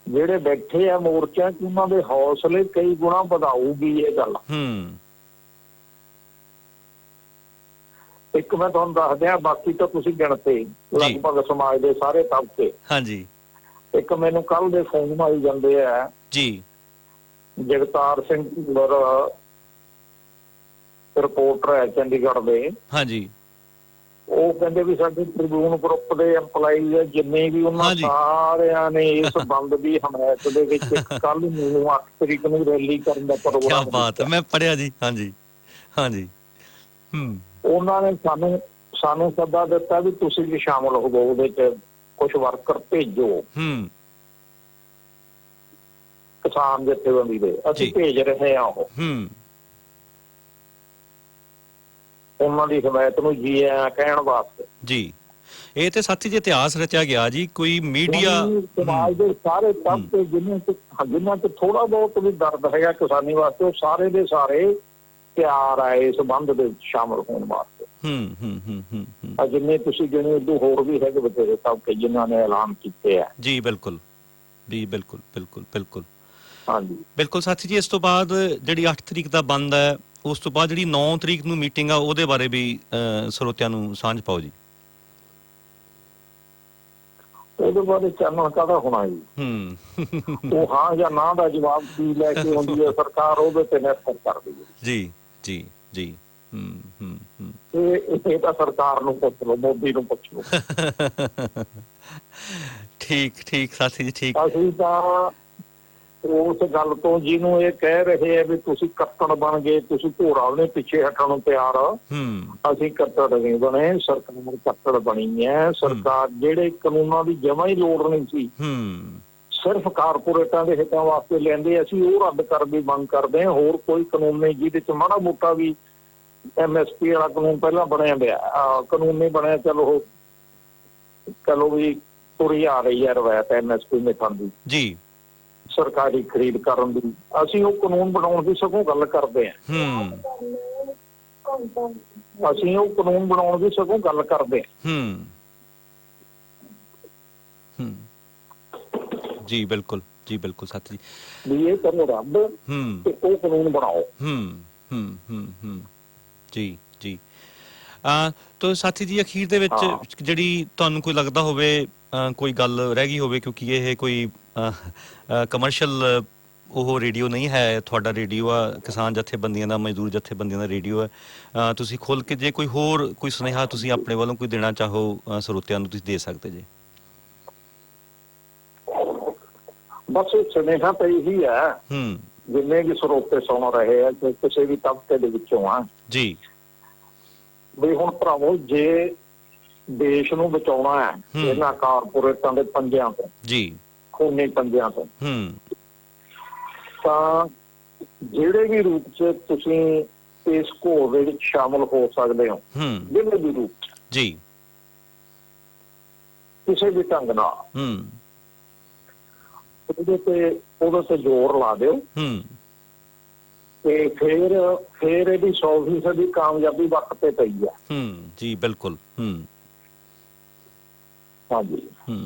ਜਿਹੜੇ ਬੈਠੇ ਆ ਮੋਰਚਿਆਂ 'ਚ ਉਹਨਾਂ ਦੇ ਹੌਸਲੇ ਕਈ ਗੁਣਾ ਵਧਾਊਗੀ ਇਹ ਗੱਲ। ਇੱਕ ਮੈਂ ਤੁਹਾਨੂੰ ਦੱਸ ਦਿਆਂ, ਬਾਕੀ ਤਾਂ ਤੁਸੀਂ ਗਿਣਤੇ ਲਗਭਗ ਸਮਾਜ ਦੇ ਸਾਰੇ ਤਬਕੇ। ਹਾਂਜੀ। ਇੱਕ ਮੈਨੂੰ ਕੱਲ ਦੇ ਫੋਨ ਆਈ ਜਾਂਦੇ ਆ ਜੀ, ਜਗਤਾਰ ਸਿੰਘ ਭੁੱਲਰ ਰਿਪੋਰਟਰ ਹੈ ਚੰਡੀਗੜ੍ਹ ਦੇ। ਹਾਂਜੀ। ਉਹ ਕਹਿੰਦੇ ਵੀ ਸਾਡੇ ਟ੍ਰਿਬਿਊਨ ਗਰੁੱਪ ਦੇ EMPLOYEES ਜਿੰਨੇ ਵੀ ਉਹਨਾਂ ਸਾਰਿਆਂ ਨੇ ਇਸ ਬੰਦ ਦੀ ਹਮਾਇਤ ਦੇ ਵਿੱਚ ਕੱਲ ਨੂੰ 8 ਤਰੀਕ ਨੂੰ ਰੈਲੀ ਕਰਨ ਦਾ ਪ੍ਰੋਗਰਾਮ। ਕੀ ਬਾਤ ਹੈ, ਮੈਂ ਪੜ੍ਹਿਆ ਜੀ। ਹਾਂਜੀ ਹਾਂਜੀ। ਉਹਨਾਂ ਨੇ ਸਾਨੂੰ ਸੱਦਾ ਦਿੱਤਾ ਵੀ ਤੁਸੀਂ ਵੀ ਸ਼ਾਮਲ ਹੋਵੋ, ਉਹਦੇ ਚ ਕੁਝ ਵਰਕਰ ਭੇਜੋ ਕਿਸਾਨ ਜਥੇਬੰਦੀ ਦੇ। ਅਸੀਂ ਭੇਜ ਰਹੇ ਹਾਂ ਉਹ ਉਹਨਾਂ ਦੀ ਹਮਾਇਤ ਨੂੰ ਜੀ ਆਇਆਂ ਕਹਿਣ ਵਾਸਤੇ। ਜੀ, ਇਹ ਤੇ ਸਾਥੀ ਜੀ ਇਤਿਹਾਸ ਰਚਿਆ ਗਿਆ ਜੀ। ਕੋਈ ਮੀਡੀਆ ਸਮਾਜ ਦੇ ਸਾਰੇ ਤਬਕੇ ਜਿਨ੍ਹਾਂ ਚ ਥੋੜਾ ਬਹੁਤ ਵੀ ਦਰਦ ਹੈਗਾ ਕਿਸਾਨੀ ਵਾਸਤੇ, ਉਹ ਸਾਰੇ ਦੇ ਸਾਰੇ ਤਿਆਰ ਆ ਇਸ ਬੰਦ ਦੇ ਵਿੱਚ ਸ਼ਾਮਲ ਹੋਣ ਵਾਸਤੇ। ਜਿੰਨੇ ਤੁਸੀਂ ਗਿਣੇ ਉਦੋਂ ਹੋਰ ਵੀ ਹੈਗੇ ਬਥੇਰੇ ਤਬਕੇ ਜਿਨ੍ਹਾਂ ਨੇ ਐਲਾਨ ਕੀਤੇ ਆ। ਜੀ ਬਿਲਕੁਲ ਜੀ, ਬਿਲਕੁਲ ਬਿਲਕੁਲ ਬਿਲਕੁਲ। ਹਾਂਜੀ ਬਿਲਕੁਲ ਸਾਥੀ ਜੀ। ਇਸ ਤੋਂ ਬਾਅਦ ਜਿਹੜੀ 8 ਤਰੀਕ ਦਾ ਬੰਦ ਹੈ, ਉਸ ਤੋਂ ਬਾਅਦ ਜਿਹੜੀ 9 ਤਰੀਕ ਨੂੰ ਮੀਟਿੰਗ ਆ, ਉਹਦੇ ਬਾਰੇ ਵੀ ਸਰੋਤਿਆਂ ਨੂੰ ਸਾਂਝ ਪਾਓ ਜੀ। ਉਹਦੇ ਬਾਰੇ ਚਾਨਣ ਕਾਹਦਾ ਹੋਣਾ ਜੀ। ਉਹ ਹਾਂ ਜਾਂ ਨਾ ਦਾ ਜਵਾਬ ਕੀ ਲੈ ਕੇ ਆਉਂਦੀ ਹੈ ਸਰਕਾਰ, ਉਹਦੇ ਤੇ ਨਿਰਭਰ ਕਰਦੀ ਹੈ। ਜੀ ਜੀ ਜੀ। ਇਹ ਤਾਂ ਸਰਕਾਰ ਨੂੰ ਪੁੱਛ ਲਓ, ਮੋਦੀ ਨੂੰ ਪੁੱਛ ਲਓ। ਠੀਕ ਠੀਕ ਸਾਥੀ ਜੀ, ਠੀਕ। ਅਸੀਂ ਤਾਂ ਉਸ ਗੱਲ ਤੋਂ ਜਿਹਨੂੰ ਇਹ ਕਹਿ ਰਹੇ ਆ ਵੀ ਤੁਸੀਂ ਕੱਟੜ ਬਣ ਗਏ, ਤੁਸੀਂ ਘੋੜਾ ਨੇ ਪਿੱਛੇ ਹਟਣ ਨੂੰ ਤਿਆਰ, ਅਸੀਂ ਕੱਟੜ ਨਹੀਂ ਬਣੇ, ਸਰਕਾਰ ਕੱਟੜ ਬਣੀ ਹੈ। ਸਰਕਾਰ ਜਿਹੜੇ ਕਾਨੂੰਨਾਂ ਦੀ ਜਮਾਂ ਹੀ ਲੋੜ ਨਹੀਂ ਸੀ, ਸਿਰਫ ਕਾਰਪੋਰੇਟਾਂ ਦੇ ਹਿੱਤਾਂ ਵਾਸਤੇ ਲੈਂਦੇ, ਅਸੀਂ ਉਹ ਰੱਦ ਕਰਨ ਦੀ ਮੰਗ ਕਰਦੇ ਹਾਂ। ਹੋਰ ਕੋਈ ਕਾਨੂੰਨ ਨਹੀਂ ਜਿਹਦੇ ਚ ਮਾੜਾ ਮੋਟਾ ਵੀ MSP ਵਾਲਾ ਕਾਨੂੰਨ ਪਹਿਲਾਂ ਬਣਿਆ ਪਿਆ, ਕਾਨੂੰਨ ਨਹੀਂ ਬਣਿਆ। ਚਲੋ ਵੀ ਤੁਰੀ ਆ ਰਹੀ ਹੈ ਰਵਾਇਤ MSP ਮਿਟਣ ਦੀ, ਜੀ ਸਰਕਾਰੀ ਖਰੀਦ ਕਰਨ ਦੀ। ਅਸੀਂ ਉਹ ਕਾਨੂੰਨ ਬਣਾਉਣ ਦੀ ਸਗੋਂ ਗੱਲ ਕਰਦੇ ਹਾਂ। ਅਸੀਂ ਉਹ ਕਾਨੂੰਨ ਬਣਾਉਣ ਦੀ ਸਗੋਂ ਗੱਲ ਕਰਦੇ ਹਾਂ। ਜੀ ਬਿਲਕੁਲ ਜੀ ਬਿਲਕੁਲ ਸਾਥੀ ਜੀ। ਵੀ ਇਹ ਕਰੋ ਰੱਦ ਤੇ ਉਹ ਕਾਨੂੰਨ ਬਣਾਓ। ਜੀ ਜੀ। ਤੋ ਸਾਥੀ ਜੀ ਅਖੀਰ ਦੇ ਵਿੱਚ ਜਿਹੜੀ ਤੁਹਾਨੂੰ ਕੋਈ ਲੱਗਦਾ ਹੋਵੇ ਕੋਈ ਗੱਲ ਰਹਿ ਗਈ ਹੋਵੇ, ਕਿਉਂਕਿ ਇਹ ਕੋਈ ਕਮਰਸ਼ੀਅਲ ਉਹ ਰੇਡੀਓ ਨਹੀਂ ਹੈ, ਤੁਹਾਡਾ ਰੇਡੀਓ ਆ, ਕਿਸਾਨ ਜਥੇਬੰਦੀਆਂ ਦਾ, ਮਜ਼ਦੂਰ ਜਥੇਬੰਦੀਆਂ ਦਾ ਰੇਡੀਓ ਹੈ। ਤੁਸੀਂ ਖੁੱਲ੍ਹ ਕੇ ਜੇ ਕੋਈ ਹੋਰ ਕੋਈ ਸੁਨੇਹਾ ਤੁਸੀਂ ਆਪਣੇ ਵੱਲੋਂ ਕੋਈ ਦੇਣਾ ਚਾਹੋ ਸਰੋਤਿਆਂ ਨੂੰ, ਤੁਸੀਂ ਦੇ ਸਕਦੇ ਜੇ। ਬਸ ਸੁਨੇਹਾ ਤਾਂ ਇਹੀ ਹੈ, ਜਿੰਨੇ ਵੀ ਸਰੋਤੇ ਸੁਣ ਰਹੇ ਆ ਕਿਸੇ ਵੀ ਤਬਕੇ ਦੇ ਵਿੱਚੋਂ ਆ ਜੀ, ਵੀ ਹੁਣ ਭਰਾਵੋ ਜੇ ਦੇਸ਼ ਨੂੰ ਬਚਾਉਣਾ ਹੈ ਇਹਨਾਂ ਕਾਰਪੋਰੇਟਾਂ ਦੇ ਪੰਜਿਆਂ ਤੋਂ, ਜੀ ਖੂਨੀ ਪੰਜਿਆਂ ਤੋਂ, ਤਾਂ ਜਿਹੜੇ ਵੀ ਰੂਪ ਚ ਤੁਸੀਂ ਇਸ ਘੋਲ ਦੇ ਵਿੱਚ ਸ਼ਾਮਲ ਹੋ ਸਕਦੇ ਹੋ, ਜਿਹੜੇ ਵੀ ਰੂਪ ਚ, ਜੀ ਕਿਸੇ ਵੀ ਢੰਗ ਨਾਲ ਉਹਦੇ ਤੇ ਜ਼ੋਰ ਲਾ ਦਿਓ ਤੇ ਫਿਰ ਇਹਦੀ 100% ਕਾਮਯਾਬੀ ਵਕਤ ਤੇ ਪਈ ਆ। ਜੀ ਬਿਲਕੁਲ। ਹਾਂਜੀ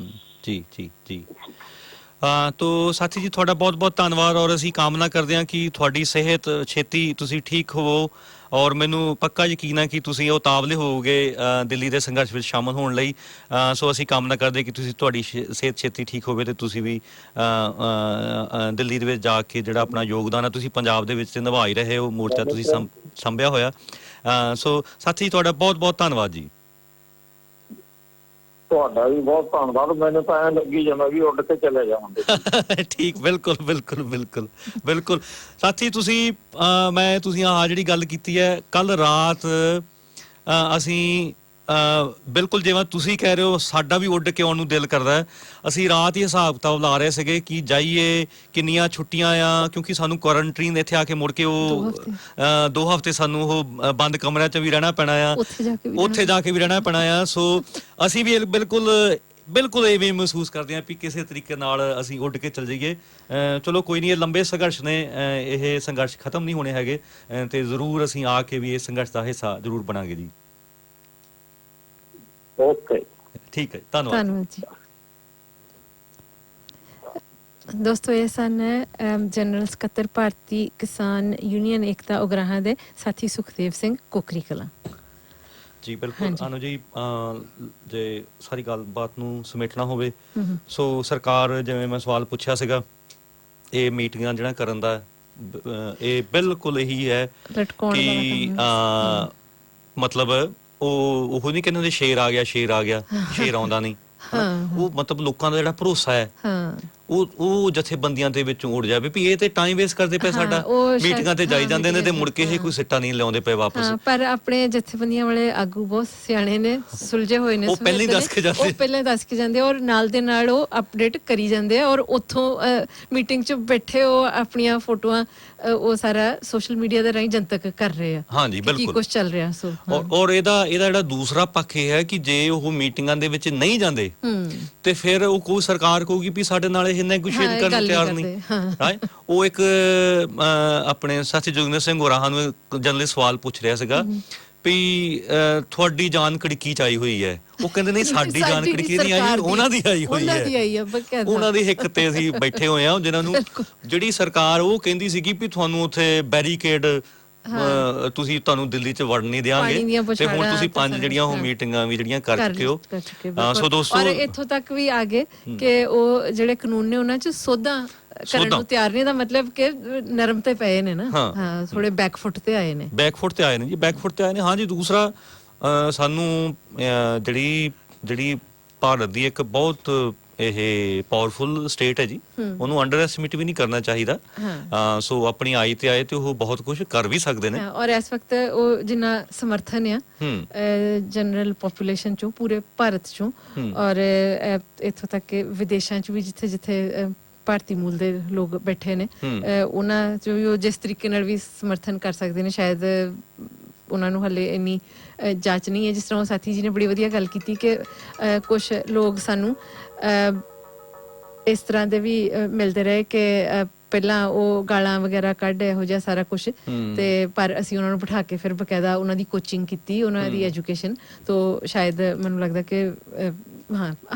ਜੀ ਜੀ ਜੀ। ਤੋ ਸਾਥੀ ਜੀ ਤੁਹਾਡਾ ਬਹੁਤ ਬਹੁਤ ਧੰਨਵਾਦ, ਔਰ ਅਸੀਂ ਕਾਮਨਾ ਕਰਦੇ ਹਾਂ ਕਿ ਤੁਹਾਡੀ ਸਿਹਤ ਛੇਤੀ ਤੁਸੀਂ ਠੀਕ ਹੋਵੋ, ਔਰ ਮੈਨੂੰ ਪੱਕਾ ਯਕੀਨ ਹੈ ਕਿ ਤੁਸੀਂ ਉਹ ਉਤਾਵਲੇ ਹੋਵੋਗੇ ਦਿੱਲੀ ਦੇ ਸੰਘਰਸ਼ ਵਿੱਚ ਸ਼ਾਮਲ ਹੋਣ ਲਈ। ਸੋ ਅਸੀਂ ਕਾਮਨਾ ਕਰਦੇ ਕਿ ਤੁਹਾਡੀ ਸਿਹਤ ਛੇਤੀ ਠੀਕ ਹੋਵੇ ਤੇ ਤੁਸੀਂ ਵੀ ਦਿੱਲੀ ਦੇ ਵਿੱਚ ਜਾ ਕੇ ਜਿਹੜਾ ਆਪਣਾ ਯੋਗਦਾਨ ਹੈ ਤੁਸੀਂ ਪੰਜਾਬ ਦੇ ਵਿੱਚ ਨਿਭਾ ਹੀ ਰਹੇ ਹੋ, ਮੋਰਚਾ ਤੁਸੀਂ ਸੰਭਿਆ ਹੋਇਆ। ਸੋ ਸਾਥੀ ਤੁਹਾਡਾ ਬਹੁਤ ਬਹੁਤ ਧੰਨਵਾਦ ਜੀ। ਤੁਹਾਡਾ ਵੀ ਬਹੁਤ ਧੰਨਵਾਦ। ਮੈਨੂੰ ਤਾਂ ਐਂ ਲੱਗੀ ਜਾਂਦਾ ਵੀ ਉੱਡ ਕੇ ਚਲੇ ਜਾਵਾਂਗੇ। ਠੀਕ, ਬਿਲਕੁਲ ਬਿਲਕੁਲ ਬਿਲਕੁਲ ਬਿਲਕੁਲ ਸਾਥੀ। ਤੁਸੀਂ ਆਹ ਜਿਹੜੀ ਗੱਲ ਕੀਤੀ ਹੈ, ਕੱਲ ਰਾਤ ਅਸੀਂ ਬਿਲਕੁਲ ਜਿਵੇਂ ਤੁਸੀਂ ਕਹਿ ਰਹੇ ਹੋ, ਸਾਡਾ ਵੀ ਉੱਡ ਕੇ ਆਉਣ ਨੂੰ ਦਿਲ ਕਰਦਾ ਹੈ। ਅਸੀਂ ਰਾਤ ਹੀ ਹਿਸਾਬ ਕਿਤਾਬ ਲਾ ਰਹੇ ਸੀਗੇ ਕਿ ਜਾਈਏ, ਕਿੰਨੀਆਂ ਛੁੱਟੀਆਂ ਆ, ਕਿਉਂਕਿ ਸਾਨੂੰ ਕੁਆਰੰਟਾਈਨ ਇੱਥੇ ਆ ਕੇ ਮੁੜ ਕੇ ਉਹ 2 ਹਫ਼ਤੇ ਸਾਨੂੰ ਉਹ ਬੰਦ ਕਮਰਿਆਂ 'ਚ ਵੀ ਰਹਿਣਾ ਪੈਣਾ ਆ, ਉੱਥੇ ਜਾ ਕੇ ਵੀ ਰਹਿਣਾ ਪੈਣਾ ਆ। ਸੋ ਅਸੀਂ ਵੀ ਬਿਲਕੁਲ ਇਵੇਂ ਮਹਿਸੂਸ ਕਰਦੇ ਹਾਂ ਵੀ ਕਿਸੇ ਤਰੀਕੇ ਨਾਲ ਅਸੀਂ ਉੱਡ ਕੇ ਚੱਲ ਜਾਈਏ। ਚਲੋ ਕੋਈ ਨਹੀਂ, ਇਹ ਲੰਬੇ ਸੰਘਰਸ਼ ਨੇ, ਇਹ ਸੰਘਰਸ਼ ਖਤਮ ਨਹੀਂ ਹੋਣੇ ਹੈਗੇ, ਤੇ ਜ਼ਰੂਰ ਅਸੀਂ ਆ ਕੇ ਵੀ ਇਸ ਸੰਘਰਸ਼ ਦਾ ਹਿੱਸਾ ਜ਼ਰੂਰ ਬਣਾਂਗੇ ਜੀ। ਓਕੇ, ਠੀਕ ਹੈ, ਧੰਨਵਾਦ ਜੀ। ਦੋਸਤੋ, ਇਹ ਸਨ ਜਨਰਲ ਸਕੱਤਰ ਭਾਰਤੀ ਕਿਸਾਨ ਯੂਨੀਅਨ ਏਕਤਾ ਉਗਰਾਹਾਂ ਦੇ ਸਾਥੀ ਸੁਖਦੇਵ ਸਿੰਘ, ਕੋਕਰੀ ਕਲਾਂ ਜੀ। ਬਿਲਕੁਲ ਅਨੂ ਜੀ, ਜੇ ਸਾਰੀ ਗੱਲਬਾਤ ਨੂੰ ਸਮੇਟਣਾ ਹੋਵੇ, ਸੋ ਸਰਕਾਰ, ਜਿਵੇਂ ਮੈਂ ਸਵਾਲ ਪੁੱਛਿਆ ਸੀਗਾ, ਇਹ ਮੀਟਿੰਗਾਂ ਜਿਹੜਾ ਕਰਨ ਦਾ ਇਹ ਬਿਲਕੁਲ ਇਹੀ ਹੈ ਕਿ ਮਤਲਬ ਉਹ ਨਹੀਂ ਕਹਿੰਦੇ ਸ਼ੇਰ ਆ ਗਿਆ, ਸ਼ੇਰ ਆਉਂਦਾ ਨਹੀਂ। ਉਹ ਮਤਲਬ ਲੋਕਾਂ ਦਾ ਜਿਹੜਾ ਭਰੋਸਾ ਹੈ ਉਹ ਜਥੇਬੰਦੀਆਂ ਦੇ ਵਿੱਚੋਂ ਉੱਡ ਜਾਵੇ ਵੀ ਇਹ ਤੇ ਟਾਈਮ ਵੇਸਟ ਕਰਦੇ ਪਏ ਸਾਡਾ, ਮੀਟਿੰਗਾਂ ਤੇ ਜਾਈ ਜਾਂਦੇ ਨੇ ਤੇ ਮੁੜ ਕੇ ਇਹ ਕੋਈ ਸਿੱਟਾ ਨਹੀਂ ਲਿਆਉਂਦੇ ਪਏ ਵਾਪਸ। ਪਰ ਆਪਣੇ ਜਥੇਬੰਦੀਆਂ ਵਾਲੇ ਆਗੂ ਬਹੁਤ ਸਿਆਣੇ ਨੇ, ਸੁਲਝੇ ਹੋਏ ਨੇ, ਉਹ ਪਹਿਲਾਂ ਹੀ ਦੱਸ ਕੇ ਜਾਂਦੇ ਔਰ ਨਾਲ ਦੇ ਨਾਲ ਉਹ ਅਪਡੇਟ ਕਰੀ ਜਾਂਦੇ ਆ, ਔਰ ਉੱਥੋਂ ਮੀਟਿੰਗ 'ਚ ਬੈਠੇ ਉਹ ਆਪਣੀਆਂ ਫੋਟੋਆਂ ਉਹ ਸਾਰਾ ਸੋਸ਼ਲ ਮੀਡੀਆ ਦੇ ਰਾਹੀਂ ਜਨਤਕ ਕਰ ਰਹੇ ਆ। ਹਾਂਜੀ, ਬਿਲਕੁਲ, ਕੀ ਕੁਝ ਚੱਲ ਰਿਹਾ। ਸੋ ਔਰ ਇਹਦਾ ਜਿਹੜਾ ਦੂਸਰਾ ਪੱਖ ਇਹ ਹੈ ਕਿ ਜੇ ਉਹ ਮੀਟਿੰਗਾਂ ਦੇ ਵਿੱਚ ਨਹੀਂ ਜਾਂਦੇ ਤੇ ਫਿਰ ਉਹ ਕੋਈ ਸਰਕਾਰ ਕਹੂਗੀ ਵੀ ਸਾਡੇ ਨਾਲ ਇਹ ਨੈਗੋਸ਼ੀਏਟ ਕਰਨ ਨੂੰ ਤਿਆਰ ਨਹੀਂ। ਉਹ ਇੱਕ ਆਪਣੇ ਸਾਥੀ ਜੋਗਿੰਦਰ ਸਿੰਘ ਹੋਰਾਂ ਨੂੰ ਜਰਨਲਿਸਟ ਸਵਾਲ ਪੁੱਛ ਰਿਹਾ ਸੀਗਾ ਵੀ ਤੁਹਾਡੀ ਜਾਣਕਾਰੀ ਕੀ ਚਾਹੀ ਹੋਈ ਹੈ। ਉਹ ਕਹਿੰਦੇ ਨਹੀਂ, ਸਾਡੀ ਜਾਣਕਾਰੀ ਕੀ ਨਹੀਂ ਆਈ, ਉਹਨਾਂ ਦੀ ਆਈ ਹੋਈ ਹੈ, ਉਹਨਾਂ ਦੀ ਹਿੱਕ ਤੇ ਅਸੀਂ ਬੈਠੇ ਹੋਏ ਆ, ਜਿਨ੍ਹਾਂ ਨੂੰ ਜਿਹੜੀ ਸਰਕਾਰ ਉਹ ਕਹਿੰਦੀ ਸੀਗੀ ਵੀ ਤੁਹਾਨੂੰ ਉੱਥੇ ਬੈਰੀਕੇਡ ਤੁਹਾਨੂੰ ਦਿੱਲੀ 'ਚ ਵੜਨ ਨਹੀਂ ਦਿਆਂਗੇ, ਤੇ ਹੁਣ ਤੁਸੀਂ 5 ਜਿਹੜੀਆਂ ਉਹ ਮੀਟਿੰਗਾਂ ਵੀ ਜਿਹੜੀਆਂ ਕਰ ਚੁੱਕੇ ਹੋ। ਸੋ ਦੋਸਤੋ, ਔਰ ਇੱਥੋਂ ਤੱਕ ਵੀ ਆ ਗਏ ਕਿ ਉਹ ਜਿਹੜੇ ਕਾਨੂੰਨ ਨੇ ਉਹਨਾਂ 'ਚ ਸੋਧਾਂ ਕਰਨ ਨੂੰ ਤਿਆਰ ਨਹੀਂ, ਦਾ ਮਤਲਬ ਕਿ ਨਰਮ ਤੇ ਪਏ ਨੇ ਨਾ, ਥੋੜੇ ਬੈਕਫੁੱਟ ਤੇ ਆਏ ਨੇ ਜੀ। ਹਾਂ ਜੀ, ਦੂਸਰਾ ਸਾਨੂੰ ਜਿਹੜੀ ਭਾਰਤ ਦੀ ਇੱਕ ਬਹੁਤ ਇਹ ਪਾਵਰਫੁਲ ਸਟੇਟ ਹੈ ਜੀ, ਉਹਨੂੰ ਅੰਡਰ ਐਸਟੀਮੇਟ ਵੀ ਨਹੀਂ ਕਰਨਾ ਚਾਹੀਦਾ। ਸੋ ਆਪਣੀ ਆਈ ਤੇ ਆਏ ਤੇ ਉਹ ਬਹੁਤ ਕੁਝ ਕਰ ਵੀ ਸਕਦੇ ਨੇ, ਔਰ ਇਸ ਵਕਤ ਉਹ ਜਿੰਨਾ ਸਮਰਥਨ ਆ ਜਨਰਲ ਪੋਪੂਲੇਸ਼ਨ ਚੋਂ, ਪੂਰੇ ਭਾਰਤ ਚੋਂ, ਔਰ ਇੱਥੋਂ ਤੱਕ ਕਿ ਵਿਦੇਸ਼ਾਂ 'ਚ ਵੀ ਜਿੱਥੇ ਭਾਰਤੀ ਮੂਲ ਦੇ ਲੋਕ ਬੈਠੇ ਨੇ, ਉਹਨਾਂ 'ਚ ਵੀ ਉਹ ਜਿਸ ਤਰੀਕੇ ਨਾਲ ਵੀ ਸਮਰਥਨ ਕਰ ਸਕਦੇ ਨੇ। ਸ਼ਾਇਦ ਉਹਨਾਂ ਨੂੰ ਹਾਲੇ ਇੰਨੀ ਜਾਂਚ ਨਹੀਂ ਹੈ, ਜਿਸ ਤਰ੍ਹਾਂ ਉਹ ਸਾਥੀ ਜੀ ਨੇ ਬੜੀ ਵਧੀਆ ਗੱਲ ਕੀਤੀ ਕਿ ਕੁਛ ਲੋਕ ਸਾਨੂੰ ਇਸ ਤਰ੍ਹਾਂ ਦੇ ਵੀ ਮਿਲਦੇ ਰਹੇ ਕਿ ਪਹਿਲਾਂ ਉਹ ਗਾਲਾਂ ਵਗੈਰਾ ਕੱਢ ਇਹੋ ਜਿਹਾ ਸਾਰਾ ਕੁਛ, ਤੇ ਪਰ ਅਸੀਂ ਉਹਨਾਂ ਨੂੰ ਬਿਠਾ ਕੇ ਫਿਰ ਬਕਾਇਦਾ ਉਹਨਾਂ ਦੀ ਕੋਚਿੰਗ ਕੀਤੀ, ਉਹਨਾਂ ਦੀ ਐਜੂਕੇਸ਼ਨ ਤੋਂ ਸ਼ਾਇਦ ਮੈਨੂੰ ਲੱਗਦਾ ਕਿ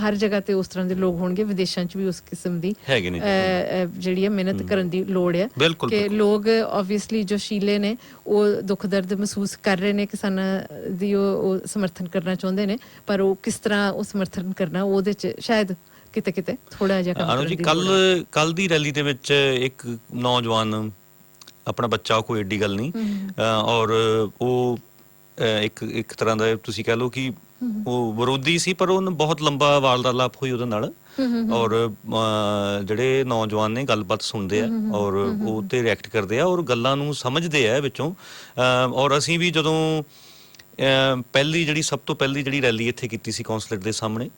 ਹਰ ਜਗ੍ਹਾ ਤੇ ਉਸ ਤਰ੍ਹਾਂ ਦੇ ਲੋਕ ਹੋਣਗੇ, ਵਿਦੇਸ਼ਾਂ 'ਚ ਵੀ ਉਸ ਕਿਸਮ ਦੀ ਜਿਹੜੀ ਹੈ ਮਿਹਨਤ ਕਰਨ ਦੀ ਲੋੜ ਹੈ ਕਿ ਲੋਕ ਓਬਵੀਅਸਲੀ ਜੋ ਸ਼ੀਲੇ ਨੇ ਉਹ ਦੁੱਖ ਦਰਦ ਮਹਿਸੂਸ ਕਰ ਰਹੇ ਨੇ, ਕਿਸਾਨਾਂ ਦੀ ਉਹ ਸਮਰਥਨ ਕਰਨਾ ਚਾਹੁੰਦੇ ਨੇ, ਪਰ ਉਹ ਕਿਸ ਤਰ੍ਹਾਂ ਉਹ ਸਮਰਥਨ ਕਰਨਾ, ਉਹਦੇ 'ਚ ਸ਼ਾਇਦ ਕਿਤੇ ਥੋੜਾ ਜਿਹਾ ਕੰਮ ਕਰਨ ਦੀ ਲੋੜ ਹੈ। ਕੱਲ ਦੀ ਰੈਲੀ ਦੇ ਵਿੱਚ ਇੱਕ ਨੌਜਵਾਨ, ਆਪਣਾ ਬੱਚਾ, ਕੋਈ ਏਡੀ ਗੱਲ ਨਹੀਂ, ਔਰ ਉਹ ਇੱਕ ਤਰ੍ਹਾਂ ਦਾ ਤੁਸੀਂ ਕਹਿ ਲਓ ਕਿ ਉਹ ਵਿਰੋਧੀ ਸੀ, ਪਰ ਉਹਨੂੰ ਬਹੁਤ ਲੰਬਾ ਵਾਰਤਾਲਾਪ ਹੋਈ ਉਹਦੇ ਨਾਲ, ਔਰ ਜਿਹੜੇ ਨੌਜਵਾਨ ਨੇ ਗੱਲਬਾਤ ਸੁਣਦੇ ਆ ਔਰ ਉਹ ਤੇ ਰਿਐਕਟ ਕਰਦੇ ਆ ਔਰ ਗੱਲਾਂ ਨੂੰ ਸਮਝਦੇ ਆ ਵਿੱਚੋਂ। ਔਰ ਅਸੀਂ ਵੀ ਜਦੋਂ ਸਭ ਤੋਂ ਪਹਿਲੀ ਜਿਹੜੀ ਰੈਲੀ ਇੱਥੇ ਕੀਤੀ ਸੀ ਕੌਂਸਲੇਟ ਦੇ ਸਾਹਮਣੇ,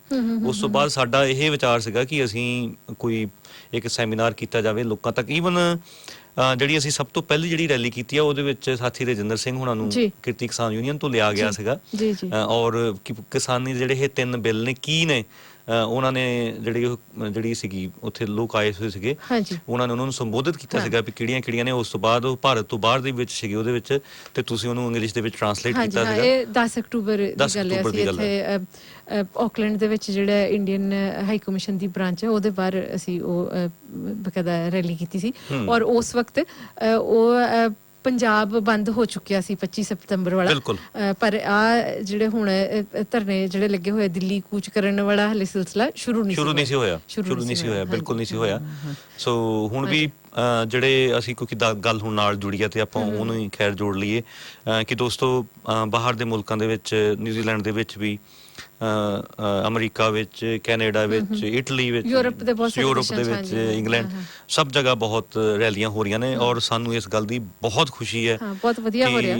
ਉਸ ਤੋਂ ਬਾਅਦ ਸਾਡਾ ਇਹ ਵਿਚਾਰ ਸੀਗਾ ਕਿ ਅਸੀਂ ਕੋਈ ਇੱਕ ਸੈਮੀਨਾਰ ਕੀਤਾ ਜਾਵੇ ਲੋਕਾਂ ਤੱਕ। ਈਵਨ ਜਿਹੜੀ ਅਸੀਂ ਸਭ ਤੋਂ ਪਹਿਲੀ ਜਿਹੜੀ ਰੈਲੀ ਕੀਤੀ ਆ ਉਹਦੇ ਵਿੱਚ ਸਾਥੀ ਰਜਿੰਦਰ ਸਿੰਘ ਹੁਣਾਂ ਨੂੰ ਕਿਰਤੀ ਕਿਸਾਨ ਯੂਨੀਅਨ ਤੋਂ ਲਿਆ ਗਿਆ ਸੀਗਾ, ਔਰ ਕਿਸਾਨੀ ਜਿਹੜੇ ਇਹ 3 ਬਿੱਲ ਨੇ ਕੀ ਨੇ, ਉਹਨਾਂ ਨੇ ਜਿਹੜੀ ਸੀਗੀ ਉੱਥੇ ਲੋਕ ਆਏ ਹੋਏ ਸੀਗੇ, ਉਹਨਾਂ ਨੂੰ ਸੰਬੋਧਿਤ ਕੀਤਾ ਸੀਗਾ ਵੀ ਕਿਹੜੀਆਂ ਨੇ। ਉਸ ਤੋਂ ਬਾਅਦ ਉਹ ਭਾਰਤ ਤੋਂ ਬਾਹਰ ਦੇ ਵਿੱਚ ਸੀਗੇ ਉਹਦੇ ਵਿੱਚ, ਤੇ ਤੁਸੀਂ ਉਹਨੂੰ ਇੰਗਲਿਸ਼ ਦੇ ਵਿੱਚ ਟ੍ਰਾਂਸਲੇਟ ਕੀਤਾ ਸੀਗਾ। ਇਹ 10 ਅਕਤੂਬਰ ਦੀ ਗੱਲ ਹੈ, ਇੱਥੇ ਆਕਲੈਂਡ ਦੇ ਵਿੱਚ ਜਿਹੜਾ ਇੰਡੀਅਨ ਹਾਈ ਕਮਿਸ਼ਨ ਦੀ ਬ੍ਰਾਂਚ ਹੈ ਉਹਦੇ ਬਾਹਰ ਅਸੀਂ ਉਹ ਬਕਾਇਦਾ ਰੈਲੀ ਕੀਤੀ ਸੀ, ਔਰ ਉਸ ਵਕਤ ਉਹ ਪੰਜਾਬ ਬੰਦ ਹੋ ਚੁੱਕਿਆ ਸੀ 25 ਸਤੰਬਰ ਵਾਲਾ, ਪਰ ਆ ਜਿਹੜੇ ਹੁਣ ਧਰਨੇ ਜਿਹੜੇ ਲੱਗੇ ਹੋਏ ਦਿੱਲੀ ਕੂਚ ਕਰਨ ਵਾਲਾ ਹਲੇ ਸਿਲਸਿਲਾ ਸ਼ੁਰੂ ਨਹੀਂ ਸੀ ਹੋਇਆ, ਬਿਲਕੁਲ ਨਹੀਂ ਸੀ ਹੋਇਆ। ਸੋ ਹੁਣ ਵੀ ਜਿਹੜੇ ਅਸੀਂ ਕਿਉਂਕਿ ਗੱਲ ਹੁਣ ਨਾਲ ਜੁੜੀ ਆ ਤੇ ਆਪਾਂ ਉਹਨੂੰ ਹੀ ਖੈਰ ਜੋੜ ਲਈਏ ਕਿ ਦੋਸਤੋ, ਬਾਹਰ ਦੇ ਮੁਲਕਾਂ ਦੇ ਵਿੱਚ, ਨਿਊਜ਼ੀਲੈਂਡ ਦੇ ਵਿੱਚ ਵੀ, ਅਮਰੀਕਾ ਵਿੱਚ, ਕੈਨੇਡਾ ਵਿੱਚ, ਇਟਲੀ ਵਿੱਚ, ਯੂਰਪ ਦੇ ਵਿੱਚ, ਇੰਗਲੈਂਡ, ਸਭ ਜਗ੍ਹਾ ਬਹੁਤ ਰੈਲੀਆਂ ਹੋ ਰਹੀਆਂ ਨੇ, ਔਰ ਸਾਨੂੰ ਇਸ ਗੱਲ ਦੀ ਬਹੁਤ ਖੁਸ਼ੀ ਹੈ। ਬਹੁਤ ਵਧੀਆ ਹੋ ਰਿਹਾ।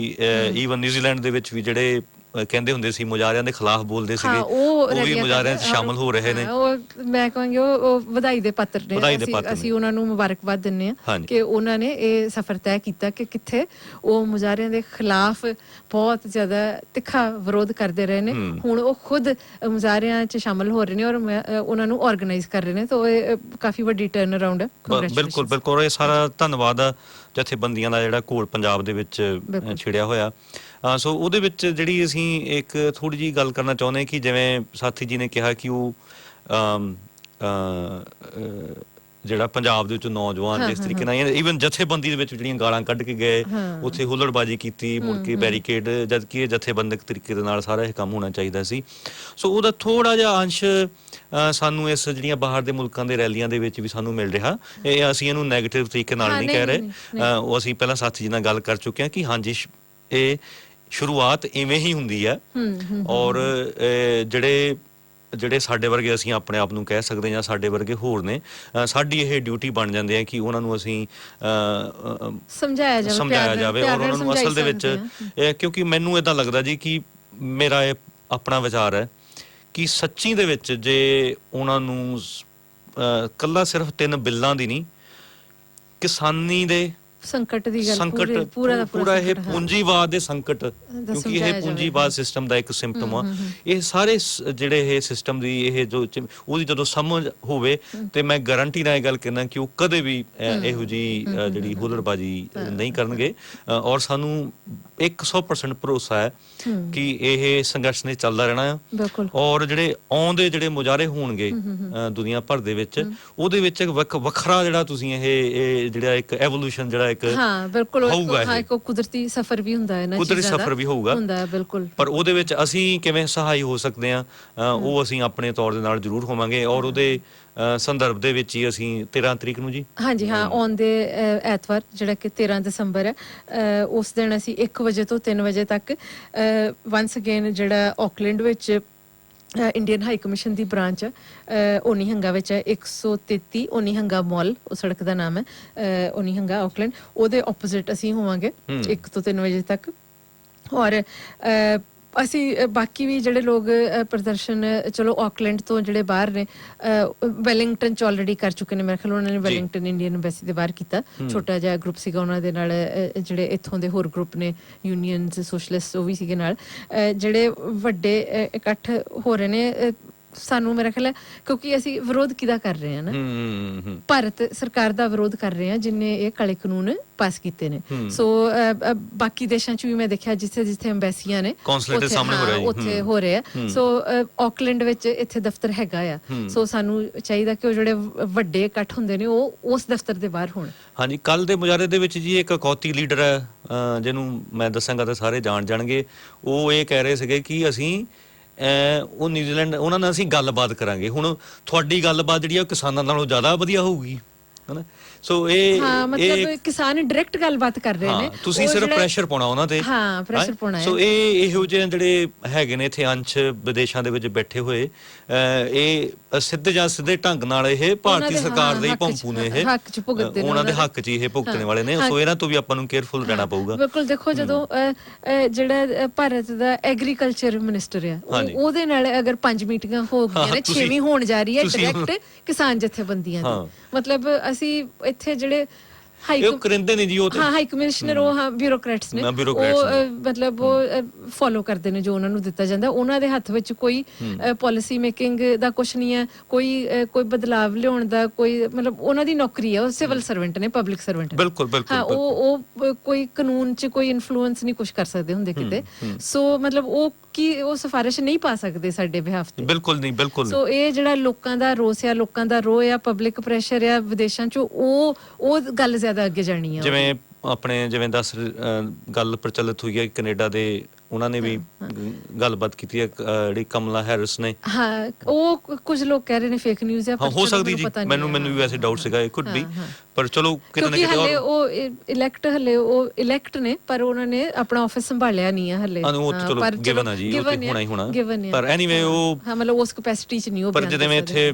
ਈਵਨ ਨਿਊਜ਼ੀਲੈਂਡ ਦੇ ਵਿੱਚ ਵੀ ਜਿਹੜੇ ਕਹਿੰਦੇ ਹੁੰਦੇ ਸੀ ਮੁਜ਼ਾਹਰਿਆਂ ਦੇ ਖਿਲਾਫ ਬੋਲਦੇ ਸੀਗੇ, ਹਾਂ, ਉਹ ਵੀ ਰੈਲੀਆਂ ਮੁਜ਼ਾਹਰਿਆਂ 'ਚ ਕਰਦੇ, ਸ਼ਾਮਲ ਹੋ ਰਹੇ ਨੇ। ਉਹ ਮੈਂ ਕਹਾਂਗੀ ਉਹ ਵਧਾਈ ਦੇ ਪਾਤਰ ਨੇ। ਵਧਾਈ ਦੇ ਪਾਤਰ ਨੇ। ਅਸੀਂ ਉਹਨਾਂ ਨੂੰ ਮੁਬਾਰਕਬਾਦ ਦਿੰਦੇ ਹਾਂ ਹਾਂਜੀ। ਕਿ ਉਹਨਾਂ ਨੇ ਇਹ ਸਫ਼ਰ ਤੈਅ ਕੀਤਾ ਕਿ ਕਿੱਥੇ ਉਹ ਮੁਜ਼ਾਹਰਿਆਂ ਦੇ ਖਿਲਾਫ ਬਹੁਤ ਜ਼ਿਆਦਾ ਤਿੱਖਾ ਵਿਰੋਧ ਕਰਦੇ ਰਹੇ ਨੇ, ਹੁਣ ਉਹ ਖੁਦ ਮੁਜ਼ਾਹਰਿਆਂ 'ਚ ਸ਼ਾਮਲ ਹੋ ਰਹੇ ਨੇ ਔਰ ਉਹਨਾਂ ਨੂੰ ਆਰਗੇਨਾਈਜ਼ ਕਰ ਰਹੇ ਨੇ। ਤਾਂ ਇਹ ਕਾਫੀ ਵੱਡੀ ਟਰਨ ਅਰਾਊਂਡ ਹੈ। ਬਿਲਕੁਲ ਬਿਲਕੁਲ, ਇਹ ਸਾਰਾ ਧੰਨਵਾਦ ਆ ਜਥੇਬੰਦੀਆਂ ਦਾ ਜਿਹੜਾ ਘੋਲ ਪੰਜਾਬ ਦੇ ਵਿੱਚ ਛਿੜਿਆ ਹੋਇਆ। ਸੋ ਉਹਦੇ ਵਿੱਚ ਜਿਹੜੀ ਅਸੀਂ ਇੱਕ ਥੋੜੀ ਜਿਹੀ ਗੱਲ ਕਰਨਾ ਚਾਹੁੰਦੇ ਕਿ ਜਿਵੇਂ ਸਾਥੀ ਜੀ ਨੇ ਕਿਹਾ ਕਿ ਉਹ ਜਿਹੜਾ ਪੰਜਾਬ ਦੇ ਵਿੱਚ ਨੌਜਵਾਨ ਜਿਸ ਤਰੀਕੇ ਨਾਲ ਈਵਨ ਜਥੇਬੰਦੀ ਦੇ ਵਿੱਚ ਜਿਹੜੀਆਂ ਗਾਲਾਂ ਕੱਢ ਕੇ ਗਏ, ਉੱਥੇ ਹੁੱਲੜਬਾਜ਼ੀ ਕੀਤੀ, ਮੁੜ ਕੇ ਬੈਰੀਕੇਡ, ਜਦ ਕਿ ਇਹ ਜਥੇਬੰਦਕ ਤਰੀਕੇ ਦੇ ਨਾਲ ਸਾਰਾ ਇਹ ਕੰਮ ਹੋਣਾ ਚਾਹੀਦਾ ਸੀ। ਸੋ ਉਹਦਾ ਥੋੜਾ ਜਿਹਾ ਅੰਸ਼ ਸਾਨੂੰ ਇਸ ਜਿਹੜੀਆਂ ਬਾਹਰ ਦੇ ਮੁਲਕਾਂ ਦੇ ਰੈਲੀਆਂ ਦੇ ਵਿੱਚ ਵੀ ਸਾਨੂੰ ਮਿਲ ਰਿਹਾ। ਇਹ ਅਸੀਂ ਇਹਨੂੰ ਨੈਗੇਟਿਵ ਤਰੀਕੇ ਨਾਲ ਨਹੀਂ ਕਹਿ ਰਹੇ। ਉਹ ਅਸੀਂ ਪਹਿਲਾਂ ਸਾਥੀ ਜੀ ਨਾਲ ਗੱਲ ਕਰ ਚੁੱਕੇ ਹਾਂ ਕਿ ਹਾਂਜੀ ਇਹ ਸ਼ੁਰੂਆਤ ਇਵੇਂ ਹੀ ਹੁੰਦੀ ਹੈ ਔਰ ਜਿਹੜੇ ਸਾਡੇ ਵਰਗੇ ਅਸੀਂ ਆਪਣੇ ਆਪ ਨੂੰ ਕਹਿ ਸਕਦੇ ਜਾਂ ਸਾਡੇ ਵਰਗੇ ਹੋਰ ਨੇ, ਸਾਡੀ ਇਹ ਡਿਊਟੀ ਬਣ ਜਾਂਦੇ ਆ ਕਿ ਉਹਨਾਂ ਨੂੰ ਅਸੀਂ ਸਮਝਾਇਆ ਜਾਵੇ ਔਰ ਉਹਨਾਂ ਨੂੰ ਅਸਲ ਦੇ ਵਿੱਚ ਕਿਉਂਕਿ ਮੈਨੂੰ ਏਦਾਂ ਲੱਗਦਾ ਜੀ ਕਿ ਮੇਰਾ ਇਹ ਆਪਣਾ ਵਿਚਾਰ ਹੈ ਕਿ ਸੱਚੀ ਦੇ ਵਿੱਚ ਜੇ ਉਹਨਾਂ ਨੂੰ ਕੱਲਾ ਸਿਰਫ 3 ਬਿੱਲਾਂ ਦੀ ਨਹੀਂ, ਕਿਸਾਨੀ ਦੇ ਸੰਕਟ ਦੀ ਗੱਲ, ਪੂਰਾ ਇਹ ਪੂੰਜੀਵਾਦ ਦੇ ਸੰਕਟ, ਕਿਉਂਕਿ ਇਹ ਪੂੰਜੀਵਾਦ ਸਿਸਟਮ ਦਾ ਇੱਕ ਸਿੰਪਟਮ ਆ। ਇਹ ਸਾਰੇ ਜਿਹੜੇ ਇਹ ਸਿਸਟਮ ਦੀ ਇਹ ਜੋ ਉਹਦੀ ਜਦੋਂ ਸਮਝ ਹੋਵੇ ਤੇ ਮੈਂ ਗਾਰੰਟੀ ਨਾਲ ਇਹ ਗੱਲ ਕਹਿਣਾ ਕਿ ਉਹ ਕਦੇ ਵੀ ਇਹੋ ਜਿਹੀ ਜਿਹੜੀ ਹੁੱਲੜਬਾਜ਼ੀ ਨਹੀਂ ਕਰਨਗੇ। ਔਰ ਸਾਨੂੰ 100% ਭਰੋਸਾ ਹੈ ਕਿ ਇਹ ਸੰਘਰਸ਼ ਨੇ ਚੱਲਦਾ ਰਹਿਣਾ ਆ ਔਰ ਜਿਹੜੇ ਮੁਜ਼ਾਹਰੇ ਹੋਣਗੇ ਦੁਨੀਆ ਭਰ ਦੇ ਵਿੱਚ, ਉਹਦੇ ਵਿੱਚ ਵੱਖਰਾ ਜਿਹੜਾ ਤੁਸੀਂ ਇਹ ਜਿਹੜਾ ਇੱਕ ਐਵੋਲੂਸ਼ਨ ਜਿਹੜਾ ਬਿਲਕੁਲ ਇੱਕ ਕੁਦਰਤੀ ਸਫ਼ਰ ਵੀ ਹੁੰਦਾ ਹੈ ਨਾ, ਕੁਦਰਤੀ ਸਫ਼ਰ ਵੀ ਹੋਊਗਾ ਬਿਲਕੁਲ। ਪਰ ਉਹਦੇ ਵਿੱਚ ਅਸੀਂ ਕਿਵੇਂ ਸਹਾਈ ਹੋ ਸਕਦੇ ਆ, ਉਹ ਅਸੀਂ ਆਪਣੇ ਤੌਰ ਦੇ ਨਾਲ ਜ਼ਰੂਰ ਹੋਵਾਂਗੇ ਔਰ ਉਹਦੇ ਸੰਦਰਭ ਦੇ ਵਿੱਚ ਹੀ ਅਸੀਂ 13 ਤਰੀਕ ਨੂੰ ਜੀ ਹਾਂਜੀ ਆਉਂਦੇ ਐਤਵਾਰ ਜਿਹੜਾ ਕਿ 13 ਦਸੰਬਰ ਹੈ, ਉਸ ਦਿਨ ਅਸੀਂ 1 ਵਜੇ ਤੋਂ 3 ਵਜੇ ਤੱਕ ਵਾਂਸ ਅਗੇਨ ਜਿਹੜਾ ਆਕਲੈਂਡ ਵਿੱਚ ਇੰਡੀਅਨ ਹਾਈ ਕਮਿਸ਼ਨ ਦੀ ਬ੍ਰਾਂਚ ਹੈ ਓਨੀਹੰਗਾ ਵਿੱਚ ਹੈ, 133 ਓਨੀਹੰਗਾ ਮਾਲ ਉਹ ਸੜਕ ਦਾ ਨਾਮ ਹੈ, ਓਨੀਹੰਗਾ ਆਕਲੈਂਡ, ਉਹਦੇ ਆਪੋਜ਼ਿਟ ਅਸੀਂ ਹੋਵਾਂਗੇ 1 ਤੋਂ 3 ਵਜੇ ਤੱਕ। ਔਰ ਅਸੀਂ ਬਾਕੀ ਵੀ ਜਿਹੜੇ ਲੋਕ ਪ੍ਰਦਰਸ਼ਨ ਚਲੋ ਆਕਲੈਂਡ ਤੋਂ ਜਿਹੜੇ ਬਾਹਰ ਨੇ, ਵੈਲਿੰਗਟਨ ਚ ਆਲਰੇਡੀ ਕਰ ਚੁੱਕੇ ਨੇ ਮੇਰੇ ਖਿਆਲ, ਉਹਨਾਂ ਨੇ ਵੈਲਿੰਗਟਨ ਇੰਡੀਅਨ ਐਮਬੈਸੀ ਦੇ ਬਾਹਰ ਕੀਤਾ, ਛੋਟਾ ਜਿਹਾ ਗਰੁੱਪ ਸੀਗਾ ਉਹਨਾਂ ਦੇ ਨਾਲ, ਜਿਹੜੇ ਇੱਥੋਂ ਦੇ ਹੋਰ ਗਰੁੱਪ ਨੇ ਯੂਨੀਅਨਸ ਸੋਸ਼ਲਿਸਟ ਉਹ ਵੀ ਸੀਗੇ ਨਾਲ। ਜਿਹੜੇ ਵੱਡੇ ਇਕੱਠ ਹੋ ਰਹੇ ਨੇ ਸਾਨੂੰ ਮੇਰਾ ਖਿਆਲ ਹੈ ਕਿਉਂਕਿ ਅਸੀਂ ਵਿਰੋਧ ਕਿਹਦਾ ਕਰ ਰਹੇ ਹਾਂ ਨਾ, ਭਾਰਤ ਸਰਕਾਰ ਦਾ ਵਿਰੋਧ ਕਰ ਰਹੇ ਹਾਂ ਜਿਨੇ ਇਹ ਕਾਲੇ ਕਾਨੂੰਨ ਪਾਸ ਕੀਤੇ ਨੇ। ਸੋ ਬਾਕੀ ਦੇਸ਼ਾਂ ਚ ਵੀ ਮੈਂ ਦੇਖਿਆ ਜਿੱਥੇ ਜਿੱਥੇ ਐਮਬੈਸੀਆਂ ਨੇ ਉੱਥੇ ਹੋ ਰਿਹਾ। ਸੋ ਆਕਲੈਂਡ ਵਿੱਚ ਇੱਥੇ ਦਫ਼ਤਰ ਹੈਗਾ ਆ, ਸੋ ਸਾਨੂੰ ਚਾਹੀਦਾ ਕਿ ਉਹ ਜਿਹੜੇ ਵੱਡੇ ਇਕੱਠ ਹੁੰਦੇ ਨੇ ਉਹ ਉਸ ਦਫ਼ਤਰ ਦੇ ਬਾਹਰ ਹੋਣ। ਹਾਂਜੀ, ਕੱਲ ਦੇ ਮੁਜ਼ਾਹਰੇ ਦੇ ਵਿੱਚ ਜੀ ਇੱਕ ਅਖੌਤੀ ਲੀਡਰ ਹੈ ਜਿਹਨੂੰ ਮੈਂ ਦੱਸਾਂਗਾ ਤਾਂ ਸਾਰੇ ਜਾਣਗੇ, ਉਹ ਇਹ ਕਹਿ ਰਹੇ ਸੀਗੇ ਕਿ ਅਸੀਂ ਉਹ ਨਿਊਜ਼ੀਲੈਂਡ ਉਹਨਾਂ ਨਾਲ ਅਸੀਂ ਗੱਲਬਾਤ ਕਰਾਂਗੇ। ਹੁਣ ਤੁਹਾਡੀ ਗੱਲਬਾਤ ਜਿਹੜੀ ਆ ਕਿਸਾਨਾਂ ਨਾਲੋਂ ਜ਼ਿਆਦਾ ਵਧੀਆ ਹੋਊਗੀ, ਹਨਾ। ਸੋ ਇਹ ਮਤਲਬ ਕਿਸਾਨ ਡਾਇਰੈਕਟ ਗੱਲਬਾਤ ਕਰ ਰਹੇ ਨੇ, ਤੁਸੀਂ ਸਿਰਫ ਪ੍ਰੈਸ਼ਰ ਪਾਉਣਾ ਉਹਨਾਂ ਤੇ। ਪ੍ਰੈਸ਼ਰ ਪਾਉਣਾ ਹੈ। ਸੋ ਇਹ ਇਹੋ ਜਿਹੇ ਜਿਹੜੇ ਹੈਗੇ ਨੇ ਇੱਥੇ ਅੰਸ਼ ਵਿਦੇਸ਼ਾਂ ਦੇ ਵਿੱਚ ਬੈਠੇ ਹੋਏ, ਇਹ ਸਿੱਧੇ ਜਾਂ ਸਿੱਧੇ ਢੰਗ ਨਾਲ ਇਹ ਭਾਰਤੀ ਸਰਕਾਰ ਦੇ ਹੀ ਭੰਪੂ ਨੇ, ਇਹ ਉਹਨਾਂ ਦੇ ਹੱਕ 'ਚ ਇਹ ਭੁਗਤਣੇ ਵਾਲੇ ਨੇ। ਸੋ ਇਹਨਾਂ ਤੋਂ ਵੀ ਆਪਾਂ ਨੂੰ ਕੇਅਰਫੁਲ ਰਹਿਣਾ ਪਊਗਾ। ਬਿਲਕੁਲ, ਦੇਖੋ ਜਦੋਂ ਜਿਹੜਾ ਭਾਰਤ ਦਾ ਐਗਰੀਕਲਚਰ ਮਿਨਿਸਟਰ ਆ ਉਹਦੇ ਨਾਲ ਅਗਰ 5 ਮੀਟਿੰਗਾਂ ਹੋ ਗਈਆਂ ਨੇ, 6ਵੀਂ ਹੋਣ ਜਾ ਰਹੀ ਹੈ ਡਾਇਰੈਕਟ ਕਿਸਾਨ ਜਥੇਬੰਦੀਆਂ ਦੀ, ਮਤਲਬ ਅਸੀਂ ਇੱਥੇ ਜਿਹੜੇ ਹਾਈ ਕਮਿਸ਼ਨਰ ਉਹ ਬਿਊਰੋਕਰੈਟਸ ਨੇ, ਉਹ ਮਤਲਬ ਉਹ ਫੋਲੋ ਕਰਦੇ ਨੇ ਜੋ ਉਹਨਾਂ ਨੂੰ ਦਿੱਤਾ ਜਾਂਦਾ। ਉਹਨਾਂ ਦੇ ਹੱਥ ਵਿੱਚ ਕੋਈ ਪਾਲਿਸੀ ਮੇਕਿੰਗ ਦਾ ਕੁਝ ਨਹੀਂ ਹੈ, ਕੋਈ ਬਦਲਾਵ ਲਿਆਉਣ ਦਾ ਕੋਈ, ਮਤਲਬ ਉਹਨਾਂ ਦੀ ਨੌਕਰੀ ਹੈ, ਉਹ ਸਿਵਲ ਸਰਵੈਂਟ ਨੇ, ਪਬਲਿਕ ਸਰਵੈਂਟ। ਉਹ ਕੋਈ ਕਾਨੂੰਨ 'ਚ ਕੋਈ ਇਨਫਲੂਐਂਸ ਨਹੀਂ ਕੁਝ ਕਰ ਸਕਦੇ ਹੁੰਦੇ ਕਿਤੇ। ਸੋ ਮਤਲਬ ਉਹ ਸਿਫਾਰਿਸ਼ ਨਹੀਂ ਪਾ ਸਕਦੇ ਸਾਡੇ ਬਿਹਾਫ ਤੇ, ਬਿਲਕੁਲ ਨਹੀਂ। ਸੋ ਇਹ ਜਿਹੜਾ ਲੋਕਾਂ ਦਾ ਰੋਸ ਆ, ਲੋਕਾਂ ਦਾ ਰੋਹ ਆ, ਪਬਲਿਕ ਪ੍ਰੈਸ਼ਰ ਆ ਵਿਦੇਸ਼ਾਂ 'ਚ, ਉਹ ਗੱਲ ਜ਼ਿਆਦਾ ਅੱਗੇ ਜਾਣੀ ਆ। ਜਿਵੇਂ ਆਪਣੇ ਗੱਲ ਪ੍ਰਚਲਿਤ ਹੋਈ ਹੈ ਕੈਨੇਡਾ ਦੇ, ਉਹਨਾਂ ਨੇ ਵੀ ਗੱਲਬਾਤ ਕੀਤੀ ਹੈ ਜਿਹੜੀ ਕਮਲਾ ਹੈਰਿਸ ਨੇ। ਉਹ ਕੁਝ ਲੋਕ ਕਹਿ ਰਹੇ ਨੇ ਫੇਕ ਨਿਊਜ਼ ਹੈ, ਹੋ ਸਕਦੀ ਜੀ, ਮੈਨੂੰ ਵੀ ਵੈਸੇ ਡਾਊਟ ਸੀਗਾ, ਇਹ ਕੁਡ ਬੀ, ਪਰ ਚਲੋ ਕਿਤੇ ਨਾ ਕਿਉਂਕਿ ਕਿਤੇ ਹਲੇ ਉਹ ਇਲੈਕਟ ਨੇ, ਪਰ ਉਹਨਾਂ ਨੇ ਆਪਣਾ ਆਫਿਸ ਸੰਭਾਲਿਆ ਨਹੀਂ ਹੈ ਹਲੇ। ਉਹ ਤਾਂ ਚਲੋ ਗਿਵਨ ਆ ਜੀ, ਉਹ ਤੇ ਹੋਣਾ ਹੀ ਹੋਣਾ, ਪਰ ਐਨੀਵੇ ਉਹ ਹਾਂ ਮਤਲਬ ਉਸ ਕੈਪੈਸਿਟੀ 'ਚ ਨਹੀਂ ਉਹ ਪਰ ਜਿਵੇਂ ਇੱਥੇ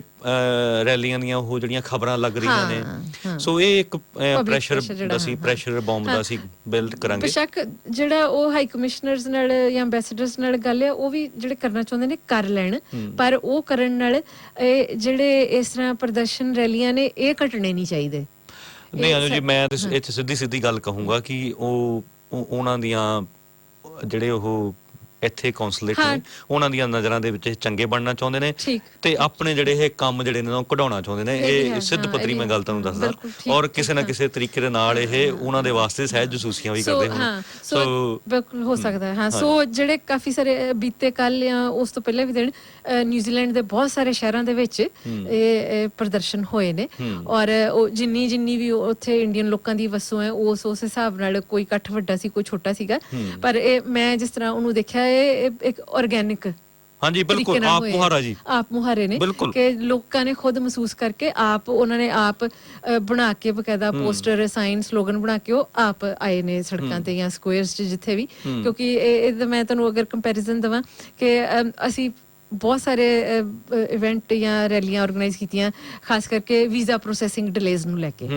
ਰੈਲੀਆਂ ਦੀਆਂ ਉਹ ਜਿਹੜੀਆਂ ਖਬਰਾਂ ਲੱਗ ਰਹੀਆਂ ਨੇ, ਸੋ ਇਹ ਇੱਕ ਪ੍ਰੈਸ਼ਰ ਅਸੀਂ ਪ੍ਰੈਸ਼ਰ ਬੌਂਬ ਦਾ ਅਸੀਂ ਬਿਲਡ ਕਰਾਂਗੇ। ਬੇਸ਼ੱਕ ਜਿਹੜਾ ਉਹ ਹਾਈ ਕਮਿਸ਼ਨਰਸ ਨਾਲ ਜਾਂ ਐਮਬੈਸਡਰਸ ਨਾਲ ਗੱਲ ਹੈ, ਉਹ ਵੀ ਜਿਹੜੇ ਕਰਨਾ ਚਾਹੁੰਦੇ ਨੇ ਕਰ ਲੈਣ, ਪਰ ਉਹ ਕਰਨ ਨਾਲ ਇਹ ਜਿਹੜੇ ਇਸ ਤਰ੍ਹਾਂ ਪ੍ਰਦਰਸ਼ਨ ਰੈਲੀਆਂ ਨੇ ਇਹ ਘਟਣੇ ਨਹੀਂ ਚਾਹੀਦੇ। ਨਹੀਂ ਅਨੂ ਜੀ, ਮੈਂ ਇੱਥੇ ਸਿੱਧੀ ਗੱਲ ਕਹੂੰਗਾ ਕਿ ਉਹਨਾਂ ਦੀਆਂ ਜਿਹੜੇ ਉਹ ਇੱਥੇ ਕੌਂਸਲੇਟ ਨੇ ਉਹਨਾਂ ਦੀਆਂ ਨਜ਼ਰਾਂ ਦੇ ਵਿੱਚ ਚੰਗੇ ਬਣਨਾ ਚਾਹੁੰਦੇ ਨੇ, ਤੇ ਆਪਣੇ ਜਿਹੜੇ ਇਹ ਕੰਮ ਜਿਹੜੇ ਨੇ ਉਹ ਕਢਾਉਣਾ ਚਾਹੁੰਦੇ ਨੇ। ਇਹ ਸਿੱਧ ਪੱਧਰੀ ਮੈਂ ਗੱਲ ਤੁਹਾਨੂੰ ਦੱਸਦਾ, ਔਰ ਕਿਸੇ ਨਾ ਕਿਸੇ ਤਰੀਕੇ ਦੇ ਨਾਲ ਇਹ ਉਹਨਾਂ ਦੇ ਵਾਸਤੇ ਸਹਿਜ ਜਸੂਸੀਆਂ ਵੀ ਕਰਦੇ ਹੋਣ। ਸੋ ਬਿਲਕੁਲ ਹੋ ਸਕਦਾ ਹੈ। ਹਾਂ, ਸੋ ਜਿਹੜੇ ਕਾਫੀ ਸਾਰੇ ਬੀਤੇ ਕੱਲ ਜਾਂ ਉਸ ਤੋਂ ਪਹਿਲਾਂ ਵੀ ਦਿਨ ਨਿਊਜ਼ੀਲੈਂਡ ਦੇ ਬਹੁਤ ਸਾਰੇ ਸ਼ਹਿਰਾਂ ਦੇ ਵਿੱਚ ਇਹ ਪ੍ਰਦਰਸ਼ਨ ਹੋਏ ਨੇ, ਔਰ ਜਿੰਨੀ ਵੀ ਉੱਥੇ ਇੰਡੀਅਨ ਲੋਕਾਂ ਦੀ ਵਸੋਂ ਹੈ ਉਸ ਹਿਸਾਬ ਨਾਲ ਕੋਈ ਇਕੱਠ ਵੱਡਾ ਸੀ, ਕੋਈ ਛੋਟਾ ਸੀਗਾ, ਪਰ ਇਹ ਮੈਂ ਜਿਸ ਤਰ੍ਹਾਂ ਉਹਨੂੰ ਦੇਖਿਆ ਇਹ ਇੱਕ ਆਰਗੈਨਿਕ, ਹਾਂਜੀ ਬਿਲਕੁਲ ਆਪ ਮੁਹਾਰਾ ਜੀ, ਆਪ ਮੁਹਾਰੇ ਨੇ ਕਿ ਲੋਕਾਂ ਨੇ ਖੁਦ ਮਹਿਸੂਸ ਕਰਕੇ ਆਪ ਉਹਨਾਂ ਨੇ ਆਪ ਬਣਾ ਕੇ ਬਕਾਇਦਾ ਪੋਸਟਰ, ਸਾਈਨ, ਸਲੋਗਨ ਬਣਾ ਕੇ ਉਹ ਆਪ ਆਏ ਨੇ ਸੜਕਾਂ ਤੇ ਜਾਂ ਸਕੁਅਰਸ 'ਚ ਜਿੱਥੇ ਵੀ। ਕਿਉਂਕਿ ਇਹ ਮੈਂ ਤੁਹਾਨੂੰ ਅਗਰ ਕੰਪੈਰੀਜ਼ਨ ਦੇਵਾਂ ਕਿ ਅਸੀਂ ਬਹੁਤ ਸਾਰੇ ਇਵੈਂਟ ਜਾਂ ਰੈਲੀਆਂ ਆਰਗੇਨਾਈਜ਼ ਕੀਤੀਆਂ, ਖਾਸ ਕਰਕੇ ਵੀਜ਼ਾ ਪ੍ਰੋਸੈਸਿੰਗ ਡਿਲੇਜ਼ ਨੂੰ ਲੈ ਕੇ।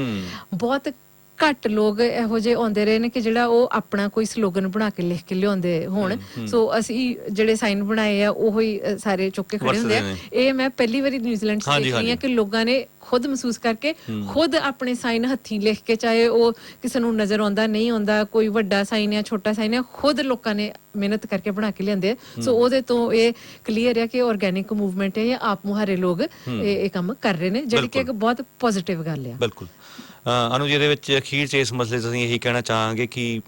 ਬਹੁਤ ਘੱਟ ਲੋਕ ਇਹੋ ਜਿਹੇ ਆਉਂਦੇ ਰਹੇ ਨੇ ਕਿ ਜਿਹੜਾ ਉਹ ਆਪਣਾ ਕੋਈ ਸਲੋਗਨ ਬਣਾ ਕੇ ਲਿਖ ਕੇ ਲਿਆਉਂਦੇ ਹੋਣ। ਸੋ ਅਸੀਂ ਜਿਹੜੇ ਸਾਈਨ ਬਣਾਏ ਆ ਉਹ ਹੀ ਸਾਰੇ ਚੁੱਕ ਕੇ ਖੜੇ ਹੁੰਦੇ ਆ। ਇਹ ਮੈਂ ਪਹਿਲੀ ਵਾਰੀ ਨਿਊਜ਼ੀਲੈਂਡ 'ਚ ਦੇਖ ਰਹੀ ਹਾਂ ਕਿ ਲੋਕਾਂ ਨੇ ਖੁਦ ਮਹਿਸੂਸ ਕਰਕੇ ਖੁਦ ਆਪਣੇ ਸਾਈਨ ਹੱਥੀਂ ਲਿਖ ਕੇ, ਚਾਹੇ ਉਹ ਕਿਸੇ ਨੂੰ ਨਜ਼ਰ ਆਉਂਦਾ ਨਹੀਂ ਆਉਂਦਾ, ਕੋਈ ਵੱਡਾ ਸਾਈਨ ਜਾਂ ਛੋਟਾ ਸਾਈਨ ਹੈ, ਖੁਦ ਲੋਕਾਂ ਨੇ ਮਿਹਨਤ ਕਰਕੇ ਬਣਾ ਕੇ ਲਿਆਂਦੇ ਆ। ਸੋ ਉਹਦੇ ਤੋਂ ਇਹ ਕਲੀਅਰ ਹੈ ਕਿ ਆਰਗੈਨਿਕ ਮੂਵਮੈਂਟ ਹੈ ਜਾਂ ਆਪ ਮੁਹਾਰੇ ਲੋਕ ਇਹ ਕੰਮ ਕਰ ਰਹੇ ਨੇ, ਜਿਹੜੀ ਕਿ ਇੱਕ ਬਹੁਤ ਪੋਜ਼ਿਟਿਵ ਗੱਲ ਆ। ਬਿਲਕੁਲ ਅਨੂ ਜੀ, ਇਹਦੇ ਵਿੱਚ ਅਖੀਰ 'ਚ ਇਸ ਮਸਲੇ 'ਚ ਅਸੀਂ ਇਹੀ ਕਹਿਣਾ ਚਾਹਾਂਗੇ ਕਿ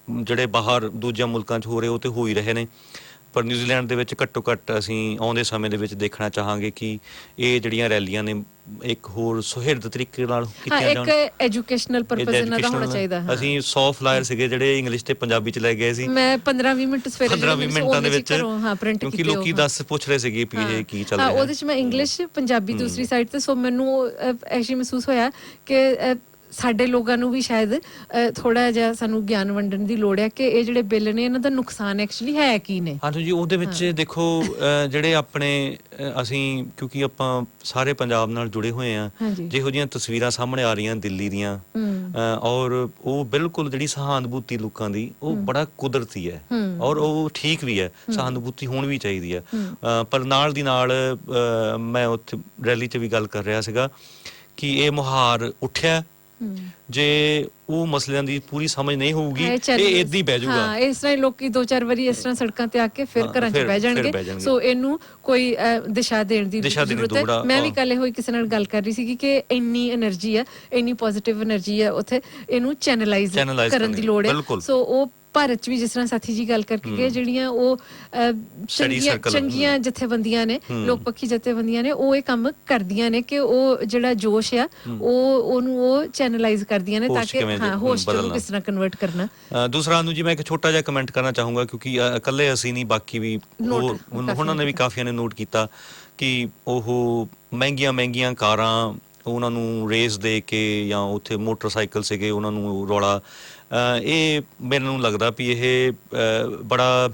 ਜਿਹੜੇ ਬਾਹਰ ਦੂਜਿਆਂ ਮੁਲਕਾਂ 'ਚ ਹੋ ਰਹੇ ਉਹ ਤੇ ਹੋ ਹੀ ਰਹੇ ਨੇ, ਪਰ ਨਿਊਜ਼ੀਲੈਂਡ ਦੇ ਵਿੱਚ ਘੱਟੋ ਘੱਟ ਅਸੀਂ ਆਉਂਦੇ ਸਮੇਂ ਦੇ ਵਿੱਚ ਦੇਖਣਾ ਚਾਹਾਂਗੇ ਕਿ ਇਹ ਜਿਹੜੀਆਂ ਰੈਲੀਆਂ ਨੇ ਇੱਕ ਹੋਰ ਸੁਹਿਰਦ ਤਰੀਕੇ ਨਾਲ ਕੀਤੀਆਂ ਜਾਣ। ਇੱਕ ਐਜੂਕੇਸ਼ਨਲ ਪਰਪਸ ਇਹਨਾਂ ਦਾ ਹੋਣਾ ਚਾਹੀਦਾ। ਅਸੀਂ 100 ਫਲਾਇਰ ਸੀਗੇ ਜਿਹੜੇ ਇੰਗਲਿਸ਼ ਤੇ ਪੰਜਾਬੀ 'ਚ ਲੈ ਗਏ ਸੀ। ਮੈਂ 15-20 ਮਿੰਟ ਸਵੇਰੇ 15-20 ਮਿੰਟਾਂ ਦੇ ਵਿੱਚ, ਪ੍ਰਿੰਟ ਕਿਉਂਕਿ ਲੋਕੀ ਪੁੱਛ ਰਹੇ ਸੀਗੇ ਵੀ ਇਹ ਕੀ ਚੱਲ ਰਿਹਾ। ਉਹਦੇ 'ਚ ਮੈਂ ਇੰਗਲਿਸ਼, ਪੰਜਾਬੀ ਦੂਸਰੀ ਸਾਈਡ ਤੇ, ਸੋ ਮੈਨੂੰ ਐਸੀ ਮਹਿਸੂਸ ਹੋਇਆ ਕਿ ਸਾਡੇ ਲੋਕਾਂ ਨੂੰ ਵੀ ਸ਼ਾਇਦ ਥੋੜਾ ਜਿਹਾ ਸਾਨੂੰ ਗਿਆਨ ਵੰਡਣ ਦੀ ਲੋੜ ਹੈ ਕਿ ਇਹ ਜਿਹੜੇ ਬਿੱਲ ਨੇ ਇਹਨਾਂ ਦਾ ਨੁਕਸਾਨ ਐਕਚੁਅਲੀ ਹੈ ਕੀ ਨੇ। ਹਾਂਜੀ ਜੀ, ਉਹਦੇ ਵਿੱਚ ਦੇਖੋ ਜਿਹੜੇ ਆਪਣੇ ਅਸੀਂ ਕਿਉਂਕਿ ਆਪਾਂ ਸਾਰੇ ਪੰਜਾਬ ਨਾਲ ਜੁੜੇ ਹੋਏ ਆ, ਜਿਹੋ ਜਿਹੀਆਂ ਤਸਵੀਰਾਂ ਸਾਹਮਣੇ ਆ ਰਹੀਆਂ ਦਿੱਲੀ ਦੀਆਂ, ਔਰ ਉਹ ਬਿਲਕੁਲ ਜਿਹੜੀ ਸਹਾਨੁਭੂਤੀ ਲੋਕਾਂ ਦੀ ਉਹ ਬੜਾ ਕੁਦਰਤੀ ਹੈ, ਔਰ ਉਹ ਠੀਕ ਵੀ ਹੈ, ਸਹਾਨੁਭੂਤੀ ਹੋਣੀ ਵੀ ਚਾਹੀਦੀ ਹੈ। ਪਰ ਨਾਲ ਦੀ ਨਾਲ ਮੈਂ ਉੱਥੇ ਰੈਲੀ 'ਚ ਵੀ ਗੱਲ ਕਰ ਰਿਹਾ ਸੀਗਾ ਕਿ ਇਹ ਮੁਹਾਰ ਉੱਠਿਆ, ਜੇ ਉਹ ਮਸਲਿਆਂ ਦੀ ਪੂਰੀ ਸਮਝ ਨਹੀਂ ਹੋਊਗੀ ਇਹ ਏਦਾਂ ਹੀ ਬਹਿ ਜਾਊਗਾ। ਹਾਂ, ਇਸ ਤਰ੍ਹਾਂ ਲੋਕੀ 2-4 ਵਾਰੀ ਇਸ ਤਰ੍ਹਾਂ ਸੜਕਾਂ ਤੇ ਆ ਕੇ ਫਿਰ ਘਰਾਂ 'ਚ ਬਹਿ ਜਾਣਗੇ। ਸੋ ਇਹਨੂੰ ਕੋਈ ਦਿਸ਼ਾ ਦੇਣ ਦੀ ਜ਼ਰੂਰਤ ਹੈ। ਮੈਂ ਵੀ ਕੱਲ ਹੋਈ ਕਿਸੇ ਨਾਲ ਗੱਲ ਕਰ ਰਹੀ ਸੀਗੀ ਕਿ ਇੰਨੀ ਐਨਰਜੀ ਹੈ, ਇੰਨੀ ਪੋਜ਼ਿਟਿਵ ਐਨਰਜੀ ਹੈ ਉੱਥੇ, ਇਹਨੂੰ ਚੈਨਲਾਈਜ਼ ਕਰਨ ਦੀ ਲੋੜ ਹੈ। ਸੋ ਉਹ ਭਾਰਤ 'ਚ ਵੀ ਜਿਸ ਤਰ੍ਹਾਂ ਸਾਥੀ ਜੀ ਗੱਲ ਕਰਕੇ ਗਏ, ਜਿਹੜੀਆਂ ਉਹ ਚੰਗੀਆਂ ਜਥੇਬੰਦੀਆਂ ਨੇ, ਲੋਕ ਪੱਖੀ ਜਥੇਬੰਦੀਆਂ ਨੇ, ਉਹ ਇਹ ਕੰਮ ਕਰਦੀਆਂ ਨੇ ਕਿ ਉਹ ਜਿਹੜਾ ਜੋਸ਼ ਆ ਉਹਨੂੰ ਉਹ ਚੈਨਲਾਈਜ਼ ਕਰਦੀਆਂ ਨੇ ਤਾਂ ਕਿ ਹੋਸਟ ਨੂੰ ਕਿਸ ਤਰ੍ਹਾਂ ਕਨਵਰਟ ਕਰਨਾ। ਦੂਸਰਾ ਨੂੰ ਜੀ ਮੈਂ ਇੱਕ ਛੋਟਾ ਜਿਹਾ ਕਮੈਂਟ ਕਰਨਾ ਚਾਹੂੰਗਾ, ਕਿਉਂਕਿ ਇਕੱਲੇ ਅਸੀਂ ਨਹੀਂ, ਬਾਕੀ ਵੀ ਉਹਨਾਂ ਨੇ ਵੀ ਕਾਫੀਆਂ ਨੇ ਨੋਟ ਕੀਤਾ ਕਿ ਉਹ ਮਹਿੰਗੀਆਂ ਕਾਰਾਂ ਉਹਨਾਂ ਨੂੰ ਰੇਸ ਦੇ ਕੇ, ਜਾਂ ਉੱਥੇ ਮੋਟਰਸਾਈਕਲ ਸੀਗੇ ਉਹਨਾਂ ਨੂੰ ਰੌਲਾ, ਇਹ ਮੈਨੂੰ ਲੱਗਦਾ ਵੀ ਇਹ ਬੜਾ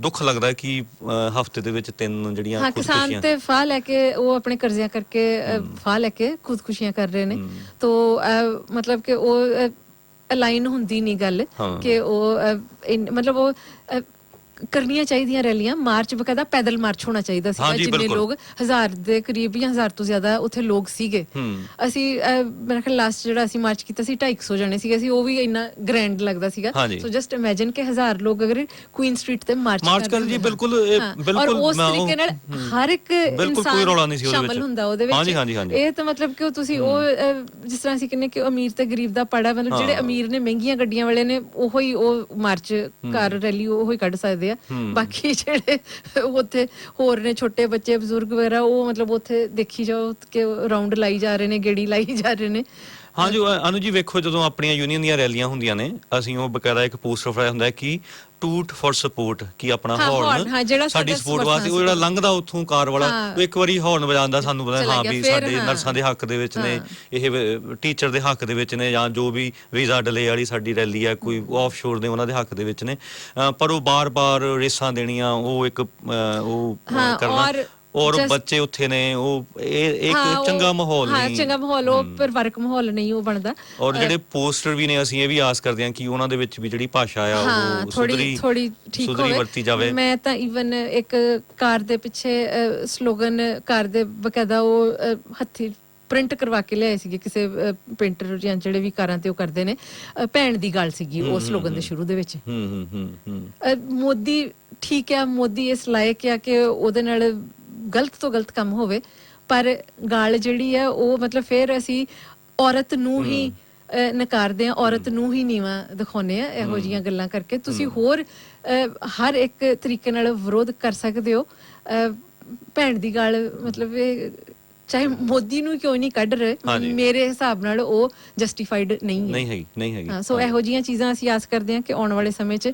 ਦੁੱਖ ਲੱਗਦਾ ਕਿ ਹਫ਼ਤੇ ਦੇ ਵਿੱਚ 3 ਜਿਹੜੀਆਂ ਕਿਸਾਨ ਤੇ ਫਾਹ ਲੈ ਕੇ ਉਹ ਆਪਣੇ ਕਰਜ਼ਿਆਂ ਕਰਕੇ ਫਾਹ ਲੈ ਕੇ ਖੁਦਕੁਸ਼ੀਆਂ ਕਰ ਰਹੇ ਨੇ। ਤੋ ਮਤਲਬ ਕਿ ਉਹ ਅਲਾਈਨ ਹੁੰਦੀ ਨਹੀਂ ਗੱਲ ਕਿ ਉਹ ਮਤਲਬ ਉਹ ਕਰਨੀਆਂ ਚਾਹੀਦੀਆਂ ਰੈਲੀਆਂ, ਮਾਰਚ ਬਕਾਇਦਾ ਪੈਦਲ ਮਾਰਚ ਹੋਣਾ ਚਾਹੀਦਾ ਸੀਗਾ। ਜਿੰਨੇ ਲੋਕ 1000 ਦੇ ਕਰੀਬ ਜਾਂ 1000 ਤੋਂ ਜ਼ਿਆਦਾ ਉੱਥੇ ਲੋਕ ਸੀਗੇ। ਅਸੀਂ ਮੇਰੇ ਖਿਆਲ ਲਾਸਟ ਜਿਹੜਾ ਅਸੀਂ ਮਾਰਚ ਕੀਤਾ ਸੀ 250 ਜਣੇ ਸੀਗੇ ਅਸੀਂ, ਉਹ ਵੀ ਇੰਨਾ ਗ੍ਰੈਂਡ ਲੱਗਦਾ ਸੀਗਾ। ਸੋ ਜਸਟ ਇਮੇਜਿਨ ਕਿ 1000 ਲੋਕ ਅਗਰ ਕੁਈਨ ਸਟਰੀਟ ਤੇ ਮਾਰਚ ਕਰਨ ਜੀ, ਬਿਲਕੁਲ ਔਰ ਉਸ ਤਰੀਕੇ ਨਾਲ ਹਰ ਇੱਕ ਇਨਸਾਨ ਸ਼ਾਮਲ ਹੁੰਦਾ ਉਹਦੇ ਵਿੱਚ। ਇਹ ਤਾਂ ਮਤਲਬ ਕਿ ਤੁਸੀਂ ਉਹ ਜਿਸ ਤਰ੍ਹਾਂ ਅਸੀਂ ਕਹਿੰਦੇ ਕਿ ਅਮੀਰ ਤੇ ਗਰੀਬ ਦਾ ਪੜਾ, ਮਤਲਬ ਜਿਹੜੇ ਅਮੀਰ ਨੇ, ਮਹਿੰਗੀਆਂ ਗੱਡੀਆਂ ਵਾਲੇ ਨੇ, ਉਹੋ ਹੀ ਉਹ ਮਾਰਚ ਕਾਰ ਰੈਲੀ ਉਹੋ ਹੀ ਕੱਢ ਸਕਦੇ। ਬਾਕੀ ਜਿਹੜੇ ਉੱਥੇ ਹੋਰ ਨੇ, ਛੋਟੇ ਬੱਚੇ, ਬਜ਼ੁਰਗ ਵਗੈਰਾ, ਉਹ ਮਤਲਬ ਉੱਥੇ ਦੇਖੀ ਜਾਓ ਕਿ ਰਾਉਂਡ ਲਾਈ ਜਾ ਰਹੇ ਨੇ, ਗੇੜੀ ਲਾਈ ਜਾ ਰਹੇ ਨੇ। ਹਾਂ ਜੀ ਅਨੂ ਜੀ ਵੇਖੋ ਜਦੋਂ ਆਪਣੀਆਂ ਯੂਨੀਅਨ ਦੀਆਂ ਰੈਲੀਆਂ ਹੁੰਦੀਆਂ ਨੇ ਅਸੀਂ ਉਹ ਬਕਾਇਦਾ ਇੱਕ ਪੋਸਟਰ ਫੜਾਇਆ ਹੁੰਦਾ ਕਿ ਟੂਟ ਫॉर ਸਪੋਰਟ ਕਿ ਆਪਣਾ ਹੌਰਨ ਸਾਡੀ ਸਪੋਰਟ ਵਾਸਤੇ। ਉਹ ਜਿਹੜਾ ਲੰਘਦਾ ਉੱਥੋਂ ਕਾਰ ਵਾਲਾ ਉਹ ਇੱਕ ਵਾਰੀ ਹੌਰਨ ਵਜਾਉਂਦਾ ਸਾਨੂੰ ਪਤਾ ਹਾਂ ਵੀ ਸਾਡੇ ਨਰਸਾਂ ਦੇ ਹੱਕ ਦੇ ਵਿੱਚ ਨੇ, ਇਹ ਟੀਚਰ ਦੇ ਹੱਕ ਦੇ ਵਿੱਚ ਨੇ, ਜਾਂ ਜੋ ਵੀ ਵੀਜ਼ਾ ਡਿਲੇ ਵਾਲੀ ਸਾਡੀ ਰੈਲੀ ਆ ਕੋਈ ਆਫਸ਼ੋਰ ਦੇ ਉਹਨਾਂ ਦੇ ਹੱਕ ਦੇ ਵਿੱਚ ਨੇ। ਪਰ ਉਹ ਬਾਰ-ਬਾਰ ਰੇਸਾਂ ਦੇਣੀਆਂ ਉਹ ਇੱਕ ਉਹ ਕਰਨਾ ਔਰ ਬੱਚੇ ਉੱਥੇ ਨੇ ਉਹ ਇੱਕ ਚੰਗਾ ਮਾਹੌਲ ਨਹੀਂ, ਚੰਗਾ ਮਾਹੌਲ ਉਹ ਪਰਿਵਾਰਕ ਮਾਹੌਲ ਨਹੀਂ ਉਹ ਬਣਦਾ। ਔਰ ਜਿਹੜੇ ਪੋਸਟਰ ਵੀ ਨੇ ਅਸੀਂ ਇਹ ਵੀ ਆਸ ਕਰਦੇ ਹਾਂ ਕਿ ਉਹਨਾਂ ਦੇ ਵਿੱਚ ਵੀ ਜਿਹੜੀ ਭਾਸ਼ਾ ਆ ਉਹ ਥੋੜੀ ਠੀਕ ਹੋਵੇ, ਵਰਤੀ ਜਾਵੇ। ਮੈਂ ਤਾਂ ਈਵਨ ਇੱਕ ਕਾਰ ਦੇ ਪਿੱਛੇ ਸਲੋਗਨ ਕਾਰ ਦੇ ਬਕਾਇਦਾ ਉਹ ਹੱਥੀ ਪ੍ਰਿੰਟ ਕਰਵਾ ਕੇ ਲਿਆਏ ਸੀਗੇ ਕਿਸੇ ਪੇਂਟਰ ਜਾਂ ਜਿਹੜੇ ਵੀ ਕਾਰਾਂ ਤੇ ਉਹ ਕਰਦੇ ਨੇ, ਭੈਣ ਦੀ ਗੱਲ ਸੀਗੀ ਉਹ ਸਲੋਗਨ ਦੇ ਸ਼ੁਰੂ ਦੇ ਵਿੱਚ। ਮੋਦੀ ਠੀਕ ਆ, ਮੋਦੀ ਇਸ ਲਾਇਕ ਆ ਕਿ ਉਹਦੇ ਨਾਲ ਗਲਤ ਤੋਂ ਗਲਤ ਕੰਮ ਹੋਵੇ, ਪਰ ਗੱਲ ਜਿਹੜੀ ਹੈ ਉਹ ਮਤਲਬ ਫਿਰ ਅਸੀਂ ਔਰਤ ਨੂੰ ਹੀ ਨਕਾਰਦੇ ਆ, ਔਰਤ ਨੂੰ ਹੀ ਨੀਵਾਂ ਦਿਖਾਉਂਦੇ ਆ ਇਹੋ ਜਿਹੀਆਂ ਗੱਲਾਂ ਕਰਕੇ। ਤੁਸੀਂ ਹੋਰ ਹਰ ਇੱਕ ਤਰੀਕੇ ਨਾਲ ਵਿਰੋਧ ਕਰ ਸਕਦੇ ਹੋ। ਭੈਣ ਦੀ ਗੱਲ ਮਤਲਬ ਇਹ ਚਾਹੇ ਮੋਦੀ ਨੂੰ ਕਿਉਂ ਨਹੀਂ ਕੱਢ ਰਹੇ, ਮੇਰੇ ਹਿਸਾਬ ਨਾਲ ਉਹ ਜਸਟੀਫਾਈਡ ਨਹੀਂ ਹੈਗੀ। ਸੋ ਇਹੋ ਜਿਹੀਆਂ ਚੀਜ਼ਾਂ ਅਸੀਂ ਆਸ ਕਰਦੇ ਹਾਂ ਕਿ ਆਉਣ ਵਾਲੇ ਸਮੇਂ 'ਚ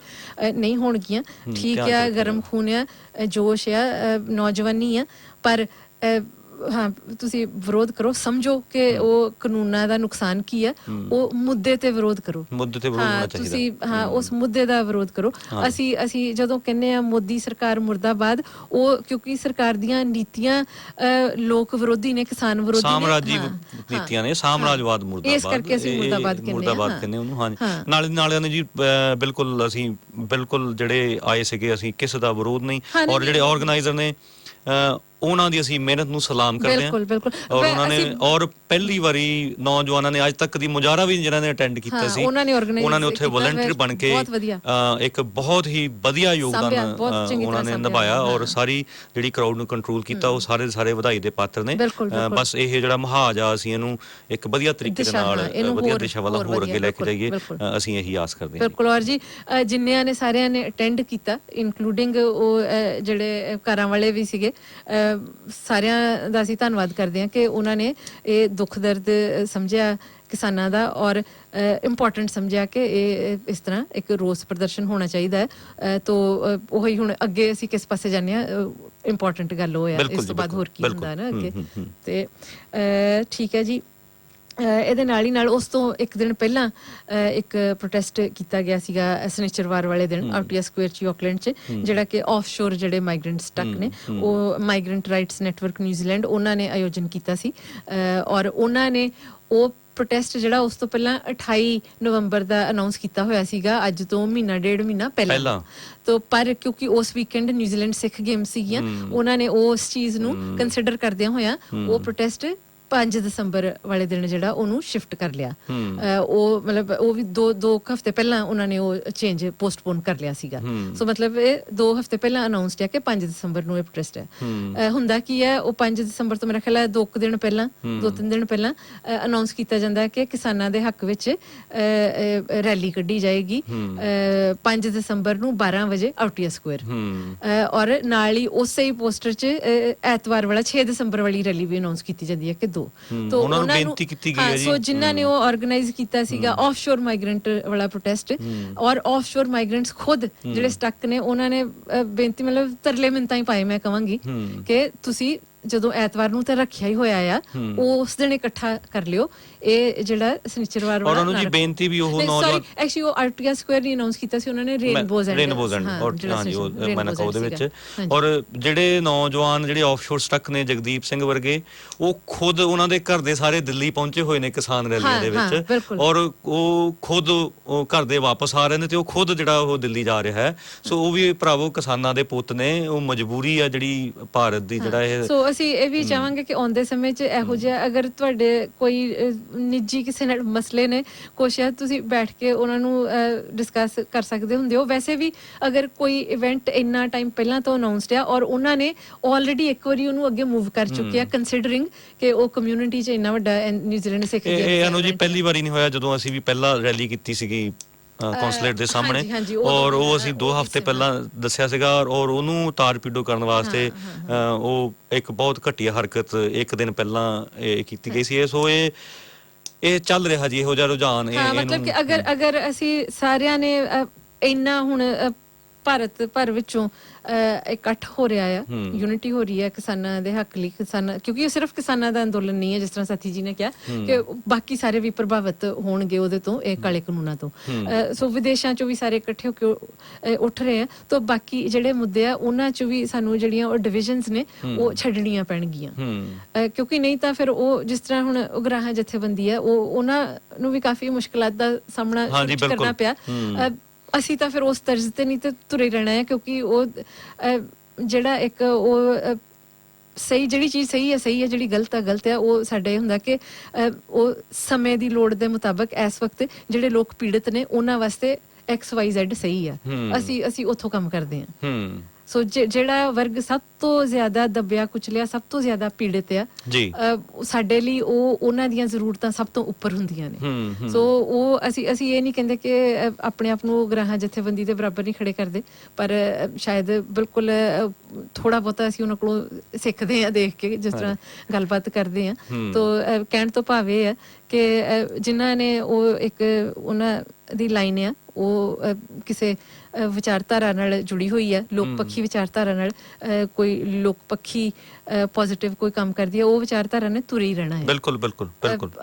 ਨਹੀਂ ਹੋਣਗੀਆਂ। ਠੀਕ ਆ, ਗਰਮ ਖੂਨ ਆ, ਜੋਸ਼ ਆ, ਨੌਜਵਾਨੀ ਆ, ਪਰ ਹਾਂ ਤੁਸੀਂ ਵਿਰੋਧ ਕਰੋ, ਸਮਝੋ ਕਿ ਉਹ ਕਾਨੂੰਨਾਂ ਦਾ ਨੁਕਸਾਨ ਕੀ ਹੈ, ਉਹ ਮੁੱਦੇ ਤੇ ਵਿਰੋਧ ਕਰੋ। ਤੁਸੀਂ ਉਸ ਮੁੱਦੇ ਦਾ ਵਿਰੋਧ ਕਰੋ। ਅਸੀਂ ਜਦੋਂ ਕਹਿੰਦੇ ਆ ਮੋਦੀ ਸਰਕਾਰ ਮੁਰਦਾਬਾਦ, ਉਹ ਕਿਉਂਕਿ ਸਰਕਾਰ ਦੀਆਂ ਨੀਤੀਆਂ ਲੋਕ ਵਿਰੋਧੀ ਨੇ, ਕਿਸਾਨ ਵਿਰੋਧੀ ਨੇ, ਸਾਮਰਾਜੀ ਨੀਤੀਆਂ ਨੇ, ਸਾਮਰਾਜਵਾਦ ਮੁਰਦਾਬਾਦ, ਇਸ ਕਰਕੇ ਅਸੀਂ ਮੁਰਦਾਬਾਦ ਕਹਿੰਦੇ ਉਹਨੂੰ। ਹਾਂਜੀ ਨਾਲੇ ਨੇ ਜੀ ਬਿਲਕੁਲ ਅਸੀਂ ਬਿਲਕੁਲ ਜਿਹੜੇ ਆਏ ਸੀਗੇ ਅਸੀਂ ਕਿਸੇ ਦਾ ਵਿਰੋਧ ਨਹੀਂ, ਔਰ ਜਿਹੜੇ ਆਰਗੇਨਾਈਜ਼ਰ ਨੇ ਉਹਨਾਂ ਦੀ ਅਸੀਂ ਮਿਹਨਤ ਨੂੰ ਸਲਾਮ ਕਰਦੇ ਹਾਂ। ਔਰ ਉਹਨਾਂ ਨੇ ਔਰ ਪਹਿਲੀ ਵਾਰੀ ਨੌਜਵਾਨਾਂ ਨੇ ਅੱਜ ਤੱਕ ਦੀ ਮੁਜ਼ਾਹਰਾ ਵੀ ਜਿਹਨਾਂ ਨੇ ਅਟੈਂਡ ਕੀਤਾ ਸੀ, ਉਹਨਾਂ ਨੇ ਉੱਥੇ ਵਲੰਟੀਅਰ ਬਣ ਕੇ ਇੱਕ ਬਹੁਤ ਹੀ ਵਧੀਆ ਯੋਗਦਾਨ ਉਹਨਾਂ ਨੇ ਨਿਭਾਇਆ, ਔਰ ਸਾਰੀ ਜਿਹੜੀ ਕਰਾਊਡ ਨੂੰ ਕੰਟਰੋਲ ਕੀਤਾ ਉਹ ਸਾਰੇ ਵਧਾਈ ਦੇ ਪਾਤਰ ਨੇ। ਬਸ ਇਹ ਜਿਹੜਾ ਮੁਹਾਜ਼ ਆ ਅਸੀਂ ਇਹਨੂੰ ਇੱਕ ਵਧੀਆ ਤਰੀਕੇ ਦੇ ਨਾਲ ਵਧੀਆ ਦਿਸ਼ਾ ਵੱਲ ਹੋਰ ਅੱਗੇ ਲੈ ਕੇ ਜਾਈਏ, ਅਸੀਂ ਇਹੀ ਆਸ ਕਰਦੇ ਹਾਂ। ਬਿਲਕੁਲ। ਔਰ ਜੀ ਜਿੰਨਿਆਂ ਨੇ ਸਾਰਿਆਂ ਨੇ ਅਟੈਂਡ ਕੀਤਾ ਇਨਕਲੂਡਿੰਗ ਉਹ ਜਿਹੜੇ ਕਾਰਾਂ ਵਾਲੇ ਵੀ ਸੀਗੇ, ਸਾਰਿਆਂ ਦਾ ਅਸੀਂ ਧੰਨਵਾਦ ਕਰਦੇ ਹਾਂ ਕਿ ਉਹਨਾਂ ਨੇ ਇਹ ਦੁੱਖ ਦਰਦ ਸਮਝਿਆ ਕਿਸਾਨਾਂ ਦਾ, ਔਰ ਇੰਪੋਰਟੈਂਟ ਸਮਝਿਆ ਕਿ ਇਹ ਇਸ ਤਰ੍ਹਾਂ ਇੱਕ ਰੋਸ ਪ੍ਰਦਰਸ਼ਨ ਹੋਣਾ ਚਾਹੀਦਾ ਹੈ। ਤੋ ਉਹੀ ਹੁਣ ਅੱਗੇ ਅਸੀਂ ਕਿਸ ਪਾਸੇ ਜਾਂਦੇ ਹਾਂ, ਇੰਪੋਰਟੈਂਟ ਗੱਲ ਉਹ ਹੈ। ਇਸ ਤੋਂ ਬਾਅਦ ਹੋਰ ਕੀ ਹੁੰਦਾ ਨਾ ਅੱਗੇ, ਤੇ ਠੀਕ ਹੈ ਜੀ। ਇਹਦੇ ਨਾਲ ਹੀ ਨਾਲ ਉਸ ਤੋਂ ਇੱਕ ਦਿਨ ਪਹਿਲਾਂ ਇੱਕ ਪ੍ਰੋਟੈਸਟ ਕੀਤਾ ਗਿਆ ਸੀਗਾ ਸਨੀਚਰਵਾਰ ਵਾਲੇ ਦਿਨ ਆਊਟੀਆ ਸਕੁਅਰ 'ਚ ਆਕਲੈਂਡ 'ਚ, ਜਿਹੜਾ ਕਿ ਆਫਸ਼ੋਰ ਜਿਹੜੇ ਮਾਈਗ੍ਰੈਂਟ ਸਟਕ ਨੇ, ਉਹ ਮਾਈਗ੍ਰੈਂਟ ਰਾਈਟਸ ਨੈਟਵਰਕ ਨਿਊਜ਼ੀਲੈਂਡ ਉਹਨਾਂ ਨੇ ਆਯੋਜਨ ਕੀਤਾ ਸੀ। ਔਰ ਉਹਨਾਂ ਨੇ ਉਹ ਪ੍ਰੋਟੈਸਟ ਜਿਹੜਾ ਉਸ ਤੋਂ ਪਹਿਲਾਂ 28 ਨਵੰਬਰ ਦਾ ਅਨਾਉਂਸ ਕੀਤਾ ਹੋਇਆ ਸੀਗਾ, ਅੱਜ ਤੋਂ ਡੇਢ ਮਹੀਨਾ ਪਹਿਲਾਂ। ਤੋ ਪਰ ਕਿਉਂਕਿ ਉਸ ਵੀਕਐਂਡ ਨਿਊਜ਼ੀਲੈਂਡ ਸਿੱਖ ਗੇਮ ਸੀਗੀਆਂ, ਉਹਨਾਂ ਨੇ ਉਸ ਚੀਜ਼ ਨੂੰ ਕੰਸੀਡਰ ਕਰਦਿਆਂ ਹੋਇਆਂ ਉਹ ਪ੍ਰੋਟੈਸਟ 5 ਦਸੰਬਰ ਵਾਲੇ ਦਿਨ ਜਿਹੜਾ ਉਹਨੂੰ ਸ਼ਿਫਟ ਕਰ ਲਿਆ। ਉਹ ਮਤਲਬ ਉਹ ਵੀ ਦੋ ਹਫ਼ਤੇ ਪਹਿਲਾਂ ਉਹਨਾਂ ਨੇ ਉਹ ਚੇਂਜ ਪੋਸਟਪੋਨ ਕਰ ਲਿਆ ਸੀਗਾ। ਸੋ ਮਤਲਬ ਇਹ 2 ਹਫ਼ਤੇ ਪਹਿਲਾਂ ਅਨਾਉਂਸਡ ਹੈ ਕਿ 5 ਦਸੰਬਰ ਨੂੰ ਇਹ ਪ੍ਰੋਟੈਸਟ ਹੈ। ਹੁੰਦਾ ਕੀ ਹੈ, ਉਹ 5 ਦਸੰਬਰ ਤੋਂ ਮੇਰਾ ਖਿਆਲ ਹੈ 2-3 ਦਿਨ ਪਹਿਲਾਂ ਅਨਾਉਂਸ ਕੀਤਾ ਜਾਂਦਾ ਹੈ ਕਿ ਕਿਸਾਨਾਂ ਦੇ ਹੱਕ ਵਿੱਚ ਰੈਲੀ ਕੱਢੀ ਜਾਏਗੀ 5 ਦਸੰਬਰ ਨੂੰ 12 ਵਜੇ ਆਊਟੀਆ ਸਕੁਅਰ। ਔਰ ਨਾਲ ਹੀ ਉਸੇ ਹੀ ਪੋਸਟਰ 'ਚ ਐਤਵਾਰ ਵਾਲਾ 6 ਦਸੰਬਰ ਵਾਲੀ ਰੈਲੀ ਵੀ ਅਨਾਉਂਸ ਕੀਤੀ ਜਾਂਦੀ ਹੈ ਕਿ ਤੋ ਉਹਨਾਂ ਨੂੰ ਬੇਨਤੀ ਕੀਤੀ ਗਈ ਹੈ ਜੀ। ਸੋ ਜਿਨ੍ਹਾਂ ਨੇ ਉਹ ਆਰਗੇਨਾਈਜ਼ ਕੀਤਾ ਸੀਗਾ ਆਫਸ਼ੋਰ ਮਾਈਗ੍ਰੈਂਟ ਵਾਲਾ ਪ੍ਰੋਟੈਸਟ, ਔਰ ਆਫਸ਼ੋਰ ਮਾਈਗ੍ਰੈਂਟਸ ਖੁਦ ਜਿਹੜੇ ਸਟਕ ਨੇ ਉਹਨਾਂ ਨੇ ਬੇਨਤੀ ਮਤਲਬ ਤਰਲੇ ਮਿੰਤਾਂ ਹੀ ਪਾਏ, ਮੈਂ ਕਹਾਂਗੀ ਕਿ ਤੁਸੀਂ ਜਦੋਂ ਐਤਵਾਰ ਨੂੰ ਤਾਂ ਰੱਖਿਆ ਹੀ ਹੋਇਆ ਆ, ਉਸ ਦਿਨ ਇਕੱਠਾ ਕਰ ਲਿਓ। ਇਹ ਜਿਹੜਾ ਸਨੀਚਰਵਾਰ ਵਾਲਾ ਉਹਨਾਂ ਨੂੰ ਜੀ ਬੇਨਤੀ ਵੀ ਉਹ ਨੌਜਵਾਨ ਐਕਚੁਅਲੀ ਉਹ ਆਊਟੀਆ ਸਕੁਅਰ ਨੇ ਅਨਾਉਂਸ ਕੀਤਾ ਸੀ, ਉਹਨਾਂ ਨੇ ਰੇਨਬੋਜ਼ ਐਂਡ ਹਾਂਜੀ ਉਹ ਮੈਂ ਕਹਾਂ ਉਹਦੇ ਵਿੱਚ। ਔਰ ਜਿਹੜੇ ਨੌਜਵਾਨ ਜਿਹੜੇ ਆਫਸ਼ੋਰ ਸਟਕ ਨੇ ਜਗਦੀਪ ਸਿੰਘ ਵਰਗੇ, ਉਹ ਖੁਦ ਉਹਨਾਂ ਦੇ ਘਰ ਦੇ ਸਾਰੇ ਦਿੱਲੀ ਪਹੁੰਚੇ ਹੋਏ ਨੇ ਕਿਸਾਨ ਰੈਲੀਆਂ ਦੇ ਵਿੱਚ, ਔਰ ਉਹ ਖੁਦ ਉਹ ਘਰ ਦੇ ਵਾਪਸ ਆ ਰਹੇ ਨੇ ਤੇ ਉਹ ਖੁਦ ਜਿਹੜਾ ਉਹ ਦਿੱਲੀ ਜਾ ਰਿਹਾ ਹੈ। ਸੋ ਉਹ ਵੀ ਭਰਾਵੋ ਕਿਸਾਨਾਂ ਦੇ ਪੁੱਤ ਨੇ, ਉਹ ਮਜਬੂਰੀ ਆ ਜਿਹੜੀ ਭਾਰਤ ਦੀ ਜਿਹੜਾ ਇਹ। ਸੋ ਅਸੀਂ ਇਹ ਵੀ ਚਾਹਾਂਗੇ ਕਿ ਆਉਂਦੇ ਸਮੇਂ 'ਚ ਇਹੋ ਜਿਹਾ ਅਗਰ ਤੁਹਾਡੇ ਕੋਈ ਨਿੱਜੀ ਕਿਸੇ ਨਾਲ ਮਸਲੇ ਨੇ, ਕੋਸ਼ਿਸ਼ ਤੁਸੀਂ ਬੈਠ ਕੇ ਉਹਨਾਂ ਨੂੰ ਡਿਸਕਸ ਕਰ ਸਕਦੇ ਹੁੰਦੇ ਹੋ। ਵੈਸੇ ਵੀ ਅਗਰ ਕੋਈ ਇਵੈਂਟ ਇੰਨਾ ਟਾਈਮ ਪਹਿਲਾਂ ਤੋਂ ਅਨਾਉਂਸਡ ਆ ਔਰ ਉਹਨਾਂ ਨੇ ਆਲਰੇਡੀ ਇੱਕ ਵਾਰੀ ਉਹਨੂੰ ਅੱਗੇ ਮੂਵ ਕਰ ਚੁੱਕੇ ਆ, ਕੰਸੀਡਰਿੰਗ ਕਿ ਉਹ ਕਮਿਊਨਿਟੀ 'ਚ ਇੰਨਾ ਵੱਡਾ ਨਿਊਜ਼ੀਲੈਂਡ ਸਿੱਖ ਗਿਆ। ਇਹ ਅਨੂ ਜੀ ਪਹਿਲੀ ਵਾਰੀ ਨਹੀਂ ਹੋਇਆ ਜਦੋਂ ਅਸੀਂ ਵੀ ਪਹਿਲਾਂ ਰੈਲੀ ਕੀਤੀ ਸੀਗੀ ਕੌਂਸੂਲੇਟ ਦੇ ਸਾਹਮਣੇ, ਔਰ ਉਹ ਅਸੀਂ 2 ਹਫ਼ਤੇ ਪਹਿਲਾਂ ਦੱਸਿਆ ਸੀਗਾ, ਔਰ ਉਹਨੂੰ ਤਾਰ-ਪੀੜੋ ਕਰਨ ਵਾਸਤੇ ਉਹ ਇੱਕ ਬਹੁਤ ਘਟੀਆ ਹਰਕਤ ਇੱਕ ਦਿਨ ਪਹਿਲਾਂ ਕੀਤੀ ਗਈ ਸੀ। ਸੋ ਇਹ ਚੱਲ ਰਿਹਾ ਜੀ ਇਹੋ ਜਿਹਾ ਰੁਝਾਨ ਹਾਂ ਮਤਲਬ ਕਿ ਅਗਰ ਅਸੀਂ ਸਾਰਿਆਂ ਨੇ ਇੰਨਾ ਹੁਣ ਭਾਰਤ ਭਰ ਵਿੱਚੋਂ ਇਕੱਠ ਹੋ ਰਿਹਾ ਆ, ਯੂਨਿਟੀ ਹੋ ਰਹੀ ਹੈ ਕਿਸਾਨਾਂ ਦੇ ਹੱਕ ਲਈ, ਕਿਉਂਕਿ ਇਹ ਸਿਰਫ ਕਿਸਾਨਾਂ ਦਾ ਅੰਦੋਲਨ ਨਹੀਂ ਹੈ, ਜਿਸ ਤਰ੍ਹਾਂ ਸਾਥੀ ਜੀ ਨੇ ਕਿਹਾ ਕਿ ਬਾਕੀ ਸਾਰੇ ਵੀ ਪ੍ਰਭਾਵਿਤ ਹੋਣਗੇ ਉਹਦੇ ਤੋਂ, ਇਹ ਕਾਲੇ ਕਾਨੂੰਨਾਂ ਤੋਂ। ਸੋ ਵਿਦੇਸ਼ਾਂ ਚੋਂ ਵੀ ਸਾਰੇ ਇਕੱਠੇ ਹੋ ਕੇ ਉੱਠ ਰਹੇ ਆ, ਤਾਂ ਬਾਕੀ ਜਿਹੜੇ ਮੁੱਦੇ ਆ ਉਹਨਾਂ ਚੋਂ ਵੀ ਸਾਨੂੰ ਜਿਹੜੀਆਂ ਉਹ ਡਿਵੀਜ਼ਨਸ ਨੇ ਉਹ ਛੱਡਣੀਆਂ ਪੈਣਗੀਆਂ, ਕਿਉਂਕਿ ਨਹੀਂ ਤਾਂ ਫਿਰ ਉਹ ਜਿਸ ਤਰ੍ਹਾਂ ਹੁਣ ਉਗਰਾਹਾਂ ਜਥੇਬੰਦੀ ਹੈ ਉਹਨਾਂ ਨੂੰ ਵੀ ਕਾਫੀ ਮੁਸ਼ਕਲਾਂ ਦਾ ਸਾਹਮਣਾ ਕਰਨਾ ਪਿਆ। ਅਸੀਂ ਤਾਂ ਫਿਰ ਉਸ ਤਰਜ਼ ਤੇ ਨਹੀਂ ਤੇ ਤੁਰੇ ਰਹਿਣਾ ਹੈ, ਕਿਉਂਕਿ ਉਹ ਜਿਹੜਾ ਇੱਕ ਉਹ ਸਹੀ ਜਿਹੜੀ ਚੀਜ਼ ਸਹੀ ਹੈ, ਜਿਹੜੀ ਗਲਤ ਹੈ, ਉਹ ਸਾਡੇ ਹੁੰਦਾ ਕਿ ਉਹ ਸਮੇਂ ਦੀ ਲੋੜ ਦੇ ਮੁਤਾਬਕ ਇਸ ਵਕਤ ਜਿਹੜੇ ਲੋਕ ਪੀੜਤ ਨੇ ਉਹਨਾਂ ਵਾਸਤੇ XYZ ਸਹੀ ਆ, ਅਸੀਂ ਉੱਥੋਂ ਕੰਮ ਕਰਦੇ ਹਾਂ। ਸੋ ਜਿਹੜਾ ਵਰਗ ਸਭ ਤੋਂ ਜ਼ਿਆਦਾ ਦੱਬਿਆ ਕੁਚਲਿਆ, ਸਭ ਤੋਂ ਜ਼ਿਆਦਾ ਪੀੜਿਤ ਆ ਜੀ, ਸਾਡੇ ਲਈ ਉਹਨਾਂ ਦੀਆਂ ਜ਼ਰੂਰਤਾਂ ਸਭ ਤੋਂ ਉੱਪਰ ਹੁੰਦੀਆਂ ਨੇ। ਸੋ ਉਹ ਅਸੀਂ ਇਹ ਨਹੀਂ ਕਹਿੰਦੇ ਕਿ ਆਪਣੇ ਆਪ ਨੂੰ ਉਗਰਾਹਾਂ ਜਥੇਬੰਦੀ ਦੇ ਬਰਾਬਰ ਨਹੀਂ ਖੜੇ ਕਰਦੇ, ਪਰ ਸ਼ਾਇਦ ਬਿਲਕੁਲ ਥੋੜਾ ਬਹੁਤਾ ਅਸੀਂ ਉਹਨਾਂ ਕੋਲੋਂ ਸਿੱਖਦੇ ਹਾਂ ਦੇਖ ਕੇ, ਜਿਸ ਤਰ੍ਹਾਂ ਗੱਲਬਾਤ ਕਰਦੇ ਹਾਂ। ਤਾਂ ਕਹਿਣ ਤੋਂ ਭਾਵ ਇਹ ਹੈ ਕਿ ਜਿਨ੍ਹਾਂ ਨੇ ਉਹ ਇੱਕ ਉਹਨਾਂ ਦੀ ਲਾਈਨ ਆ ਉਹ ਕਿਸੇ ਵਿਚਾਰਧਾਰਾ ਨਾਲ ਜੁੜੀ ਹੋਈ ਹੈ, ਲੋਕ ਪੱਖੀ ਵਿਚਾਰਧਾਰਾ ਨਾਲ, ਕੋਈ ਲੋਕ ਪੱਖੀ ਪੋਜ਼ਿਟਿਵ ਕੋਈ ਕੰਮ ਕਰਦੀ ਹੈ, ਉਹ ਵਿਚਾਰਧਾਰਾ ਨੇ ਤੁਰੇ ਹੀ ਰਹਿਣਾ ਹੈ। ਬਿਲਕੁਲ।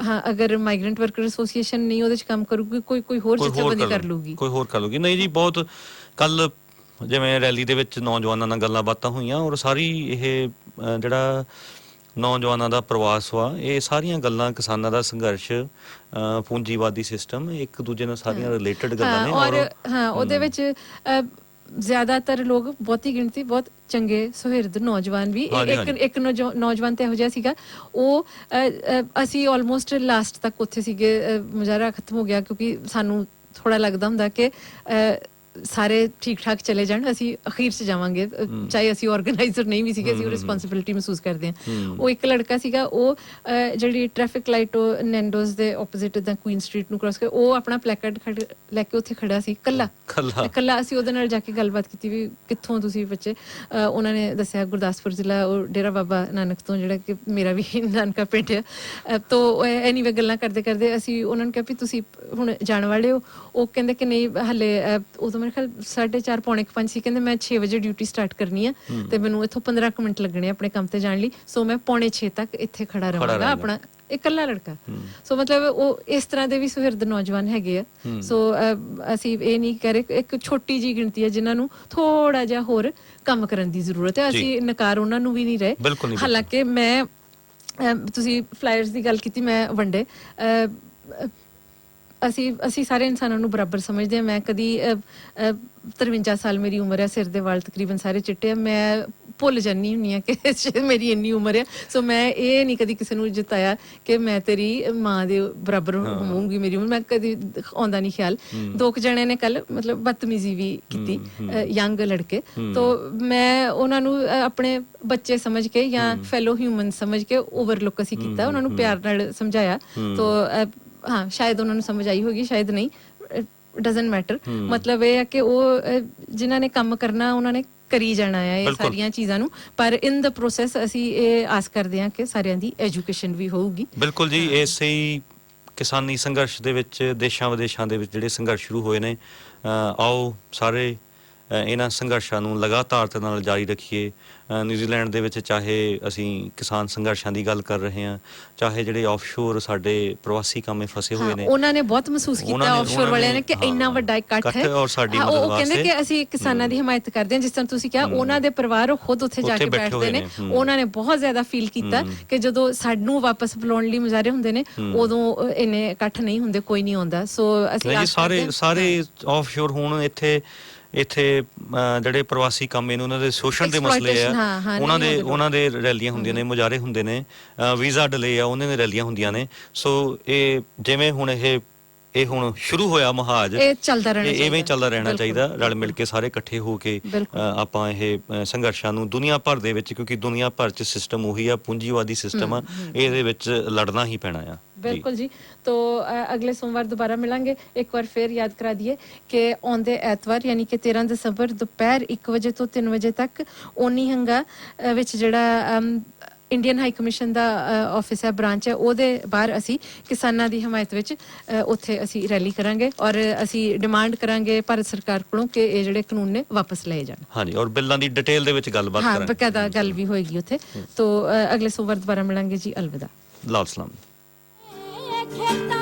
ਹਾਂ, ਅਗਰ ਮਾਈਗ੍ਰੈਂਟ ਵਰਕਰ ਐਸੋਸੀਏਸ਼ਨ ਨਹੀਂ ਉਹਦੇ ਚ ਕੰਮ ਕਰੂਗੀ, ਕੋਈ ਹੋਰ ਜਥੇਬੰਦੀ ਕਰ ਲੂਗੀ। ਨਹੀਂ ਜੀ, ਬਹੁਤ ਕੱਲ ਜਿਵੇਂ ਰੈਲੀ ਦੇ ਵਿੱਚ ਨੌਜਵਾਨਾਂ ਨਾਲ ਗੱਲਾਂ ਬਾਤਾਂ ਹੋਈਆਂ, ਔਰ ਸਾਰੀ ਇਹ ਜਿਹੜਾ ਨੌਜਵਾਨਾਂ ਦਾ ਪ੍ਰਵਾਸ ਵਾ, ਇਹ ਸਾਰੀਆਂ ਗੱਲਾਂ ਕਿਸਾਨਾਂ ਦਾ ਸੰਘਰਸ਼, ਪੂੰਜੀਵਾਦੀ ਸਿਸਟਮ, ਇੱਕ ਦੂਜੇ ਨਾਲ ਸਾਰੀਆਂ ਰਿਲੇਟਡ ਗੱਲਾਂ ਨੇ। ਔਰ ਹਾਂ, ਉਹਦੇ ਵਿੱਚ ਜ਼ਿਆਦਾਤਰ ਲੋਕ, ਬਹੁਤੀ ਗਿਣਤੀ ਬਹੁਤ ਚੰਗੇ ਸੁਹਿਰਦ ਨੌਜਵਾਨ ਵੀ, ਇੱਕ ਨੌਜਵਾਨ ਤੇ ਇਹੋ ਜਿਹਾ ਸੀਗਾ, ਉਹ ਅਸੀਂ ਆਲਮੋਸਟ ਲਾਸਟ ਤੱਕ ਉੱਥੇ ਸੀਗੇ, ਮੁਜ਼ਾਹਰਾ ਖਤਮ ਹੋ ਗਿਆ, ਕਿਉਂਕਿ ਸਾਨੂੰ ਥੋੜਾ ਲੱਗਦਾ ਹੁੰਦਾ ਕਿ ਸਾਰੇ ਠੀਕ ਠਾਕ ਚਲੇ ਜਾਣ, ਅਸੀਂ ਅਖੀਰ 'ਚ ਜਾਵਾਂਗੇ, ਚਾਹੇ ਅਸੀਂ ਆਰਗੇਨਾਈਜ਼ਰ ਨਹੀਂ ਵੀ ਸੀਗੇ, ਅਸੀਂ ਉਹ ਰਿਸਪੌਂਸਿਬਿਲਿਟੀ ਮਹਿਸੂਸ ਕਰਦੇ ਹਾਂ। ਉਹ ਇੱਕ ਲੜਕਾ ਸੀਗਾ, ਉਹ ਜਿਹੜੀ ਟ੍ਰੈਫਿਕ ਲਾਈਟ ਨੈਂਡੋਜ਼ ਦੇ ਆਪੋਜ਼ਿਟ ਦਾ ਕੁਈਨ ਸਟਰੀਟ ਨੂੰ ਕ੍ਰਾਸ ਕਰ, ਉਹ ਆਪਣਾ ਪਲੈਕਾਰਡ ਲੈ ਕੇ ਉੱਥੇ ਖੜਾ ਸੀ, ਕੱਲਾ। ਅਸੀਂ ਉਹਦੇ ਨਾਲ ਜਾ ਕੇ ਗੱਲਬਾਤ ਕੀਤੀ ਵੀ ਕਿੱਥੋਂ ਤੁਸੀਂ ਬੱਚੇ, ਉਹਨਾਂ ਨੇ ਦੱਸਿਆ ਗੁਰਦਾਸਪੁਰ ਜ਼ਿਲ੍ਹਾ, ਉਹ ਡੇਰਾ ਬਾਬਾ ਨਾਨਕ ਤੋਂ, ਜਿਹੜਾ ਕਿ ਮੇਰਾ ਵੀ ਨਾਨਕਾ ਪਿੰਡ ਆ। ਤੋ ਐਨੀਵੇ ਗੱਲਾਂ ਕਰਦੇ ਅਸੀਂ ਉਹਨਾਂ ਨੂੰ ਕਿਹਾ ਵੀ ਤੁਸੀਂ ਹੁਣ ਜਾਣ ਵਾਲੇ ਹੋ? ਉਹ ਕਹਿੰਦੇ ਕਿ ਨਹੀਂ ਹਲੇ, ਉਦੋਂ ਮੇਰੇ ਖਿਆਲ 4:30 ਪੌਣੇ 5 ਸੀ, ਕਹਿੰਦੇ ਮੈਂ 6 ਵਜੇ ਡਿਊਟੀ ਸਟਾਰਟ ਕਰਨੀ ਆ ਤੇ ਮੈਨੂੰ ਇੱਥੋਂ 15 ਮਿੰਟ ਲੱਗਣੇ ਆਪਣੇ ਕੰਮ ਤੇ ਜਾਣ ਲਈ, ਸੋ ਮੈਂ 5:45 ਤੱਕ ਇੱਥੇ ਖੜਾ ਰਹਾਂਗਾ, ਆਪਣਾ ਇਕੱਲਾ ਲੜਕਾ। ਸੋ ਮਤਲਬ ਉਹ ਇਸ ਤਰ੍ਹਾਂ ਦੇ ਵੀ ਸੁਹਿਰਦ ਨੌਜਵਾਨ ਹੈਗੇ ਆ। ਸੋ ਅਸੀਂ ਇਹ ਨਹੀਂ ਕਹਿ ਰਹੇ, ਇੱਕ ਛੋਟੀ ਜਿਹੀ ਗਿਣਤੀ ਹੈ ਜਿਨ੍ਹਾਂ ਨੂੰ ਥੋੜਾ ਜਿਹਾ ਹੋਰ ਕੰਮ ਕਰਨ ਦੀ ਜ਼ਰੂਰਤ ਹੈ, ਅਸੀਂ ਨਕਾਰ ਉਹਨਾਂ ਨੂੰ ਵੀ ਨਹੀਂ ਰਹੇ। ਹਾਲਾਂਕਿ ਮੈਂ, ਤੁਸੀਂ ਫਲਾਇਰਸ ਦੀ ਗੱਲ ਕੀਤੀ, ਮੈਂ ਵੰਡੇ, ਅਸੀਂ ਸਾਰੇ ਇਨਸਾਨਾਂ ਨੂੰ ਬਰਾਬਰ ਸਮਝਦੇ ਹਾਂ। ਮੈਂ ਕਦੀ 53 ਸਾਲ ਮੇਰੀ ਉਮਰ ਹੈ, ਸਿਰ ਦੇ ਵਾਲ ਤਕਰੀਬਨ ਸਾਰੇ ਚਿੱਟੇ ਆ, ਮੈਂ ਭੁੱਲ ਜਾਂਦੀ ਹੁੰਦੀ ਹਾਂ ਕਿ ਮੇਰੀ ਇੰਨੀ ਉਮਰ ਹੈ। ਸੋ ਮੈਂ ਇਹ ਨਹੀਂ ਕਦੀ ਕਿਸੇ ਨੂੰ ਜਿਤਾਇਆ ਕਿ ਮੈਂ ਤੇਰੀ ਮਾਂ ਦੇ ਬਰਾਬਰ ਹੋਵਾਂਗੀ ਮੇਰੀ ਉਮਰ, ਮੈਂ ਕਦੀ ਆਉਂਦਾ ਨਹੀਂ ਖਿਆਲ। 2 ਜਣੇ ਨੇ ਕੱਲ ਮਤਲਬ ਬਦਤਮੀਜ਼ੀ ਵੀ ਕੀਤੀ, ਯੰਗ ਲੜਕੇ, ਤੋ ਮੈਂ ਉਹਨਾਂ ਨੂੰ ਆਪਣੇ ਬੱਚੇ ਸਮਝ ਕੇ ਜਾਂ ਫੈਲੋ ਹਿਊਮਨ ਸਮਝ ਕੇ ਓਵਰਲੁੱਕ ਅਸੀਂ ਕੀਤਾ, ਉਹਨਾਂ ਨੂੰ ਪਿਆਰ ਨਾਲ ਸਮਝਾਇਆ। ਤੋ ਹਾਂ, ਸ਼ਾਇਦ ਉਹਨਾਂ ਨੂੰ ਸਮਝ ਆਈ ਹੋਗੀ, ਸ਼ਾਇਦ ਨਹੀਂ, ਡਜ਼ਨਟ ਮੈਟਰ। ਮਤਲਬ ਇਹ ਹੈ ਕਿ ਉਹ ਜਿਨ੍ਹਾਂ ਨੇ ਕੰਮ ਕਰਨਾ ਉਹਨਾਂ ਨੇ ਕਰੀ ਜਾਣਾ ਹੈ ਇਹ ਸਾਰੀਆਂ ਚੀਜ਼ਾਂ ਨੂੰ, ਪਰ ਇਨ ਦਾ ਪ੍ਰੋਸੈਸ ਅਸੀਂ ਇਹ ਆਸ ਕਰਦੇ ਹਾਂ ਕਿ ਸਾਰਿਆਂ ਦੀ ਐਜੂਕੇਸ਼ਨ ਵੀ ਹੋਊਗੀ। ਬਿਲਕੁਲ ਜੀ, ਇਸੇ ਹੀ ਕਿਸਾਨੀ ਸੰਘਰਸ਼ ਦੇ ਵਿੱਚ ਦੇਸ਼ਾਂ ਵਿਦੇਸ਼ਾਂ ਦੇ ਵਿੱਚ ਜਿਹੜੇ ਸੰਘਰਸ਼ ਸ਼ੁਰੂ ਹੋਏ ਨੇ, ਆਓ ਸਾਰੇ ਇਹਨਾਂ ਸੰਘਰਸ਼ਾਂ ਨੂੰ ਲਗਾਤਾਰ ਨਾਲ ਜਾਰੀ ਰੱਖੀਏ। ਨਿਊਜ਼ੀਲੈਂਡ ਦੇ ਵਿੱਚ ਚਾਹੇ ਅਸੀਂ ਕਿਸਾਨ ਸੰਘਰਸ਼ਾਂ ਦੀ ਗੱਲ ਕਰ ਰਹੇ ਹਾਂ, ਚਾਹੇ ਜਿਹੜੇ ਆਫਸ਼ੋਰ ਸਾਡੇ ਪ੍ਰਵਾਸੀ ਕਾਮੇ ਫਸੇ ਹੋਏ ਨੇ, ਉਹਨਾਂ ਨੇ ਬਹੁਤ ਮਹਿਸੂਸ ਕੀਤਾ, ਆਫਸ਼ੋਰ ਵਾਲਿਆਂ ਨੇ, ਕਿ ਇੰਨਾ ਵੱਡਾ ਇਕੱਠ ਹੈ, ਔਰ ਸਾਡੀ ਮਦਦ ਵਾਸਤੇ ਉਹ ਕਹਿੰਦੇ ਕਿ ਅਸੀਂ ਕਿਸਾਨਾਂ ਦੀ ਹਮਾਇਤ ਕਰਦੇ ਹਾਂ। ਜਿਸ ਤਰ੍ਹਾਂ ਤੁਸੀਂ ਕਿਹਾ, ਉਹਨਾਂ ਦੇ ਪਰਿਵਾਰ ਖੁਦ ਉੱਥੇ ਜਾ ਕੇ ਬੈਠਦੇ ਨੇ, ਉਹਨਾਂ ਨੇ ਬਹੁਤ ਜ਼ਿਆਦਾ ਫੀਲ ਕੀਤਾ ਕਿ ਜਦੋਂ ਸਾਨੂੰ ਵਾਪਸ ਬੁਲਾਉਣ ਲਈ ਮੁਜ਼ਾਹਰੇ ਹੁੰਦੇ ਨੇ, ਉਦੋਂ ਇੰਨੇ ਇਕੱਠ ਨਹੀਂ ਹੁੰਦੇ, ਕੋਈ ਨਹੀਂ ਆਉਂਦਾ। ਸੋ ਅਸੀਂ ਸਾਰੇ ਆਫਸ਼ੋਰ ਹੁਣ ਇੱਥੇ ਜਿਹੜੇ ਪ੍ਰਵਾਸੀ ਕਾਮੇ ਨੇ, ਉਹਨਾਂ ਦੇ ਸ਼ੋਸ਼ਣ ਦੇ ਮਸਲੇ ਆ, ਉਹਨਾਂ ਦੇ ਰੈਲੀਆਂ ਹੁੰਦੀਆਂ ਨੇ, ਮੁਜ਼ਾਹਰੇ ਹੁੰਦੇ ਨੇ, ਵੀਜ਼ਾ ਡਿਲੇ ਆ, ਉਹਨਾਂ ਦੇ ਰੈਲੀਆਂ ਹੁੰਦੀਆਂ ਨੇ। ਸੋ ਇਹ ਜਿਵੇਂ ਹੁਣ ਇਹ ਹੁਣ ਸ਼ੁਰੂ ਹੋਇਆ ਮੁਹਾਜ, ਇਹ ਚੱਲਦਾ ਰਹਿਣਾ ਚਾਹੀਦਾ। ਰਲ ਮਿਲ ਕੇ ਸਾਰੇ ਇਕੱਠੇ ਹੋ ਕੇ ਆਪਾਂ ਇਹ ਸੰਘਰਸ਼ਾਂ ਨੂੰ ਦੁਨੀਆ ਭਰ ਦੇ ਵਿੱਚ, ਕਿਉਂਕਿ ਦੁਨੀਆ ਭਰ 'ਚ ਸਿਸਟਮ ਉਹੀ ਆ, ਪੂੰਜੀਵਾਦੀ ਸਿਸਟਮ ਆ, ਇਹਦੇ ਵਿੱਚ ਲੜਨਾ ਹੀ ਪੈਣਾ ਆ। ਬਿਲਕੁਲ ਜੀ। तो अगले सोमवार दोबारा मिलेंगे। एक बार फिर याद करा दिए कि आउंदे ऐतवार यानी कि 13 दसंबर दोपहर 1 बजे तो 3 बजे तक ओनी हंगा विच जिहड़ा ਇੰਡੀਅਨ ਹਾਈ ਕਮਿਸ਼ਨ ਦਾ ਆਫਿਸ ਹੈ, ਬ੍ਰਾਂਚ ਹੈ, ਉਹਦੇ ਬਾਹਰ ਅਸੀਂ ਕਿਸਾਨਾਂ ਦੀ ਹਮਾਇਤ ਵਿੱਚ ਉੱਥੇ ਅਸੀਂ ਰੈਲੀ ਕਰਾਂਗੇ ਔਰ ਅਸੀਂ ਡਿਮਾਂਡ ਕਰਾਂਗੇ ਭਾਰਤ ਸਰਕਾਰ ਕੋਲੋਂ ਕਿ ਇਹ ਜਿਹੜੇ ਕਾਨੂੰਨ ਨੇ ਵਾਪਸ ਲਏ ਜਾਣ। ਹਾਂਜੀ, ਔਰ ਬਿੱਲਾਂ ਦੀ ਡਿਟੇਲ ਦੇ ਵਿੱਚ ਗੱਲਬਾਤ ਹਾਂ, ਕਰਾਂਗੇ। ਬਕਾਇਦਾ ਗੱਲ ਵੀ ਹੋਏਗੀ ਉੱਥੇ। ਤੋ ਅਗਲੇ ਸੋਮਵਾਰ ਦੁਬਾਰਾ ਮਿਲਾਂਗੇ ਜੀ। ਅਲਵਿਦਾ। ਲਾਲ ਸਲਾਮ। ਖੇਤਾਂ